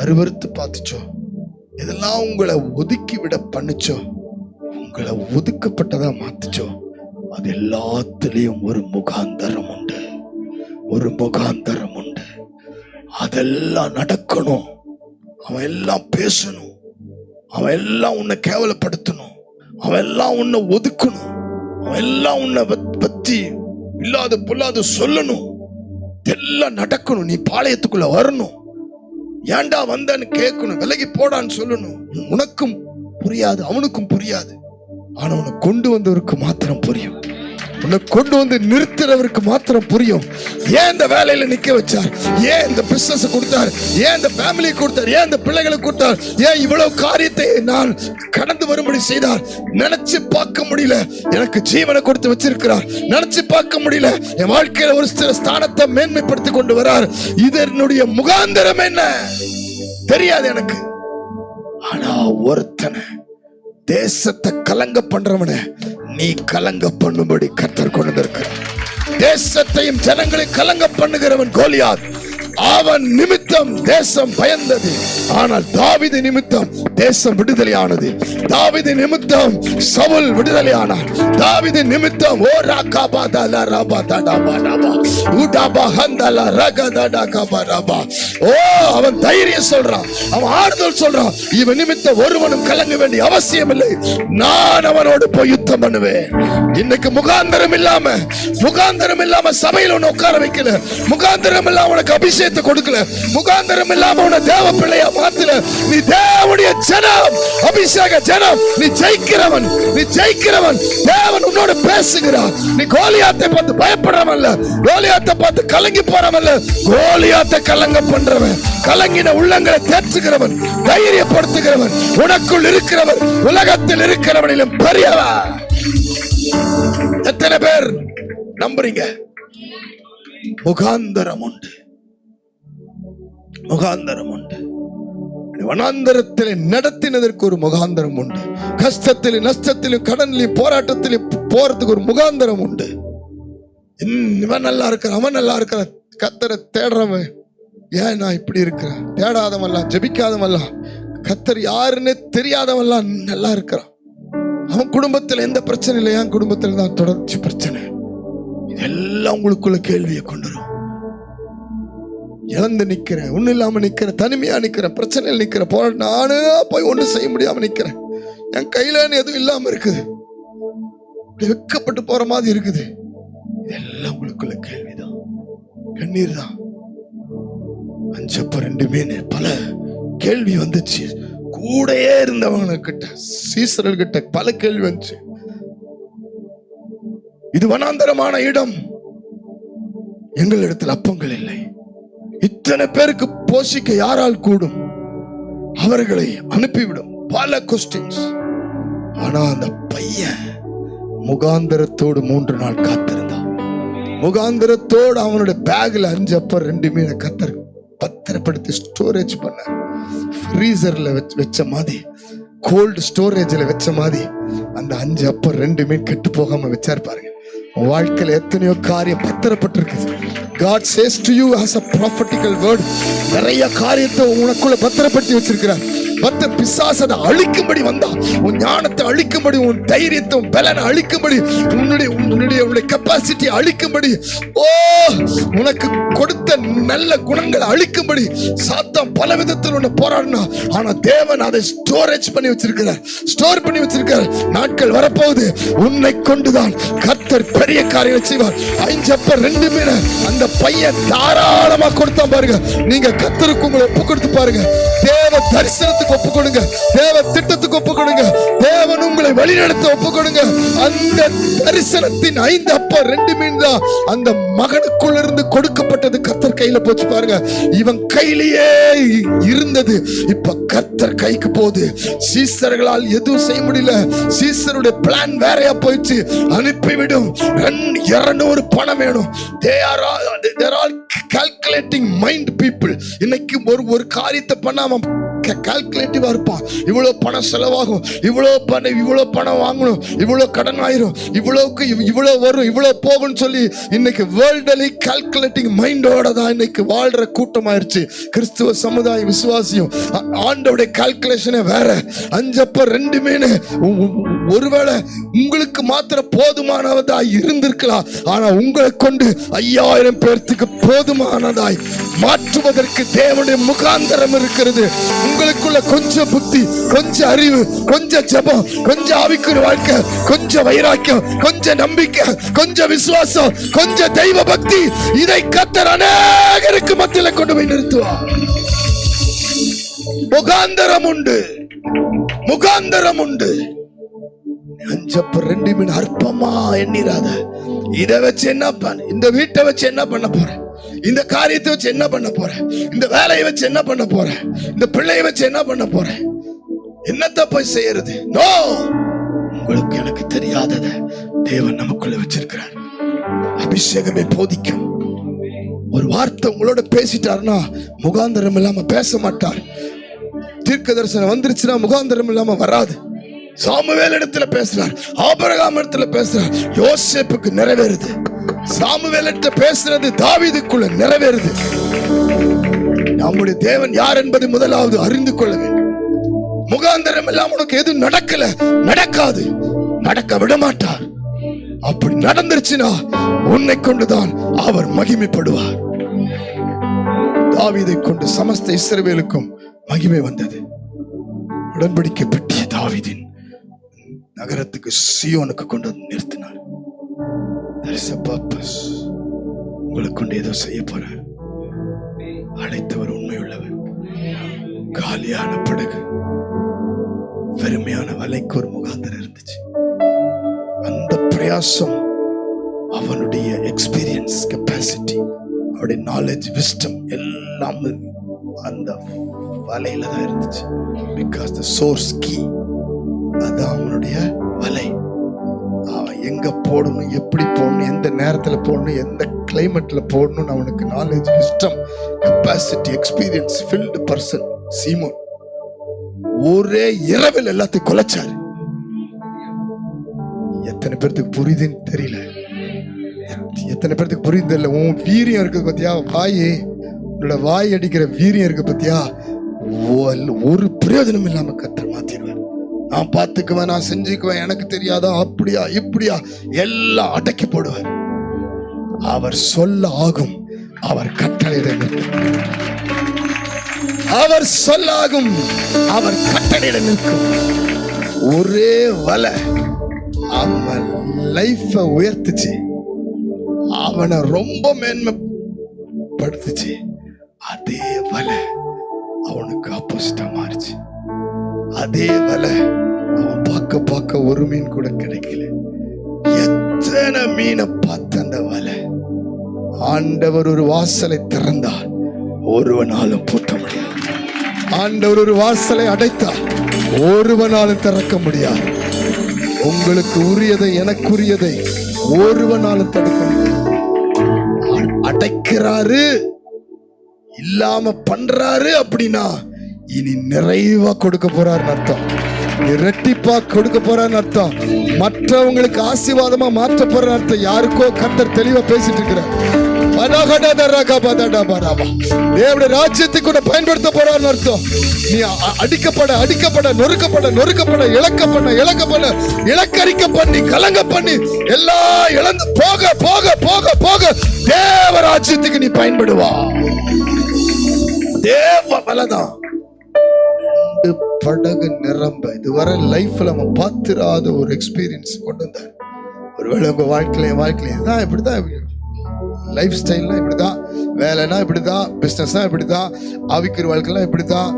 [SPEAKER 6] அருவருத்து பார்த்துச்சோ, எதெல்லாம் உங்களை ஒதுக்கி விட பண்ணுச்சோ, உங்களை ஒதுக்கப்பட்டதா மாத்துச்சோ, அது எல்லாத்திலையும் ஒரு முகாந்தரம் உண்டு, ஒரு முகாந்தரம் உண்டு. அதெல்லாம் நடக்கணும். அவன் எல்லாம் பேசணும், அவன் எல்லாம் உன்னை கேவலப்படுத்தணும், அவன் எல்லாம் உன்னை ஒதுக்கணும், அவன் எல்லாம் உன்னை பத்தி இல்லாத பொல்லாத சொல்லணும். எல்லாம் நடக்கணும். நீ பாளையத்துக்குள்ள வரணும். ஏண்டா வந்தன்னு கேட்கணும், விலகி போடான்னு சொல்லணும். உனக்கும் புரியாது, அவனுக்கும் புரியாது. ஆனா உன்னை கொண்டு வந்தவருக்கு மாத்திரம் புரியும். உன்னை கொண்டு வந்து நிறுத்துறவருக்கு மாத்திரம் புரியும். ஏன் இந்த வேலையில நிக்க வச்சார், ஏன் இந்த பிசினஸ் கொடுத்தார், ஏன் இந்த ஃபேமிலி கொடுத்தார், ஏன் இந்த பிள்ளைகளை கொடுத்தார், ஏன் இவ்வளவு காரியத்தை நான் கடந்து வரும்படி செய்தார். நினைச்சு பார்க்க முடியல. எனக்கு ஜீவனை கொடுத்து வச்சிருக்கிறார். நினைச்சு பார்க்க முடியல. என் வாழ்க்கையில ஒரு சில ஸ்தானத்தை மேன்மைப்படுத்தி கொண்டு வரார். இதனுடைய முகாந்திரம் என்ன தெரியாது எனக்கு. ஆனா ஒருத்தனை, தேசத்தை கலங்க பண்றவன நீ கலங்க பண்ணும்படி கர்த்தர் கொண்டு வந்திருக்கிறார். தேசத்தையும் ஜனங்களையும் கலங்க பண்ணுகிறவன் கோலியாத். அவன் நிமித்தம் தேசம் பயந்தது. ஆனால் தாவீது நிமித்தம் தேசம் விடுதலையானது. தாவீது நிமித்தம் சவுல் விடுதலையானார். தாவீது நிமித்தம் ஓ ராகாபாதல ராபாதடாபாடபா உடாபஹந்தல ரகதடகபரபா. ஓ அவன் தைரியம் சொல்றான், அவன் ஆறுதல் சொல்றான். இவன் நிமித்தம் ஒருவனும் கலங்க வேண்டிய அவசியம் இல்லை. நான் அவனோடு போய் யுத்தம் பண்ணுவேன். இன்னைக்கு முகாந்தரம் இல்லாம சபையில் உன்னை உட்கார வைக்கல, முகாந்தரம் இல்லாம உனக்கு அபிஷேகம் கொடுக்கல, முகாந்தரம் இல்லாம உன்னை தேவ பிள்ளையா மாத்தல. நீ தேவனுடைய ஜனம், அபிஷேக ஜனம். நீ ஜெயிக்கிறவன், நீ ஜெயிக்கிறவன். தேவன் உன்னோடு பேசுகிறார். நீ கோலியாத்தை பார்த்து பயப்படுறவன் இல்ல, கோலியாத்தை பார்த்து கலங்கி போறவன் இல்ல, கோலியாத்தை கலங்க பண்றவன், கலங்கின உள்ளங்களை தேற்றுகிறவன், தைரியப்படுத்துகிறவன், உனக்குள் இருக்கிறவன் உலகத்தில் இருக்கிறவனிலும் பெரியவன். எத்தனை பேர் நம்புறீங்க? முகாந்தரம் உண்டு, முகாந்தரம் உண்டு. வனாந்தரத்தில் நடத்தினதற்கு ஒரு முகாந்தரம் உண்டு. கஷ்டத்திலும் நஷ்டத்திலும் கடனிலும் போராட்டத்திலும் போறதுக்கு ஒரு முகாந்தரம் உண்டு. இவன் நல்லா இருக்கிறான், அவன் நல்லா இருக்கிறான், கர்த்தரை தேடுறவன் ஏன் நான் இப்படி இருக்கிறேன், தேடாதவன்லாம் ஜெபிக்காதவன்லாம் கர்த்தர் யாருன்னு தெரியாதவன்லாம் நல்லா இருக்கிறான். அவன் குடும்பத்தில் எந்த பிரச்சனை இல்லை, என் குடும்பத்தில் தான் தொடர்ச்சி பிரச்சனை. இதெல்லாம் உங்களுக்குள்ள கேள்வியை கொண்டு வரும். இழந்து நிக்கிறேன், ஒன்னும் இல்லாம நிக்கிறேன், தனிமையா நிக்கிறேன், பிரச்சனையில் நிக்கிறேன், போற நானே போய் ஒன்றும் செய்ய முடியாம நிக்கிறேன், என் கையில எதுவும் இல்லாம இருக்குது, வெக்கப்பட்டு போற மாதிரி இருக்குது. இதெல்லாம் உங்களுக்குள்ள கேள்விதான், கண்ணீர் தான். 5 அப்ப 2 மீன், பல கேள்வி வந்துச்சு. கூடயே இருந்தவங்க கிட்ட, சீசர்கள் கிட்ட பல கேள்வி வந்துச்சு. இது வனாந்தரமான இடம், எங்களிடத்தில் அப்பங்கள் இல்லை, இத்தனை பேருக்கு போஷிக்க யாரால் கூடும், அவர்களை அனுப்பிவிடும். பல கொஸ்டின்ஸ். ஆனா அந்த பையன் முகாந்தரத்தோடு 3 நாள் காத்திருந்தான். முகாந்தரத்தோடு அவனுடைய பேக்ல 5 அப்ப 2 மீனை கத்தர் பத்திரப்படுத்தி ஸ்டோரேஜ் பண்ண, ஃப்ரீசர்ல வச்ச மாதிரி, கோல்டு ஸ்டோரேஜ்ல வச்ச மாதிரி அந்த 5 அப்ப 2 மீன் கெட்டு போகாம வச்சாரு பாருங்க. வாழ்க்கையில எத்தனையோ காரியம் பத்திரப்பட்டிருக்குது. God says to you as a prophetical word, நிறைய காரியத்தை உனக்குள்ள பத்திரப்படுத்தி வச்சிருக்கிறார். பிசாசனை அழிக்கும்படி வந்தா, உன் ஞானத்தை அழிக்கும்படி, உன் தைரியத்தை, உன் பலனை அழிக்கும்படி, உன்னுடைய கெப்பாசிட்டி அழிக்கும்படி, உனக்கு கொடுத்த நல்ல குணங்களை அழிக்கும்படி சாத்தான் பல விதத்தில் உன்னை போராடினா, ஆனா தேவன் அதை ஸ்டோரேஜ் பண்ணி வச்சிருக்கிறார், ஸ்டோர் பண்ணி வச்சிருக்கிறார். நாட்கள் வரப்போகுது, உன்னை கொண்டுதான் கர்த்தர் பெரிய காரியம் செய்வார். 5 அப்ப 2 மீன் அந்த பையன் தாராளமா கொடுத்தான் பாருங்க. நீங்க கர்த்தருக்கு உங்களை ஒப்பு கொடுத்து பாருங்க. தேவ தரிசனத்துக்கு ஒப்பு கொடுங்க, தேவ திட்டத்துக்கு ஒப்பு கொடுங்க, தேவன் உங்களை வழிநடத்த ஒப்பு கொடுங்க. அந்த தரிசனத்தின் 5 அப்ப 2 மீன் தான் அந்த மகனுக்குள்ள இருந்து கொடுக்கப்பட்டது. கர்த்தர் கையில போச்சு பாருங்க. இவன் கையிலேயே இருந்தது, இப்ப கர்த்தர் கைக்கு போகுது. சீசர்களால் எதுவும் செய்ய முடியல, சீசருடைய பிளான் வேறையா போயிடுச்சு. அனுப்பிவிடும், 200 பணம் வேணும். they are all calculating mind people. இன்னைக்கு ஒரு காரியத்தை பண்ணாம கால்குலேட்டிவா இருப்பான். இவ்வளவு பணம் செலவாகும், இவ்வளவு பணம் வாங்கணும், இவ்வளவு கடன் ஆயிரும், இவ்வளவு வரும், இவ்வளவு போகும் சொல்லி இன்னைக்கு வேர்ல்டலி கால்குலேட்டிங் மைண்டோட தான் இன்னைக்கு வாழ்ற கூட்டம் ஆயிருச்சு. கிறிஸ்துவ சமுதாய விசுவாசியும் ஆண்டோடைய கால்குலேஷனே வேற. 5 அப்ப 2 மீன் ஒருவேளை உங்களுக்கு மாத்திர போதுமானதாய் இருந்திருக்கலாம், ஆனா உங்களை கொண்டு 5000 பேர்த்துக்கு போதுமானதாய் மாற்றுவதற்கு தேவனுடைய முகாந்தரம் இருக்கிறது. உங்களுக்குள்ள கொஞ்சம் புத்தி, கொஞ்சம் அறிவு, கொஞ்சம் ஜெபம், கொஞ்சம் ஆவிக்குரிய வாழ்க்கை, கொஞ்சம் வைராக்கியம், கொஞ்சம் நம்பிக்கை, கொஞ்சம் விசுவாசம், கொஞ்சம் தெய்வ பக்தி, இதை கர்த்தர் அநேகருக்கு மத்தியில கொண்டு போய் நிறுத்துவார். முகாந்தரம் உண்டு, முகாந்தரம் உண்டு. 5 அப்ப 2 மீன் அற்பமா எண்ணிராத. இதை வச்சு என்ன பண்ண, இந்த வீட்டை வச்சு என்ன பண்ண போற, இந்த காரியத்தை வச்சு என்ன பண்ண போற, இந்த வேலையை வச்சு என்ன பண்ண போற, இந்த பிள்ளையை வச்சு என்ன பண்ண போற, என்னத்த போய் செய்யறது? நோ, உங்களுக்கு எனக்கு தெரியாதத தேவன் நமக்குள்ள வச்சிருக்கிறார். அபிஷேகமே போதிக்கும். ஒரு வார்த்தை உங்களோட பேசிட்டாருன்னா முகாந்தரம் இல்லாம பேச மாட்டார். தீர்க்க தரிசனம் வந்துருச்சுன்னா முகாந்தரம் இல்லாம வராது. சாமுவேல் இடத்துல பேசுறார், ஆபிரகாம் இடத்துல பேசுறார், யோசேப்புக்கு நிறைவேறுது. சாமுவேல் இடத்துல பேசுறது தாவீதுக்குள்ள நிறைவேறுது. நம்முடைய தேவன் யார் என்பதை முதலாவது அறிந்து கொள்ள வேண்டும். முகாந்தரம் எல்லாம் உனக்கு எதுவும் நடக்கல, நடக்காது, நடக்க விட மாட்டார். அப்படி நடந்துருச்சுன்னா உன்னை கொண்டுதான் அவர் மகிமைப்படுவார். தாவீதை கொண்டு சமஸ்த இஸ்ரவேலுக்கும் மகிமை வந்தது. உடன்படிக்கை பெட்டிய தாவீதின் நகரத்துக்கு சீயோனுக்கு கொண்டு வந்து நிறுத்தினார். There is a purpose. உங்களுக்கு கொண்டு ஏதோ செய்ய போறார். அழைத்தவர் உண்மையுள்ளவர். காலியான படகு, வெறுமையான வலைக்கு ஒரு முகாந்தரம் இருந்துச்சு. அந்த பிரயாசம் அவனுடைய எக்ஸ்பீரியன்ஸ், கெப்பாசிட்டி, அவருடைய நாலேஜ், விஸ்டம் எல்லாம் அந்த வலையில தான் இருந்துச்சு. பிகாஸ் த சோர்ஸ் கீ, அதான் அவனுடைய வலை. அவன் எங்க போடணும், எப்படி போடணும், எந்த நேரத்துல போடணும், எந்த கிளைமேட்ல போடணும் அவனுக்கு knowledge, wisdom, capacity, experience filled person Simon. ஒரே இரவில் எல்லாத்தையும் கொலைச்சாரு. எத்தனை பேர்த்துக்கு புரியுதுன்னு தெரியல, எத்தனை பேர்த்துக்கு புரியுது தெரியல. உன் வீரியம் இருக்கு பத்தியா, உன்னோட வாய் அடிக்கிற வீரியம் இருக்கு பத்தியா, ஒரு பிரயோஜனம் இல்லாம கர்த்தர் மாத்திடுவார். நான் பார்த்துக்குவேன், நான் செஞ்சுக்குவேன், எனக்கு தெரியாதா, அப்படியா இப்படியா எல்லாம் அடக்கி போடுவார். அவர் சொல்ல ஆகும், அவர் கட்டளையிட நிற்கும். அவர் சொல்லாகும், அவர் கட்டளையிட நிற்கும். ஒரே வலை அவன் லைஃப உயர்த்துச்சு, அவனை ரொம்ப மேன்மைப்படுத்துச்சு. அதே வலை அவனுக்கு ஆப்போசிட்டா மாறிச்சு. அதே வலை அவன் பார்க்க ஒரு மீன் கூட கிடைக்கல. எத்தனை மீனை பார்த்த அந்த வலை. ஆண்டவர் ஒரு வாசலை திறந்தால் ஒருவனாலும் பூட்ட முடியாது. ஆண்டவர் ஒரு வாசலை அடைத்தால் ஒருவனாலும் திறக்க முடியாது. உங்களுக்கு உரியதை, எனக்குரியதை ஒருவனாலும் தடுக்க முடியாது. அடைக்கிறாரு, இல்லாம பண்றாரு அப்படின்னா இனி நிறைவா கொடுக்க போறாருன்னு அர்த்தம். இரட்டிப்பா கொடுக்க போறான்னு அர்த்தம். மற்றவங்களுக்கு ஆசீர்வாதமா மாற்ற போற அர்த்தம். யாருக்கோ கர்த்தர் தெளிவா பேசிட்டு இருக்கிறார். தேவனுடைய ராஜ்யத்தை கூட பயன்படுத்த போறான்னு அர்த்தம். நீ அடிக்கப்பட நொறுக்கப்பட இலக்கரிக்க பண்ணி கலங்க பண்ணி எல்லாம் இழந்து போக போக போக போக தேவ ராஜ்யத்துக்கு நீ பயன்படுவா. தேவ பலதான். படகு நிரம்ப இதுவரை லைஃப்ல நம்ம பார்த்திராத ஒரு எக்ஸ்பீரியன்ஸ் கொண்டு வந்தார். ஒருவேளை உங்க வாழ்க்கையில தான் இப்படிதான், லைஃப் ஸ்டைல்னா இப்படிதான், வேலைனா இப்படிதான், பிசினஸ்னா இப்படிதான், ஆவிக்குரிய வாழ்க்கைலாம் இப்படிதான்,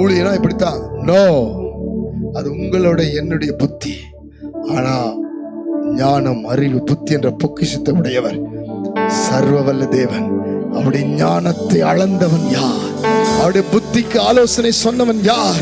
[SPEAKER 6] ஊழியனா இப்படித்தான். நோ, அது உங்களோட என்னுடைய புத்தி. ஆனா ஞானம், அறிவு, புத்தி என்ற பொக்கிஷத்தை உடையவர் சர்வ வல்ல தேவன். அவருடைய ஞானத்தை அளந்தவன் யார்? அவருடைய புத்திக்கு ஆலோசனை சொன்னவன் யார்?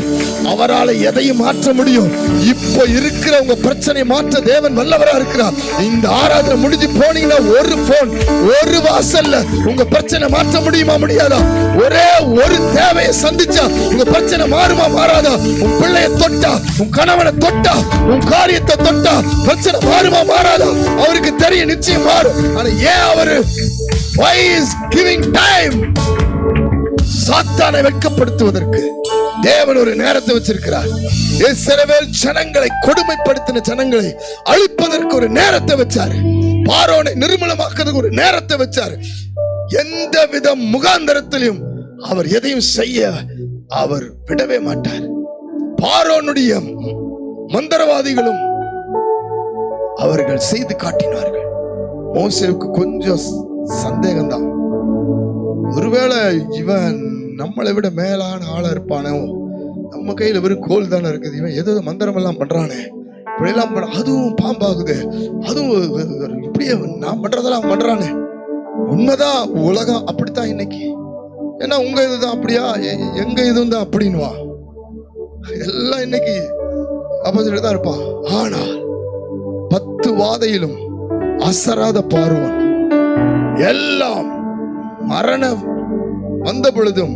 [SPEAKER 6] அவரால் எதையும் மாற்ற முடியும். இப்போ இருக்கிற உங்க பிரச்சனை மாற்ற தேவன் வல்லவரா இருக்கிறார். இந்த ஆராதனை முடிஞ்சு போனீங்கன்னா ஒரு போன், ஒரு வாசல்ல உங்க பிரச்சனை மாற்ற முடியுமா, முடியாதா? ஒரே ஒரு தேவையை சந்திச்சா உங்க பிரச்சனை மாறுமா, மாறாதா? உன் பிள்ளைய தொட்டா, உன் கணவனை தொட்டா, உன் காரியத்தை தொட்டா பிரச்சனை மாறுமா, மாறாதா? அவருக்கு தெரியும், நிச்சயம் மாறும். ஆனா ஏன் அவரு why is giving time? சாத்தானை வெட்கப்படுத்துவதற்கு தேவன் ஒரு நேரத்தை வச்சிருக்கிறார். இஸ்ரவேல் ஜனங்களை, கொடுமைப்படுத்தின ஜனங்களை அழிப்பதற்கு ஒரு நேரத்தை வச்சாரு. பார்வோனை நிர்மூலமாக்குறதுக்கு ஒரு நேரத்தை வச்சாரு. எந்த வித முகாந்தரத்திலும் அவர் எதையும் செய்ய அவர் விடவே மாட்டார். பார்வோனுடைய மந்திரவாதிகளும் அவர்கள் செய்து காட்டினார்கள். மோசேவுக்கு கொஞ்சம் சந்தேகம்தான். ஒருவேளை இவன் நம்மளை விட மேலான ஆளா இருப்பானோ, நம்ம கையில வெறும் கோல் தானே இருக்குது, இவன் ஏதோ மந்திரம் எல்லாம் பண்றானே, இப்படியெல்லாம் அதுவும் பாம்பாகுது, அதுவும் இப்படியே நான் பண்றதெல்லாம் பண்றானே. உண்மைதான், உலகம் அப்படித்தான் இன்னைக்கு. ஏன்னா உங்க இதுதான் அப்படியா, எங்க இதுவும் தான் அப்படின்வா. எல்லாம் இன்னைக்கு ஆப்போசிட் தான் இருப்பான். ஆனால் 10 வாதையிலும் அசராத பார்வன், எல்லாம் மரணம் வந்த பொழுதும்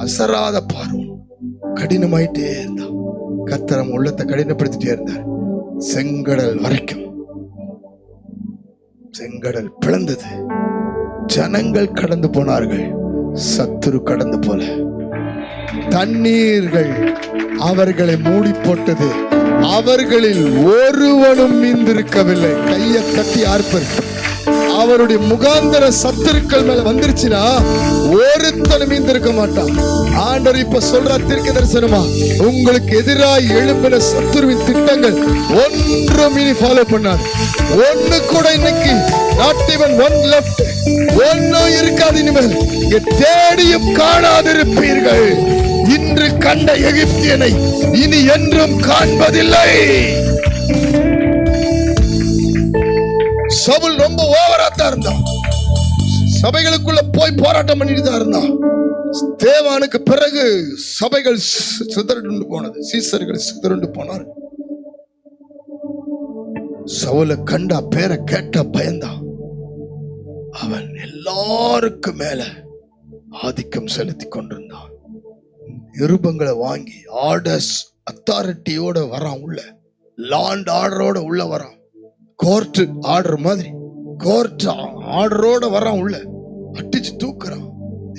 [SPEAKER 6] அசராத பார்வன் கடினமாயிட்டே இருந்தான். கர்த்தர் உள்ளத்தை கடினப்படுத்திட்டே இருந்தார். செங்கடல் வரைக்கும் செங்கடல் பிளந்தது. ஜனங்கள் கடந்து போனார்கள், சத்துரு கடந்து போல. தண்ணீர்கள் அவர்களை மூடி போட்டது, அவர்களில் ஒருவனும் மீந்திருக்கவில்லை. கையை தட்டி ஆர்ப்பர். அவருடைய முகாந்தர சத்துருக்கள் மேல வந்துருச்சுன்னா ஒருத்தனும் மீந்திருக்க மாட்டான். ஆண்டவர் இப்ப சொல்ற தீர்க்க தரிசனமா, உங்களுக்கு எதிராக எழுப்பின சத்துருவின் திட்டங்கள் ஒன்றும் இனி ஃபாலோ பண்ணாது. ஒண்ணு கூட இன்னைக்கு not even one left, ஒன்னும் இருக்காது. இனிமேல் தேடியும் காணாதிருப்பீர்கள். இன்று கண்ட எகிப்தியனை இனி என்றும் காண்பதில்லை. சவுல் ரொம்ப ஓவராத்தான் இருந்தான். சபைகளுக்குள்ள போய் போராட்டம் பண்ணிட்டு தான் இருந்தான். தேவானுக்கு பிறகு சபைகள் சிதறண்டு போனது, சீசர்கள் சிதறண்டு போனார். சவுலை கண்டா, பேரை கேட்டா பயந்தான். அவன் எல்லாருக்கும் மேல ஆதிக்கம் செலுத்தி கொண்டிருந்தான். நிருபங்களை வாங்கி ஆர்டர்ஸ் அத்தாரிட்டியோட வரான் உள்ள, லாண்ட் ஆர்டரோட உள்ள வரான். கோர்ட் ஆர்டர் மாதிரி கோர்ட் ஆர்டரோட வரான் உள்ள, அடிச்சு தூக்குறான்.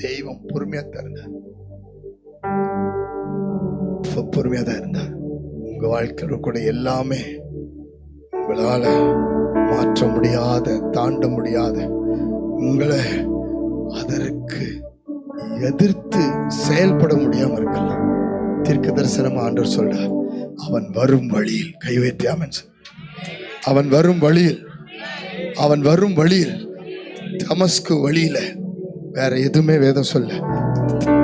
[SPEAKER 6] தெய்வம் பொறுமையா தான் இருந்தார், பொறுமையா தான் இருந்தார். உங்க வாழ்க்கையில கூட எல்லாமே உங்களால மாற்ற முடியாத, தாண்ட முடியாத, உங்களை அதற்கு எதிர்த்து செயல்பட முடியாம இருக்கலாம். தீர்க்க தரிசனமா ஆண்டவர் சொல்றார், அவன் வரும் வழியில் கை வைத்தியாமன், அவன் வரும் வழியில், அவன் வரும் வழியில், தமஸ்கு வழியில, வேற எதுவுமே வேதம் சொல்ல,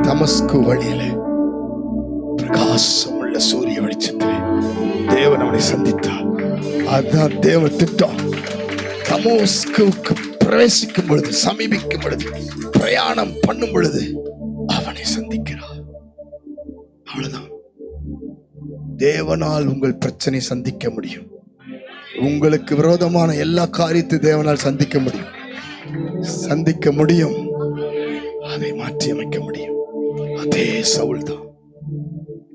[SPEAKER 6] தமஸ்கு வழியில பிரகாசம் உள்ள சூரிய வெளிச்சத்திலே தேவன் அவனை சந்தித்தார். அதுதான் தேவ திட்டம். தமஸ்குவுக்கு பிரவேசிக்கும் பொழுது, சமீபிக்கும் பொழுது, பிரயாணம் பண்ணும் பொழுது அவனை சந்திக்கிறார். அவ்வளவுதான். தேவனால் உங்கள் பிரச்சனை சந்திக்க முடியும். உங்களுக்கு விரோதமான எல்லா காரியத்தை தேவனால் சந்திக்க முடியும், சந்திக்க முடியும். அதை மாற்றி அமைக்க முடியும். அதே சவுல் தான்.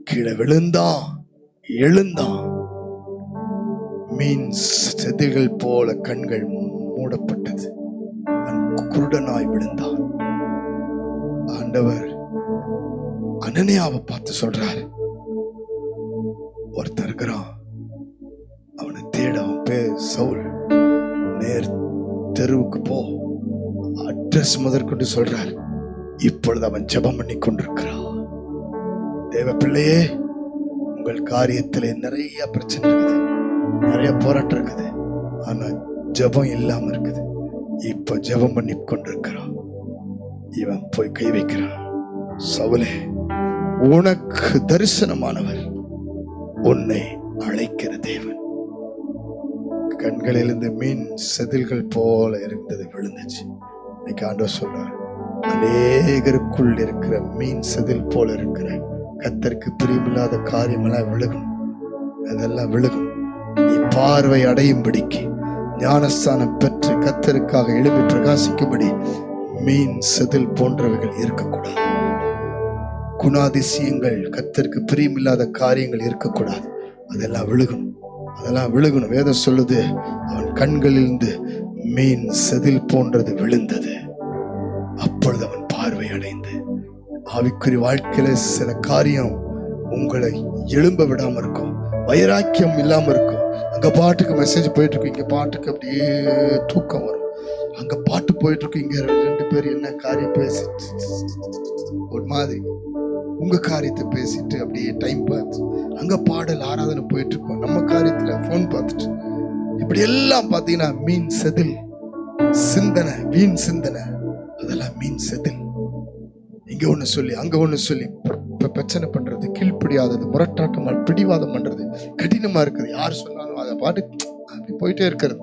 [SPEAKER 6] கீழே விழுந்தான், எழுந்தான். மீன் செதில்கள் போல கண்கள் மூடப்பட்டது. குருடனாய் விழுந்தான். ஆண்டவர் அனனியாவை பார்த்து சொல்றாரு, ஒருத்தர் இருக்கிறான், அவனை தேட, அவன் பேர் சவுல், நேர் தெருவுக்கு போ, அட்ரஸ் முதற்கொண்டு சொல்றார். இப்பொழுது அவன் ஜெபம் பண்ணி கொண்டிருக்கிறான். தேவ பிள்ளையே, உங்கள் காரியத்திலே நிறைய பிரச்சனை இருக்குது, நிறைய போராட்டம் இருக்குது. ஆனா ஜெபம் இல்லாம இருக்குது. இப்ப ஜெபம் பண்ணி கொண்டிருக்கிறான். இவன் போய் கை வைக்கிறான். சவுலே, உனக்கு தரிசனமானவர், உன்னை அழைக்கிற தேவன். கண்களிலிருந்து மீன் செதில்கள் போல இருந்தது விழுந்துச்சு. இன்னைக்கு ஆண்டவர் சொல்றார், அநேகருக்குள் இருக்கிற மீன் செதில் போல இருக்கிற கர்த்தருக்கு பிரியமில்லாத காரியமெல்லாம் விழுகும். அதெல்லாம் விழுகும். நீ பார்வை அடையும்படிக்கு, ஞானஸ்தானம் பெற்று கர்த்தருக்காக எழுப்பி பிரகாசிக்கும்படி மீன் செதில் போன்றவைகள் இருக்கக்கூடாது. குணாதிசயங்கள், கர்த்தருக்கு பிரியமில்லாத காரியங்கள் இருக்கக்கூடாது. அதெல்லாம் விழுகணும், அதெல்லாம் விழுகணும். வேதம் சொல்லுது, அவன் கண்களிலிருந்து மீன் செதில் போன்றது விழுந்தது. அப்பொழுது அவன் பார்வை அடைந்து, ஆவிக்குரிய வாழ்க்கையில சில காரியம் உங்களை எழும்ப விடாம இருக்கும், வைராக்கியம் இல்லாம இருக்கும். அங்க பாட்டுக்கு மெசேஜ் போயிட்டு இருக்கு, இங்க பாட்டுக்கு அப்படியே தூக்கம் வரும். அங்க பாட்டு போயிட்டு இருக்கு, இங்க ரெண்டு பேரும் என்ன காரியம் பேசி ஒரு மாதிரி உங்க காரியத்தை பேசிட்டு அப்படியே டைம் பார்த்து, அங்க பாடல் ஆராதனை போயிட்டு இருக்கோம், நம்ம காரியத்துல போன் பார்த்துட்டு, இப்படி எல்லாம் பாத்தீங்கன்னா மீன் செதில் சிந்தனை, வீண் சிந்தனை, அதெல்லாம் மீன் செதில். இங்க ஒண்ணு சொல்லி அங்க ஒண்ணு சொல்லி பிரச்சனை பண்றது, கீழ்ப்படியாதது, முரட்டாட்டமா பிடிவாதம் பண்றது, கடினமா இருக்குது. யார் சொன்னாலும் அதை பாட்டு அப்படி போயிட்டே இருக்கிறது.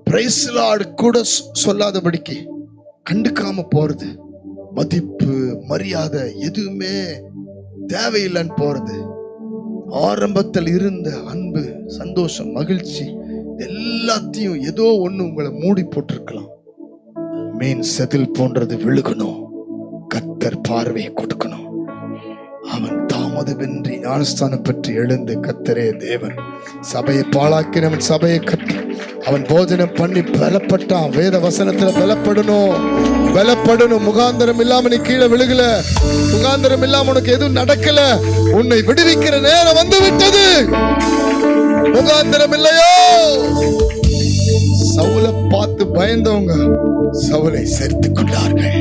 [SPEAKER 6] பிரைஸ் லார்ட் கூட சொல்லாதபடிக்கு கண்டுக்காம போறது, மதிப்பு மரியாதை எதுவுமே தேவையில்லைன்னு போறது, ஆரம்பத்தில் இருந்த அன்பு, சந்தோஷம், மகிழ்ச்சி எல்லாத்தையும் ஏதோ ஒண்ணு உங்களை மூடி போட்டிருக்கலாம். மீன் செதில் போன்றது விழுகணும். கர்த்தர் பார்வையை கொடுக்கணும். அவன் தாமதமின்றி ஞானஸ்தானம் பெற்று எழுந்து, கர்த்தரே தேவன், சபையை பாழாக்கினவன் சபையை கட்டி, அவன் போஜனம் பண்ணி பலப்பட்டான். வேத வசனத்துல பலப்படணும், பலப்படணும். முகாந்திரம் இல்லாம நீ கீழே விழுகல, முகாந்திரம் இல்லாம உனக்கு எதுவும் நடக்கல. உன்னை விடுவிக்கிற நேரம் வந்து விட்டது. முகாந்திரம் இல்லையோ? சவுலை பார்த்து பயந்தவங்க சவுலை சேர்த்துக் கொண்டார்கள்.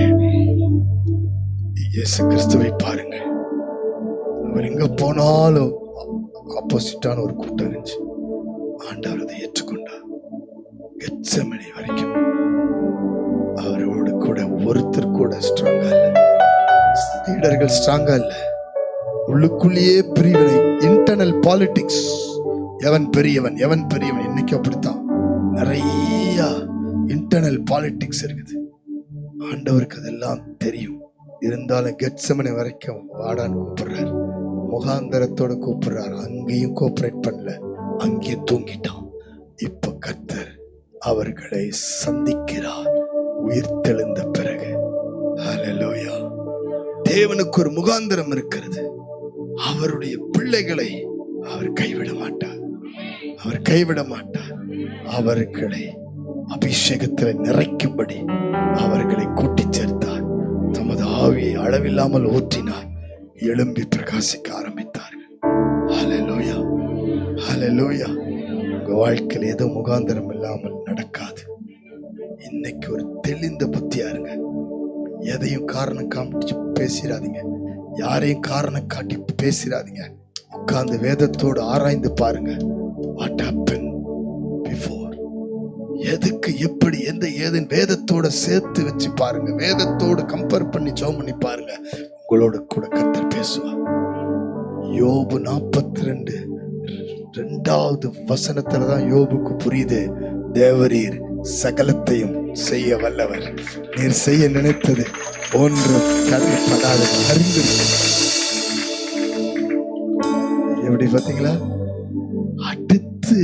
[SPEAKER 6] இயேசு கிறிஸ்துவை பாருங்கள், அவர் எங்க போனாலும் ஆப்போசிட்டான ஒரு கூட்டம் இருந்துச்சு. ஆண்டவர் அதை ஏற்றுக்கொண்டார். கெத்செமனே வரைக்கும் அவரோடு கூட ஒருத்தர் கூட ஸ்ட்ராங்கா இல்ல, லீடர்கள் ஸ்ட்ராங்கா இல்ல. உள்ளுக்குள்ளேயே பிரிவினை, இன்டர்னல் பாலிடிக்ஸ், எவன் பெரியவன் எவன் பெரியவன். இன்னைக்கு அப்படித்தான் நிறைய இன்டர்னல் பாலிடிக்ஸ் இருக்குது. ஆண்டவருக்கு அதெல்லாம் தெரியும். இருந்தாலும் கெத்செமனே வரைக்கும் வாடான்னு கூப்பிடுறாரு, முகாந்தரத்தோட கூப்பிடுறாரு. அங்கேயும் கோஆபரேட் பண்ணல, அங்கேயும் தூங்கிட்டான். இப்ப கர்த்தர் அவர்களை சந்திக்கிறார் உயிர்த்தெழுந்த பிறகு. ஹல்லேலூயா. தேவனுக்கு ஒரு முகாந்திரம் இருக்கிறது. அவருடைய பிள்ளைகளை அவர் கைவிட மாட்டார். அவர் கைவிட மாட்டார். அவர்களை அபிஷேகத்தில் நிறைக்கும்படி அவர்களை கூட்டிச் சேர்த்தார். தமது ஆவியை அளவில்லாமல் ஊற்றினார். எழும்பி பிரகாசிக்க ஆரம்பித்தார்கள். ஹல்லேலூயா, ஹல்லேலூயா. உங்க வாழ்க்கையில் ஏதோ முகாந்திரம் இல்லாமல் நடக்காது. இன்னைக்கு ஒரு தெளிந்த புத்தியா இருங்க. எதையும் காரணம் காமிச்சு பேசிடாதீங்க. யாரையும் காரணம் காட்டி பேசிடாதீங்க. உட்கார்ந்து வேதத்தோடு ஆராய்ந்து பாருங்க. வாட் ஹேப்பன் பிஃபோர், எதுக்கு எப்படி எந்த ஏதுன்னு வேதத்தோட சேர்த்து வச்சு பாருங்க. வேதத்தோடு கம்பேர் பண்ணி ஜெபம் பண்ணி பாருங்க. உங்களோட கூட கர்த்தர் பேசுவார். யோபு 42 வசனத்துலதான் யோபுக்கு புரியுது, தேவரீர் சகலத்தையும் செய்ய வல்லவர். நீர் செய்ய நினைத்தது ஒன்றும் தடைப்படாத அறிந்திருக்கு. எப்படி பாத்தீங்களா? அடுத்து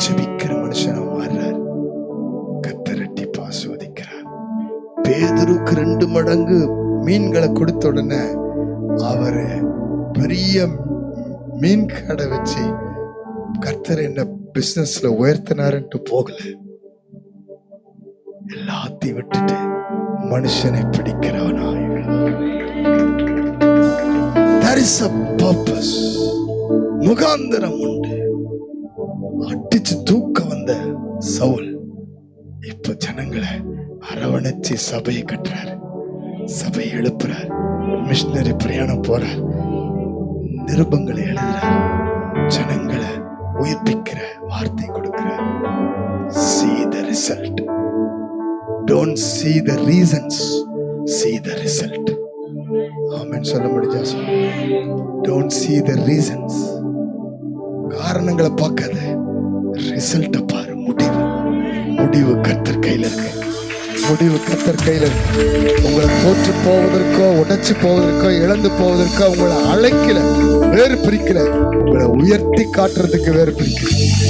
[SPEAKER 6] ஜெபிக்கிற மனுஷனா மாறுறார். கர்த்தர் ரெட்டிப்பா ஆசீர்வதிக்கிறார். பேதுருக்கு 2 மடங்கு மீன்களை கொடுத்த உடனே அவரு பெரிய மீன் கடை வச்சு கர்த்தர் என்ன பிசினஸ்ல உயர்த்தினாருன்ட்டு போகல. எல்லாத்தையும் விட்டுட்டு மனுஷனை பிடிக்கிறவனா. There is a purpose. முகாந்திரம் உண்டு. அடிச்சு தூக்க வந்த சவுல் இப்ப ஜனங்களை அரவணைச்சு சபையை கட்டுறார். சபையை எழுப்புறார். மிஷனரி பிரயாணம் போறார். நிருபங்களை எழுதுறார். ஜனங்களை உயிர்ப்பிக்கிற வார்த்தை கொடுக்கிறார். See the result. Don't see the reasons. See the result. ஆமென் சொல்ல முடிஞ்சா சொல்லுங்க. Don't see the reasons. காரணங்களை பார்க்காத, ரிசல்ட்ட பாரு. முடிவு கர்த்தர் கையில இருக்கு. முடிவு கர்த்தர் கையில இருக்கு. உங்களை தோற்று போவதற்கோ உடைச்சு போவதற்கோ இழந்து போவதற்கோ உங்களை அழைக்கல, வேறு பிரிக்கல. உங்களை உயர்த்தி காட்டுறதுக்கு வேறு பிரிக்கல.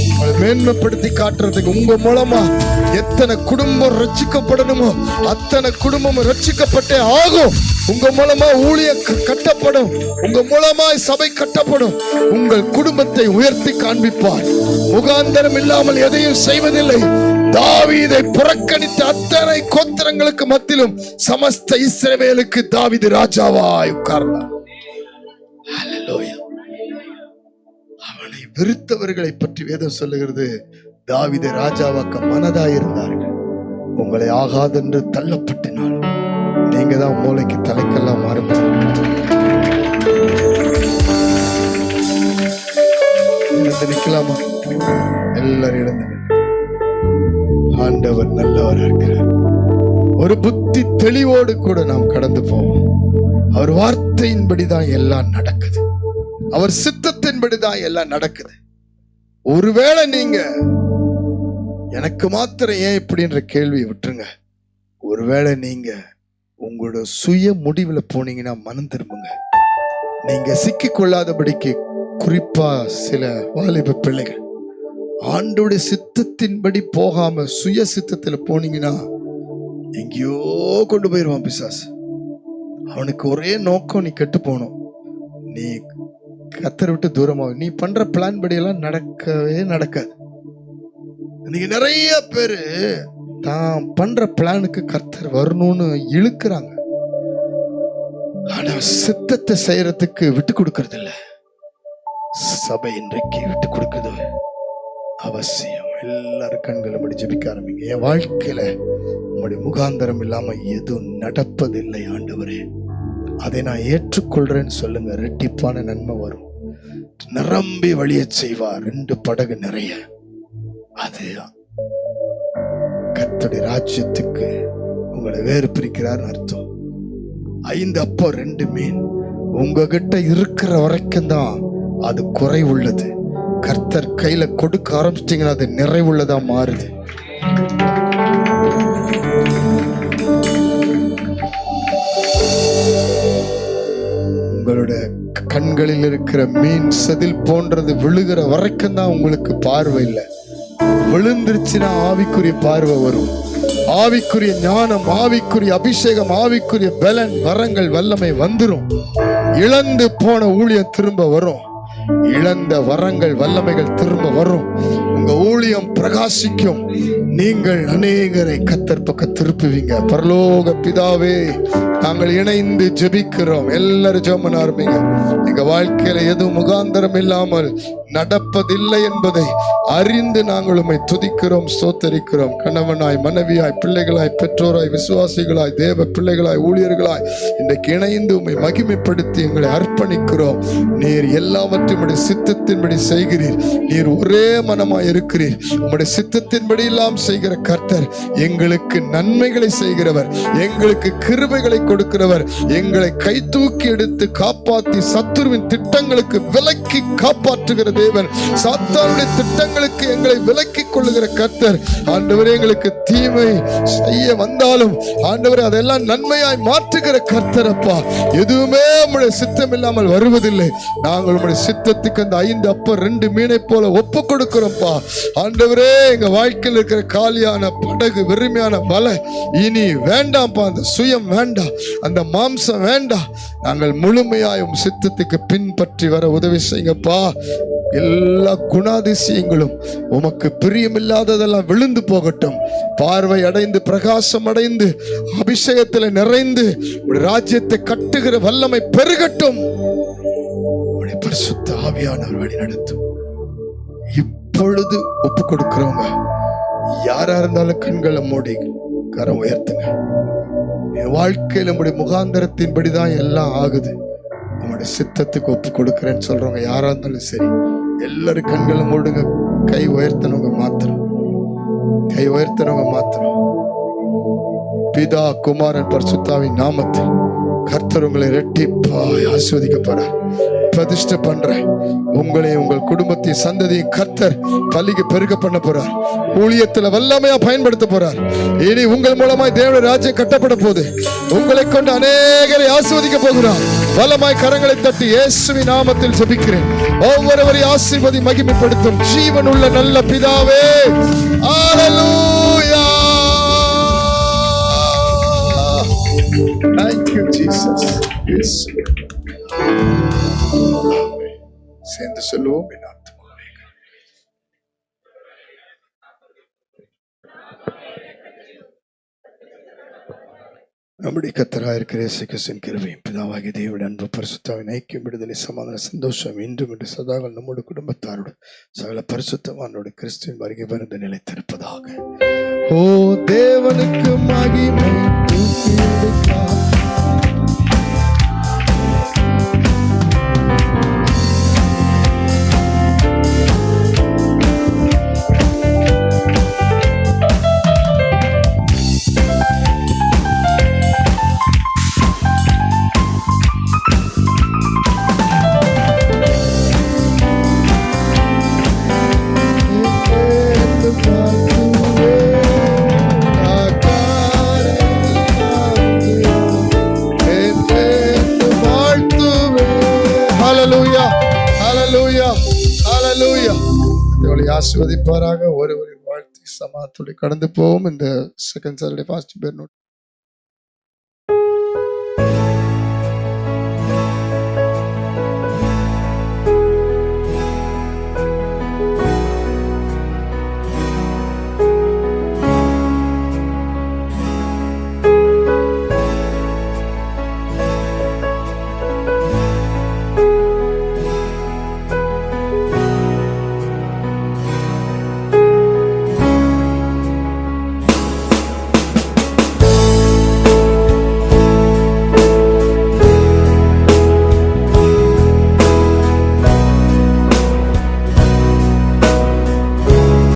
[SPEAKER 6] உங்களை மேன்மைப்படுத்தி காட்டுறதுக்கு. உங்க மூலமா எத்தனை குடும்பம் ரட்சிக்கப்படணுமோ அத்தனை குடும்பமும் ரட்சிக்கப்பட்டே ஆகும். உங்க மூலமா ஊழிய கட்டப்படும். உங்க மூலமா சபை கட்டப்படும். உங்கள் குடும்பத்தை உயர்த்தி காண்பிப்பார். முகாந்தரம் இல்லாமல் எதையும் செய்வதில்லை. தாவீதை புறக்கணித்த அத்தனை கோத்திரங்களுக்கு மத்தியிலும் சமஸ்த இஸ்ரவேலுக்கு தாவீது ராஜாவாய் உட்கார்ந்தார். ஹல்லேலூயா. அவனை வெறுத்தவர்களை பற்றி வேதம் சொல்லுகிறது, தாவீதை ராஜாவாக்க மனதாயிருந்தார்கள். உங்களை ஆகாதென்று தள்ளப்பட்டினாலும் நீங்க தான் மூளைக்கு தலைக்கெல்லாம் மாறும். நிக்கலாமா? எல்லாரும் எழுந்து. ஆண்டவர் நல்லவர் இருக்கிறார். ஒரு புத்தி தெளிவோடு கூட நாம் கடந்து போவோம். அவர் வார்த்தையின்படிதான் எல்லாம் நடக்குது. அவர் சித்தத்தின்படிதான் எல்லாம் நடக்குது. ஒருவேளை நீங்க எனக்கு மாத்திரம் ஏன் இப்படின்ற கேள்வியை விட்டுருங்க. ஒருவேளை நீங்க உங்களோட சுய முடிவுல போனீங்கன்னா மனம் திரும்புங்க. நீங்க சிக்கிக் கொள்ளாதபடிக்கு, குறிப்பா சில வாலிப பிள்ளைகள் ஆண்டோடைய சித்தத்தின்படி போகாம சுய சித்தத்துல போனீங்கன்னா எங்கேயோ கொண்டு போயிருவான் பிசாசு. அவனுக்கு ஒரே நோக்கம், நீ கெட்டு போகணும். நீ கர்த்தரை விட்டு தூரமாக. நீ பண்ற பிளான் படி எல்லாம் நடக்கவே நடக்காது. இன்னைக்கு நிறைய பேரு தான் பண்ற பிளானுக்கு கர்த்தர் வரணும்னு இழுக்கிறாங்க. ஆனா சித்தத்தை செய்யறதுக்கு விட்டு கொடுக்கறது இல்ல. சபை இன்றைக்கு விட்டு கொடுக்குது அவசியம். எல்லாரும் கண்களை மூடி ஜெபிக்க ஆரம்பிங்க. என் வாழ்க்கையில உங்களுடைய முகாந்தரம் இல்லாம எதுவும் நடப்பதில்லை ஆண்டவரே, அதை நான் ஏற்றுக்கொள்றேன்னு சொல்லுங்க. ரெட்டிப்பான நன்மை வரும். நிரம்பி வழிய செய்வார். 2 படகு நிறைய. அது கர்த்தருடைய ராஜ்யத்துக்கு உங்களை வேறு பிரிக்கிறார்னு அர்த்தம். 5 அப்பம் 2 மீன் உங்ககிட்ட இருக்கிற வரைக்கும் தான் அது குறைவுள்ளது. கர்த்தர் கையில கொடுக்க ஆரம்பிச்சிட்டீங்கன்னா அது நிறைவுள்ளதா மாறுது. உங்களோட கண்களில் இருக்கிற மீன் செதில் போன்றது விழுகிற வரைக்கும் தான் உங்களுக்கு பார்வை இல்லை. விழுந்துருச்சுன்னா ஆவிக்குரிய பார்வை வரும், ஆவிக்குரிய ஞானம், ஆவிக்குரிய அபிஷேகம், ஆவிக்குரிய பலன், வரங்கள், வல்லமை வந்துரும். இழந்து போன ஊழியம் திரும்ப வரும், இழந்த வரங்கள், வல்லமைகள் திரும்ப வரும். உங்க ஊழியம் பிரகாசிக்கும். நீங்கள் அநேகரை கர்த்தர் பக்கம் திருப்புவீங்க. பரலோக பிதாவே, நாங்கள் இணைந்து ஜெபிக்கிறோம். எல்லாரும் ஜெபம் பண்ண ஆரம்பிங்க. எங்க வாழ்க்கையில எதுவும் முகாந்தரம் இல்லாமல் நடப்பதில்லை என்பதை அறிந்து நாங்கள் உம்மை துதிக்கிறோம், ஸ்தோத்தரிக்கிறோம். கணவனாய், மனைவியாய், பிள்ளைகளாய், பெற்றோராய், விசுவாசிகளாய், தேவ பிள்ளைகளாய், ஊழியர்களாய் இன்றைக்கு இணைந்து உம்மை மகிமைப்படுத்தி எங்களை அர்ப்பணிக்கிறோம். நீர் எல்லாவற்றையும் உம்முடைய சித்தத்தின்படி செய்கிறீர். நீர் ஒரே மனமாய் இருக்கிறீர். உம்முடைய சித்தத்தின்படி எல்லாம் செய்கிற கர்த்தர், எங்களுக்கு நன்மைகளை செய்கிறவர், எங்களுக்கு கிருபைகளை கொடுக்கிறவர், எங்களை கை தூக்கி எடுத்து காப்பாற்றி சத்துருவின் திட்டங்களுக்கு விலக்கி காப்பாற்றுகிற தேவன், சாத்தானுடைய திட்டங்களுக்கு எங்களை விலக்கிக் கொள்ளுகிற கர்த்தர். ஆண்டவரே, எங்களுக்கு தீமை செய்ய வந்தாலும் ஆண்டவரே அதெல்லாம் நன்மையாய் மாற்றுகிற கர்த்தர். அப்பா, எதுவுமே உம்முடைய சித்தம் இல்லாமல் வருவதில்லை. நாங்கள் உம்முடைய சித்தத்துக்கு அந்த 5 அப்பம் 2 மீனை போல ஒப்பு கொடுக்கிறோம்ப்பா. ஆண்டவரே, எங்க வாழ்க்கையில் இருக்கிற காலியான படகு, வெறுமையான வலை இனி வேண்டாம்ப்பா. அந்த சுயம் வேண்டாம், அந்த மாம்சம் வேண்டாம். நாங்கள் முழுமையாய் உம் சித்தத்துக்கு பின்பற்றி வர உதவி செய்யுங்கப்பா. எல்லா குணாதிசயங்களும் உமக்கு பிரியமில்லாததெல்லாம் விழுந்து போகட்டும். பார்வை அடைந்து, பிரகாசம் அடைந்து, அபிஷேகத்தில் நிறைந்து ராஜ்யத்தை கட்டுகிற வல்லமை பெருகட்டும். பரிசுத்த ஆவியானவர் வழி நடத்தும். இப்பொழுது ஒப்பு கொடுக்கிறவங்க யாரா இருந்தாலும் கண்களை மூடி கரம் உயர்த்துங்க. என் வாழ்க்கையில் நம்முடைய முகாந்தரத்தின்படிதான் எல்லாம் ஆகுது, நம்முடைய சித்தத்துக்கு ஒப்பு கொடுக்கிறேன்னு சொல்றவங்க யாரா இருந்தாலும் சரி, எல்லாரும் கண்களை மூடுங்க. கை உயர்த்தனவங்க மாத்திரம், கை உயர்த்தனவங்க மாத்திரம். பிதா, குமாரன், பரிசுத்தாவின் நாமத்தில் கர்த்தர் உங்களை இரட்டிப்பாய் ஆசீர்வதிக்கப்படுறார். பிரதிஷ்டை பண்றேன். உங்களை, உங்கள் குடும்பத்தை, சந்ததியை கர்த்தர் பள்ளிக்கு பெருக பண்ண போறார். ஊழியத்துல வல்லமையா பயன்படுத்த போறார். இனி உங்கள் மூலமாய் தேவனுடைய ராஜ்யம் கட்டப்பட போகுது. உங்களை கொண்டு அநேகரை ஆசீர்வதிக்க போகிறார். வல்லமாய் கரங்களை தட்டி இயேசுவின் நாமத்தில் ஜெபிக்கிறேன். ஒவ்வொருவரையும் ஆசீர்வதி மகிமைப்படுத்தும் ஜீவன் உள்ள நல்ல பிதாவே. ஹல்லேலூயா. Thank you, Jesus. Yes. சேர்ந்து சொல்லுவோம். நம்முடைய கர்த்தராக இருக்கிற இயேசு கிறிஸ்துவின் கிருபையும் பிதாவாகிய தேவனுடைய அன்பு பரிசுத்தாவின் ஐக்கியம், விடுதலை, சமாதான, சந்தோஷம் இன்றும் என்று சதாகள் நம்முடைய குடும்பத்தாரோடு சகல பரிசுத்தவானோடு கிறிஸ்துவின் வருகை பரிந்து நிலைத்திருப்பதாக. ஓ தேவனுக்கு மகிமை ஆசீர்வதிப்பாராக. ஒருவரின் வாழ்த்தி சமாத்துடைய கடந்து போவோம். இந்த செகண்ட் சாட்டர்டே ஃபாஸ்டிங் பேர்